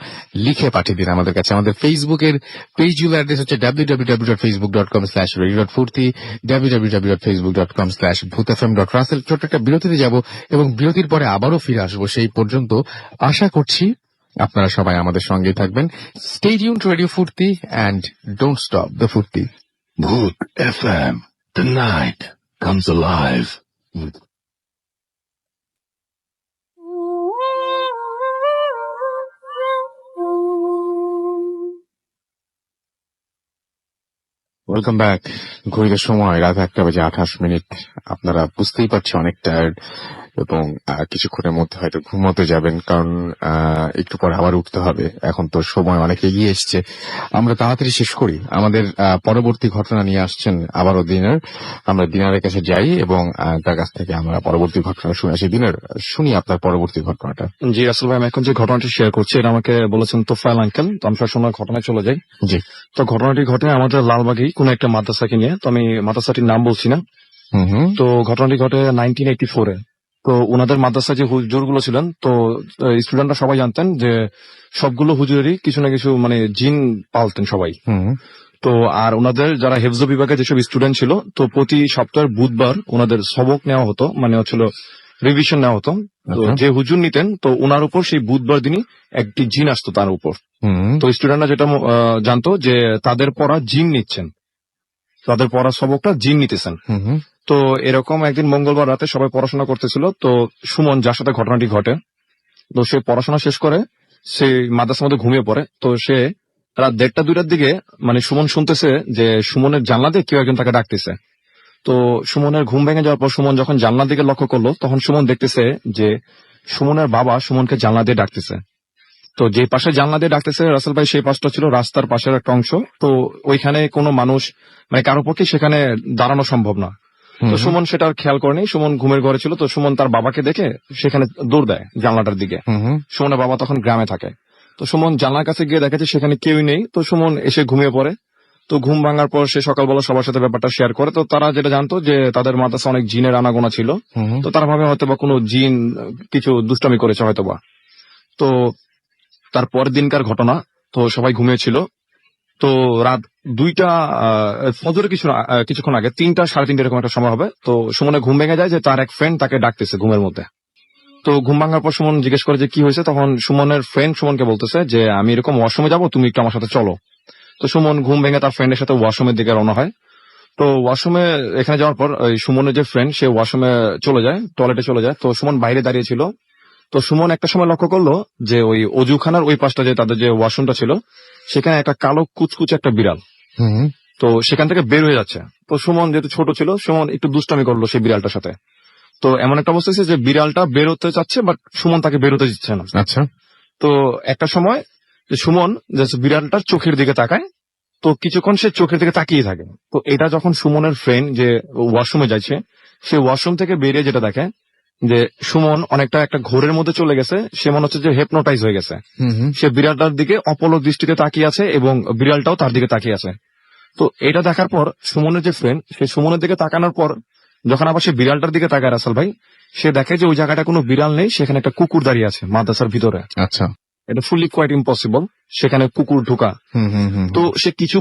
লিখে পাঠিয়ে দিন আমাদের কাছে। আমাদের ফেসবুকের পেজগুলো অ্যাড্রেস হচ্ছে www.facebook.com/radiofurti, www.facebook.com/bhutfm.russell। ছোট্ট একটা বিরতিতে যাব এবং বিরতির পরে আবারও ফিরে আসবো। সেই পর্যন্ত আশা করছি আপনারা সবাই আমাদের সঙ্গেই থাকবেন। Stay tuned to radio Foorti and don't stop the ফুর্তি। Bhoot FM. The night comes alive. Welcome back. ঘড়িতে সময় রাত 1:28। আপনারা বুঝতেই পারছেন অনেক টায়ার্ড এবং কিছুক্ষণের মধ্যে হয়তো ঘুমোতে যাবেন, কারণ একটু পরে আবার উঠতে হবে। এখন তো সময় অনেক এগিয়ে এসছে, আমরা তাড়াতাড়ি শেষ করি। আমাদের পরবর্তী ঘটনা নিয়ে আসছেন আবারও দিনার। আমরা দিনারের কাছে যাই এবং তার কাছ থেকে আমরা পরবর্তী ঘটনা শুনে আসি। দিনার, শুনি আপনার পরবর্তী ঘটনাটা। জি রাসেল ভাই, আমি এখন যে ঘটনাটি শেয়ার করছি এটা আমাকে বলেছেন তোফায়েল আঙ্কেল। তো আমি সবসময় ঘটনায় চলে যাই। জি। তো ঘটনাটি ঘটে আমাদের লালবাগেই কোন একটা মাদ্রাসাকে নিয়ে। তো আমি মাদ্রাসাটির নাম বলছি না। তো ঘটনাটি ঘটে 1984-এ। তো ওনাদের মাদ্রাসায় যে হুজুরগুলো ছিলেন, তো স্টুডেন্টরা সবাই জানতেন যে সবগুলো হুজুরেরই কিছু না কিছু মানে জিন পালতেন সবাই। তো আর ওনাদের যারা হেফজ বিভাগে যেসব স্টুডেন্ট ছিল, তো প্রতি সপ্তাহের বুধবার ওনাদের সবক নেওয়া হতো, মানে হচ্ছিল রিভিশন নেওয়া হতো। তো যে হুজুর নিতেন, তো ওনার উপর সেই বুধবার দিনই একটি জিন আসতো তার উপর। তো স্টুডেন্টরা যেটা জানতো যে তাদের পড়া জিন নিচ্ছেন, তাদের পড়া সবকটা জিন নিতেছেন। তো এরকম একদিন মঙ্গলবার রাতে সবাই পড়াশোনা করতেছিল। তো সুমন, যার সাথে ঘটনাটি ঘটে, তো সে পড়াশোনা শেষ করে সে মাদ্রাসার মধ্যে ঘুমিয়ে পড়ে। তো সে রাত 1:30-2টার দিকে মানে সুমন শুনতেছে যে সুমনের জানলা দিয়ে কেউ একজন তাকে ডাকতেছে। তো সুমনের ঘুম ভেঙে যাওয়ার পর সুমন যখন জানলার দিকে লক্ষ্য করলো, তখন সুমন দেখতেছে যে সুমনের বাবা সুমনকে জানলা দিয়ে ডাকতেছে। তো যে পাশে জানলা দিয়ে ডাকতেছে রাসেল ভাই, সেই পাশটা ছিল রাস্তার পাশের একটা অংশ। তো ওইখানে কোনো মানুষ মানে কারো পক্ষে সেখানে দাঁড়ানো সম্ভব না। তো সুমন সেটা আর খেয়াল করেনি। সুমন ঘুমের ঘরে ছিল। তো সুমন তার বাবাকে দেখে সেখানে দৌড় দেয় জানলাটার দিকে। সুমনের বাবা তখন গ্রামে থাকে। তো সুমন জানলার কাছে গিয়ে দেখে যে সেখানে কেউই নেই। তো সুমন এসে ঘুমিয়ে পড়ে। তো ঘুম ভাঙার পর সে সকালবেলা সবার সাথে ব্যাপারটা শেয়ার করে। তো তারা যেটা জানতো যে তাদের মাদ্রাসা অনেক জিনের আনাগোনা ছিল। তো তারা ভাবে হয়তো বা কোনো জিন কিছু দুষ্টামি করেছে হয়তো বা। তো তার পরের দিনকার ঘটনা, তো সবাই ঘুমিয়েছিল। তো রাত 2টা ফজরের কিছুক্ষণ আগে 3টা 3:30 এরকম একটা সময় হবে। তো সুমনের ঘুম ভেঙে যায় যে তার এক ফ্রেন্ড তাকে ডাকতেছে ঘুমের মধ্যে। তো ঘুম ভাঙার পর সুমন জিজ্ঞেস করে যে কি হয়েছে। তখন সুমনের ফ্রেন্ড সুমনকে বলতেছে যে আমি এরকম ওয়াশরুমে যাবো, তুমি একটু আমার সাথে চলো। তো সুমন ঘুম ভেঙে তার ফ্রেন্ডের সাথে ওয়াশরুমের দিকে রওনা হয়। তো ওয়াশরুমে এখানে যাওয়ার পর সুমনের যে ফ্রেন্ড সে ওয়াশরুমে চলে যায়, টয়লেটে চলে যায়। তো সুমন বাইরে দাঁড়িয়ে ছিল। তো সুমন একটা সময় লক্ষ্য করলো যে ওই অজুখানার ওই পাশটা যে তাদের যে ওয়াশরুমটা ছিল, সেখানে একটা কালো কুচকুচে একটা বিড়াল তো সেখান থেকে বের হয়ে যাচ্ছে। তো সুমন যেহেতু ছোট ছিল, সুমন একটু দুষ্টামি করলো সেই বিড়ালটার সাথে। তো এমন একটা অবস্থা হয়েছে যে বিড়ালটা বের হতে চাচ্ছে, বাট সুমন তাকে বের হতে দিচ্ছে না। আচ্ছা। তো একটা সময় সুমন বিড়ালটার চোখের দিকে তাকায়। তো কিছুক্ষণ সে চোখের দিকে তাকিয়ে থাকে। তো এটা যখন সুমনের ফ্রেন্ড যে ওয়াশরুমে যাচ্ছে, সে ওয়াশরুম থেকে বেরিয়ে যেটা দেখে যে সুমন অনেকটা একটা ঘোরের মধ্যে চলে গেছে। সে মনে হচ্ছে যে হেপনোটাইজ হয়ে গেছে। সে বিড়ালটার দিকে অপলক দৃষ্টিতে তাকিয়ে আছে এবং বিড়ালটাও তার দিকে তাকিয়ে আছে। তো এটা দেখার পর সুমনের যে ফ্রেন্ড, সে সুমনের দিকে তাকানোর পর যখন আবার সে বিড়ালটার দিকে তাকায় রাসেল ভাই, সে দেখে যে ওই জায়গাটা কোনো বিড়াল নেই, সেখানে একটা কুকুর দাঁড়িয়ে আছে মাদ্রাসার ভিতরে। আচ্ছা। এটা ফুলি কোয়াইট ইম্পসিবল সেখানে কুকুর ঢোকা। তো সে কিছু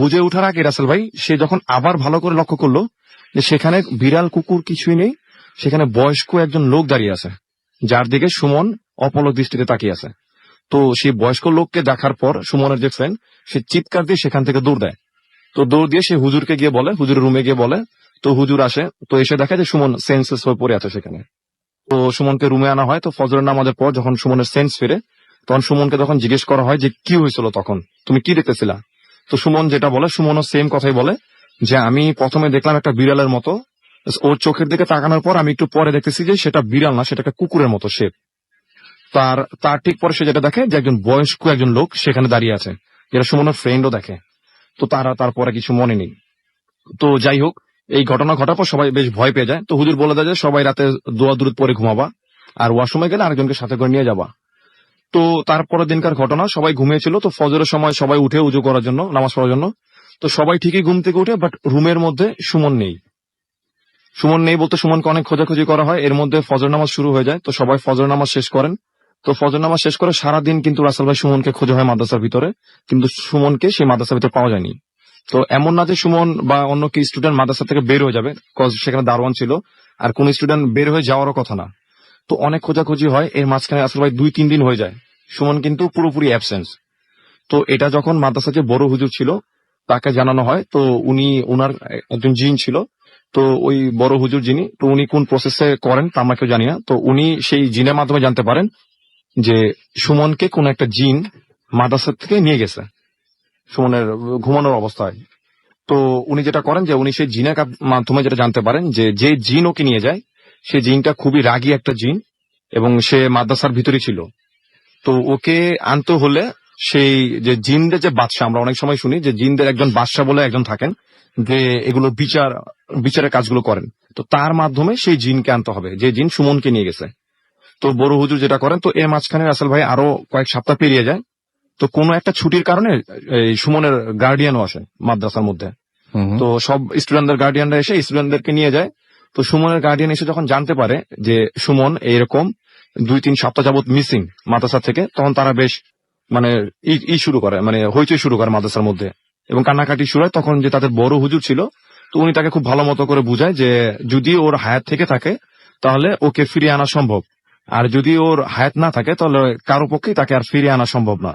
বুঝে ওঠার আগে রাসেল ভাই, সে যখন আবার ভালো করে লক্ষ্য করলো যে সেখানে বিড়াল কুকুর কিছুই নেই, সেখানে বয়স্ক একজন লোক দাঁড়িয়ে আছে, যার দিকে সুমন অপলক দৃষ্টিতে তাকিয়ে আছে। তো সেই বয়স্ক লোককে দেখার পর সুমনের যে ফ্রেন্ড, সে চিৎকার দিয়ে সেখান থেকে দৌড় দেয়। তো দৌড় দিয়ে সে হুজুরকে গিয়ে বলে, হুজুরের রুমে গিয়ে বলে। তো হুজুর আসে। তো এসে দেখে যে সুমন সেন্সলেস হয়ে পড়ে আছে সেখানে। তো সুমনকে রুমে আনা হয়। তো ফজরের নামাজের পর যখন সুমনের সেন্স ফিরে, তখন সুমনকে তখন জিজ্ঞেস করা হয় যে কি হয়েছিল, তখন তুমি কি দেখতেছিলা। তো সুমন যেটা বলে, সুমনও সেম কথাই বলে যে আমি প্রথমে দেখলাম একটা বিড়ালের মতো, ওর চোখের দিকে তাকানোর পর আমি একটু পরে দেখতেছি যে সেটা বিড়াল না, সেটা একটা কুকুরের মতো শেপ। তার ঠিক পরে সে যেটা দেখে যে একজন বয়স্ক একজন লোক সেখানে দাঁড়িয়ে আছে, যেটা সুমনের ফ্রেন্ডও দেখে। তো তারপরে কিছু মনে নেই। তো যাই হোক, এই ঘটনা ঘটার পর সবাই বেশ ভয় পেয়ে যায়। তো হুজুর বলে দেয় যে সবাই রাতে দোয়া দুরুদ পরে ঘুমাবা। আর ওয়াশরুমে গেলে আরেকজনকে সাথে করে নিয়ে যাবা। তো তারপরের দিনকার ঘটনা, সবাই ঘুমিয়েছিল, তো ফজরের সময় সবাই উঠে উজু করার জন্য, নামাজ পড়ার জন্য। তো সবাই ঠিকই ঘুম থেকে উঠে, বাট রুমের মধ্যে সুমন নেই। সুমন নেই বলতে সুমনকে অনেক খোঁজাখুঁজি করা হয়, এর মধ্যে ফজর নামাজ শুরু হয়ে যায়। তো সবাই ফজর নামাজ শেষ করেন। তো ফজর নামাজ শেষ করে সারাদিন কিন্তু রাসেল ভাই সুমনকে খোঁজা হয় মাদ্রাসার ভিতরে, কিন্তু সুমনকে সেই মাদ্রাসার ভিতরে পাওয়া যায়নি। তো এমন না যে সুমন বা অন্য কি স্টুডেন্ট মাদ্রাসা থেকে বের হয়ে যাবে, কজ সেখানে দারোয়ান ছিল, আর কোন স্টুডেন্ট বের হয়ে যাওয়ারও কথা না। তো অনেক খোঁজাখুঁজি হয়, এর মাঝখানে রাসেল ভাই 2-3 দিন হয়ে যায়, সুমন কিন্তু পুরোপুরি অ্যাবসেন্স। তো এটা যখন মাদ্রাসা যে বড় হুজুর ছিল তাকে জানানো হয়, তো উনি ওনার একজন জিন ছিল, তো ওই বড় হুজুর যিনি, তো উনি কোন প্রসেসে করেন তা আমরা কেউ জানি না। তো উনি সেই জিনের মাধ্যমে জানতে পারেন যে সুমনকে কোন একটা জিন মাদ্রাসা থেকে নিয়ে গেছে সুমনের ঘুমানোর অবস্থায়। তো উনি যেটা করেন যে উনি সেই জিনের মাধ্যমে যেটা জানতে পারেন যে জিন ওকে নিয়ে যায় সেই জিনটা খুবই রাগী একটা জিন, এবং সে মাদ্রাসার ভিতরেই ছিল। তো ওকে আনতে হলে সেই যে জিনদের যে বাদশা, আমরা অনেক সময় শুনি যে জিনদের একজন বাদশা বলে একজন থাকেন, যে এগুলো বিচারের কাজগুলো করেন। তো তার মাধ্যমে সেই জিনকে আনতে হবে, যে জিন সুমনকে নিয়ে গেছে। তো বড় হুজুর যেটা করেন, তো এর মাঝখানে রাসেল ভাই আরো কয়েক সপ্তাহ পেরিয়ে যায়। তো কোনো একটা ছুটির কারণে এই সুমনের গার্ডিয়ানও আসে মাদ্রাসার মধ্যে। তো সব স্টুডেন্টদের গার্ডিয়ানরা এসে স্টুডেন্টদেরকে নিয়ে যায়। তো সুমনের গার্ডিয়ান এসে যখন জানতে পারে যে সুমন এরকম 2-3 সপ্তাহ যাবত মিসিং মাদ্রাসা থেকে, তখন তারা বেশ মানে শুরু করে, মানে হইচই শুরু করে মাদ্রাসার মধ্যে, এবং কান্নাকাটি শুরু হয়। তখন যে তাদের বড় হুজুর ছিল, তো উনি তাকে খুব ভালো মতো করে বুঝায় যে যদি ওর হায়াত থেকে থাকে তাহলে ওকে ফিরিয়ে আনা সম্ভব, আর যদি ওর হায়াত না থাকে তাহলে কারো পক্ষেই তাকে আর ফিরিয়ে আনা সম্ভব না।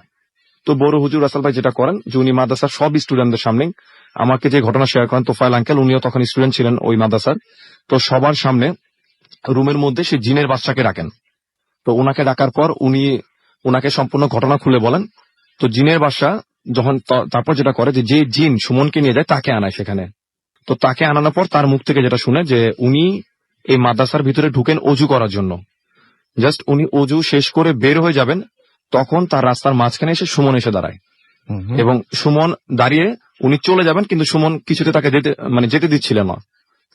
তো বড় হুজুর রাসেল ভাই যেটা করেন যে উনি মাদ্রাসার সব স্টুডেন্টদের সামনে আমাকে যে ঘটনা শেয়ার করেন, তোফায়েল আঙ্কেল উনিও তখন স্টুডেন্ট ছিলেন ওই মাদ্রাসার, তো সবার সামনে রুমের মধ্যে সেই জিনের বাচ্চাকে ডাকেন। তো উনাকে ডাকার পর উনি উনাকে সম্পূর্ণ ঘটনা খুলে বলেন। তো জিনের বাদশা যখন তারপর যেটা করে যে জিন সুমনকে নিয়ে যায় তাকে আনায় সেখানে। তো তাকে আনানোর পর তার মুখ থেকে যেটা শুনে যে উনি এই মাদ্রাসার ভিতরে ঢুকেন অজু করার জন্য। জাস্ট উনি অজু শেষ করে বের হয়ে যাবেন, তখন তার রাস্তার মাঝখানে এসে সুমন এসে দাঁড়ায়, এবং সুমন দাঁড়িয়ে উনি চলে যাবেন, কিন্তু সুমন কিছুতে তাকে যেতে দিচ্ছিলেন না।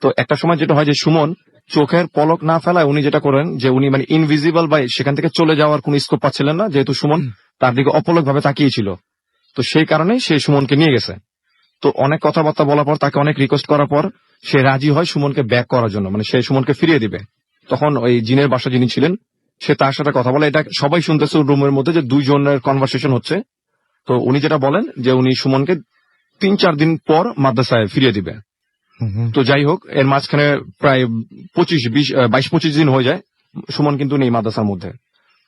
তো একটা সময় যেটা হয় যে সুমন চোখের পলক না ফেলায় উনি যেটা করেন যে উনি মানে ইনভিজিবল বাই সেখান থেকে চলে যাওয়ার কোন স্কোপ পাচ্ছিলেন না, যেহেতু সুমন তার দিকে অপলক ভাবে তাকিয়েছিল। তো সেই কারণে সে সুমনকে নিয়ে গেছে। তো অনেক কথাবার্তা বলার পর, তাকে অনেক রিকোয়েস্ট করার পর সে রাজি হয় সুমনকে ব্যাক করার জন্য, মানে সে সুমনকে ফিরিয়ে দিবে। তখন ওই জিনের বাসা যিনি ছিলেন সে তার সাথে কথা বলে, এটা সবাই শুনতেছে রুমের মধ্যে যে দুইজনের কনভারসেশন হচ্ছে। তো উনি যেটা বলেন যে উনি সুমনকে 3-4 দিন পর মাদ্রাসায় ফিরিয়ে দিবে। তো যাই হোক, এর মাঝখানে প্রায় 22-25 দিন হয়ে যায়, সুমন কিন্তু নেই মাদ্রাসার মধ্যে।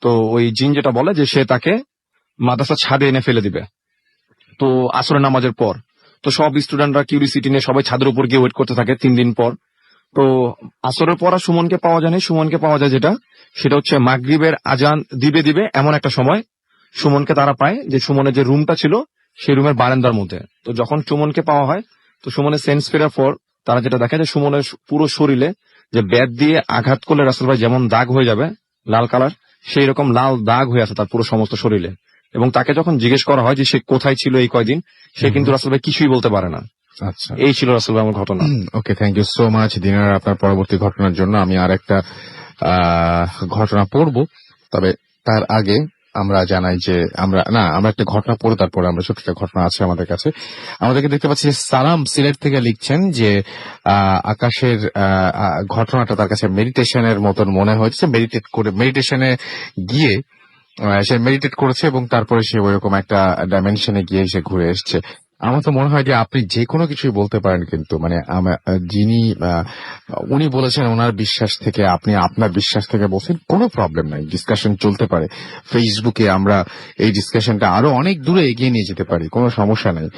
তো ওই জিন যেটা বলে যে সে তাকে মাদ্রাসা ছাদে এনে ফেলে দিবে, তো আসরের নামাজের পর। তো সব স্টুডেন্টরা কিউরিসিটি নিয়ে সবাই ছাদের উপর গিয়ে ওয়েট করতে থাকে 3 দিন পর। তো আসরের পর আর সুমনকে পাওয়া যায়নি। সুমনকে পাওয়া যায় সেটা হচ্ছে মাগরিবের আজান দিবে এমন একটা সময় সুমনকে তারা পায়, যে সুমনের যে রুমটা ছিল সেই রুমের বারান্দার মধ্যে। তো যখন সুমনকে পাওয়া হয়, তো সুমনের সেন্স ফেরার পর তারা যেটা দেখে যে সুমনের পুরো শরীরে যে ব্যাট দিয়ে আঘাত করলে রাসেল ভাই যেমন দাগ হয়ে যাবে লাল কালার, সেই রকম লাল দাগ হয়ে আছে তার পুরো সমস্ত শরীরে। এবং তাকে যখন জিজ্ঞেস করা হয় যে সে কোথায় ছিল এই কয়দিন, সে কিন্তু রাসেল ভাই কিছুই বলতে পারে না। আচ্ছা, এই ছিল রাসেল ভাই আমার ঘটনা। ওকে, থ্যাংক ইউ সো মাচ দিনার আপনার পরবর্তী ঘটনার জন্য। আমি আর একটা ঘটনা পড়বো, তবে তার আগে আমরা জানাই যে আমরা একটা ঘটনা পড়ে তারপরে আমরা ছোট একটা ঘটনা আছে আমাদের কাছে। আমাদেরকে দেখতে পাচ্ছি সালাম সিলেট থেকে লিখছেন যে আকাশের ঘটনাটা তার কাছে মেডিটেশনের মতন মনে হয়েছে। মেডিটেশনে গিয়ে সে মেডিটেট করেছে এবং তারপরে সে ওইরকম একটা ডাইমেনশনে গিয়ে সে ঘুরে এসছে। আমার তো মনে হয় যে আপনি যে কোনো কিছুই বলতে পারেন, কিন্তু মানে যিনি উনি বলেছেন ওনার বিশ্বাস থেকে, আপনি আপনার বিশ্বাস থেকে বলছেন, কোনো প্রবলেম নাই, ডিসকাশন চলতে পারে। ফেসবুকে আমরা এই ডিসকাশনটা আরো অনেক দূরে এগিয়ে নিয়ে যেতে পারি, কোনো সমস্যা নাই।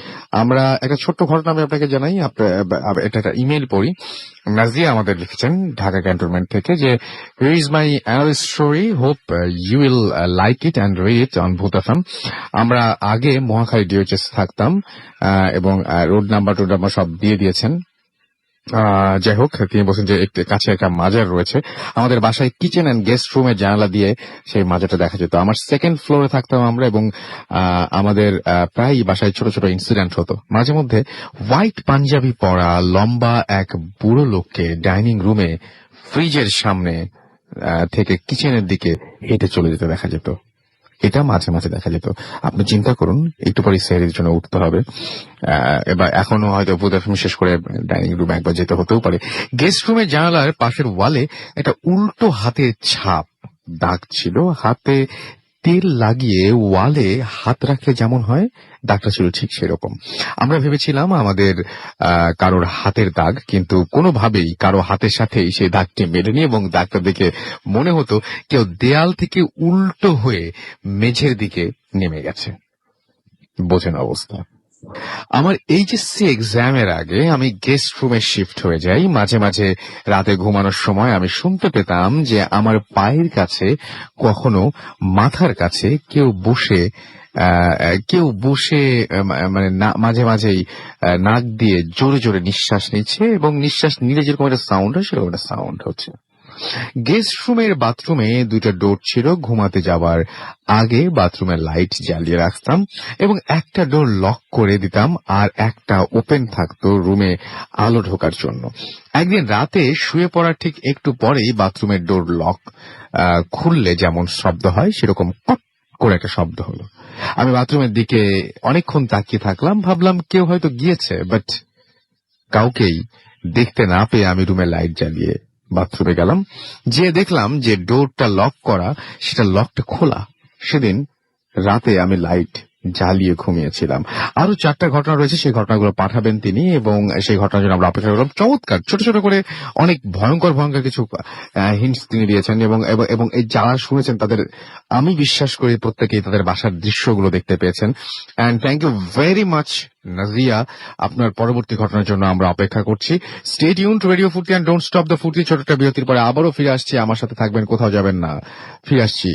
আমরা একটা ছোট্ট ঘটনা আমি আপনাকে জানাই, এটা একটা ইমেল পড়ি। নাজিয়া আমাদের লিখেছেন ঢাকা ক্যান্টনমেন্ট থেকে যে here is my analyst story, hope you will like it and read it on Bhoot FM. আমরা আগে মহাখালী ডিওএইচএস থাকতাম এবং রোড নাম্বার সব দিয়ে দিয়েছেন। যাই হোক, তিনি বলছেন যে কাছে একটা মাজার রয়েছে, আমাদের বাসায় কিচেন এন্ড গেস্ট রুমের জানালা দিয়ে সেই মাজারটা দেখা যেত। আমার সেকেন্ড ফ্লোরে থাকতাম আমরা, এবং আমাদের প্রায় বাসায় ছোট ছোট ইনসিডেন্ট হতো। মাঝে মধ্যে হোয়াইট পাঞ্জাবি পরা লম্বা এক বুড়ো লোককে ডাইনিং রুমে ফ্রিজের সামনে থেকে কিচেনের দিকে হেঁটে চলে যেতে দেখা যেত। এটা মাঝে মাঝে দেখা যেত। আপনি চিন্তা করুন, একটু পরে সেহরির জন্য উঠতে হবে, এবার এখনো হয়তো বুদাফিল্ম শেষ করে ডাইনিং রুমে একবার যেতে হতেও পারে। গেস্ট রুমের জানালার পাশের ওয়ালে একটা উল্টো হাতের ছাপ দাগ ছিল। হাতে তেল লাগিয়ে ওয়ালে হাত রাখলে যেমন হয়, দাগটা ছিল ঠিক সেরকম। আমরা ভেবেছিলাম আমাদের কারোর হাতের দাগ, কিন্তু কোনোভাবেই কারো হাতের সাথেই সেই দাগটি মেলেনি এবং দাগটা দেখে মনে হতো কেউ দেয়াল থেকে উল্টো হয়ে মেঝের দিকে নেমে গেছে। বোঝেন অবস্থা। আমার এইচএসসি এক্সামের আগে আমি গেস্ট রুমে শিফট হয়ে যাই। মাঝে মাঝে রাতে ঘুমানোর সময় আমি শুনতে পেতাম যে আমার পায়ের কাছে, কখনো মাথার কাছে কেউ বসে মানে মাঝে মাঝেই নাক দিয়ে জোরে জোরে নিঃশ্বাস নিচ্ছে এবং নিঃশ্বাস নিলে যেরকম একটা সাউন্ড হয় সেরকম একটা সাউন্ড হচ্ছে। গেস্ট রুমের বাথরুমে 2টা ডোর ছিল। ঘুমাতে যাওয়ার আগে বাথরুমের লাইট জ্বালিয়ে রাখতাম এবং একটা ডোর লক করে দিতাম আর একটা ওপেন থাকতো রুমে আলো ঢোকার জন্য। একদিন রাতে শুয়ে পড়ার ঠিক একটু পরেই বাথরুমের ডোর লক খুললে যেমন শব্দ হয় সেরকম পট করে একটা শব্দ হলো। আমি বাথরুমের দিকে অনেকক্ষণ তাকিয়ে থাকলাম, ভাবলাম কেউ হয়তো গিয়েছে, বাট কাউকেই দেখতে না পেয়ে আমি রুমে লাইট জ্বালিয়ে বাথরুমে গেলাম। যে দেখলাম যে ডোরটা লক করা, সেটা লকটা খোলা। সেদিন রাতে আমি লাইট জ্বালিয়ে ঘুমিয়েছিলাম। আরো 4টা ঘটনা রয়েছে, সেই ঘটনাগুলো পাঠাবেন তিনি এবং সেই ঘটনার জন্য আমরা অপেক্ষা করলাম। চমৎকার ছোট ছোট করে অনেক ভয়ঙ্কর ভয়ঙ্কর কিছু হিন্টস তিনি দিয়েছেন এবং এই যারা শুনেছেন তাদের আমি বিশ্বাস করি প্রত্যেকেই তাদের বাসার দৃশ্যগুলো দেখতে পেয়েছেন। And thank you very much Nazia. আপনার পরবর্তী ঘটনার জন্য আমরা অপেক্ষা করছি। Stay tuned to radio Foorti and don't stop the Foorti. ছোটটা বিরতির পরে আবারও ফিরে আসছি। আমার সাথে থাকবেন, কোথাও যাবেন না। ফিরে আসছি।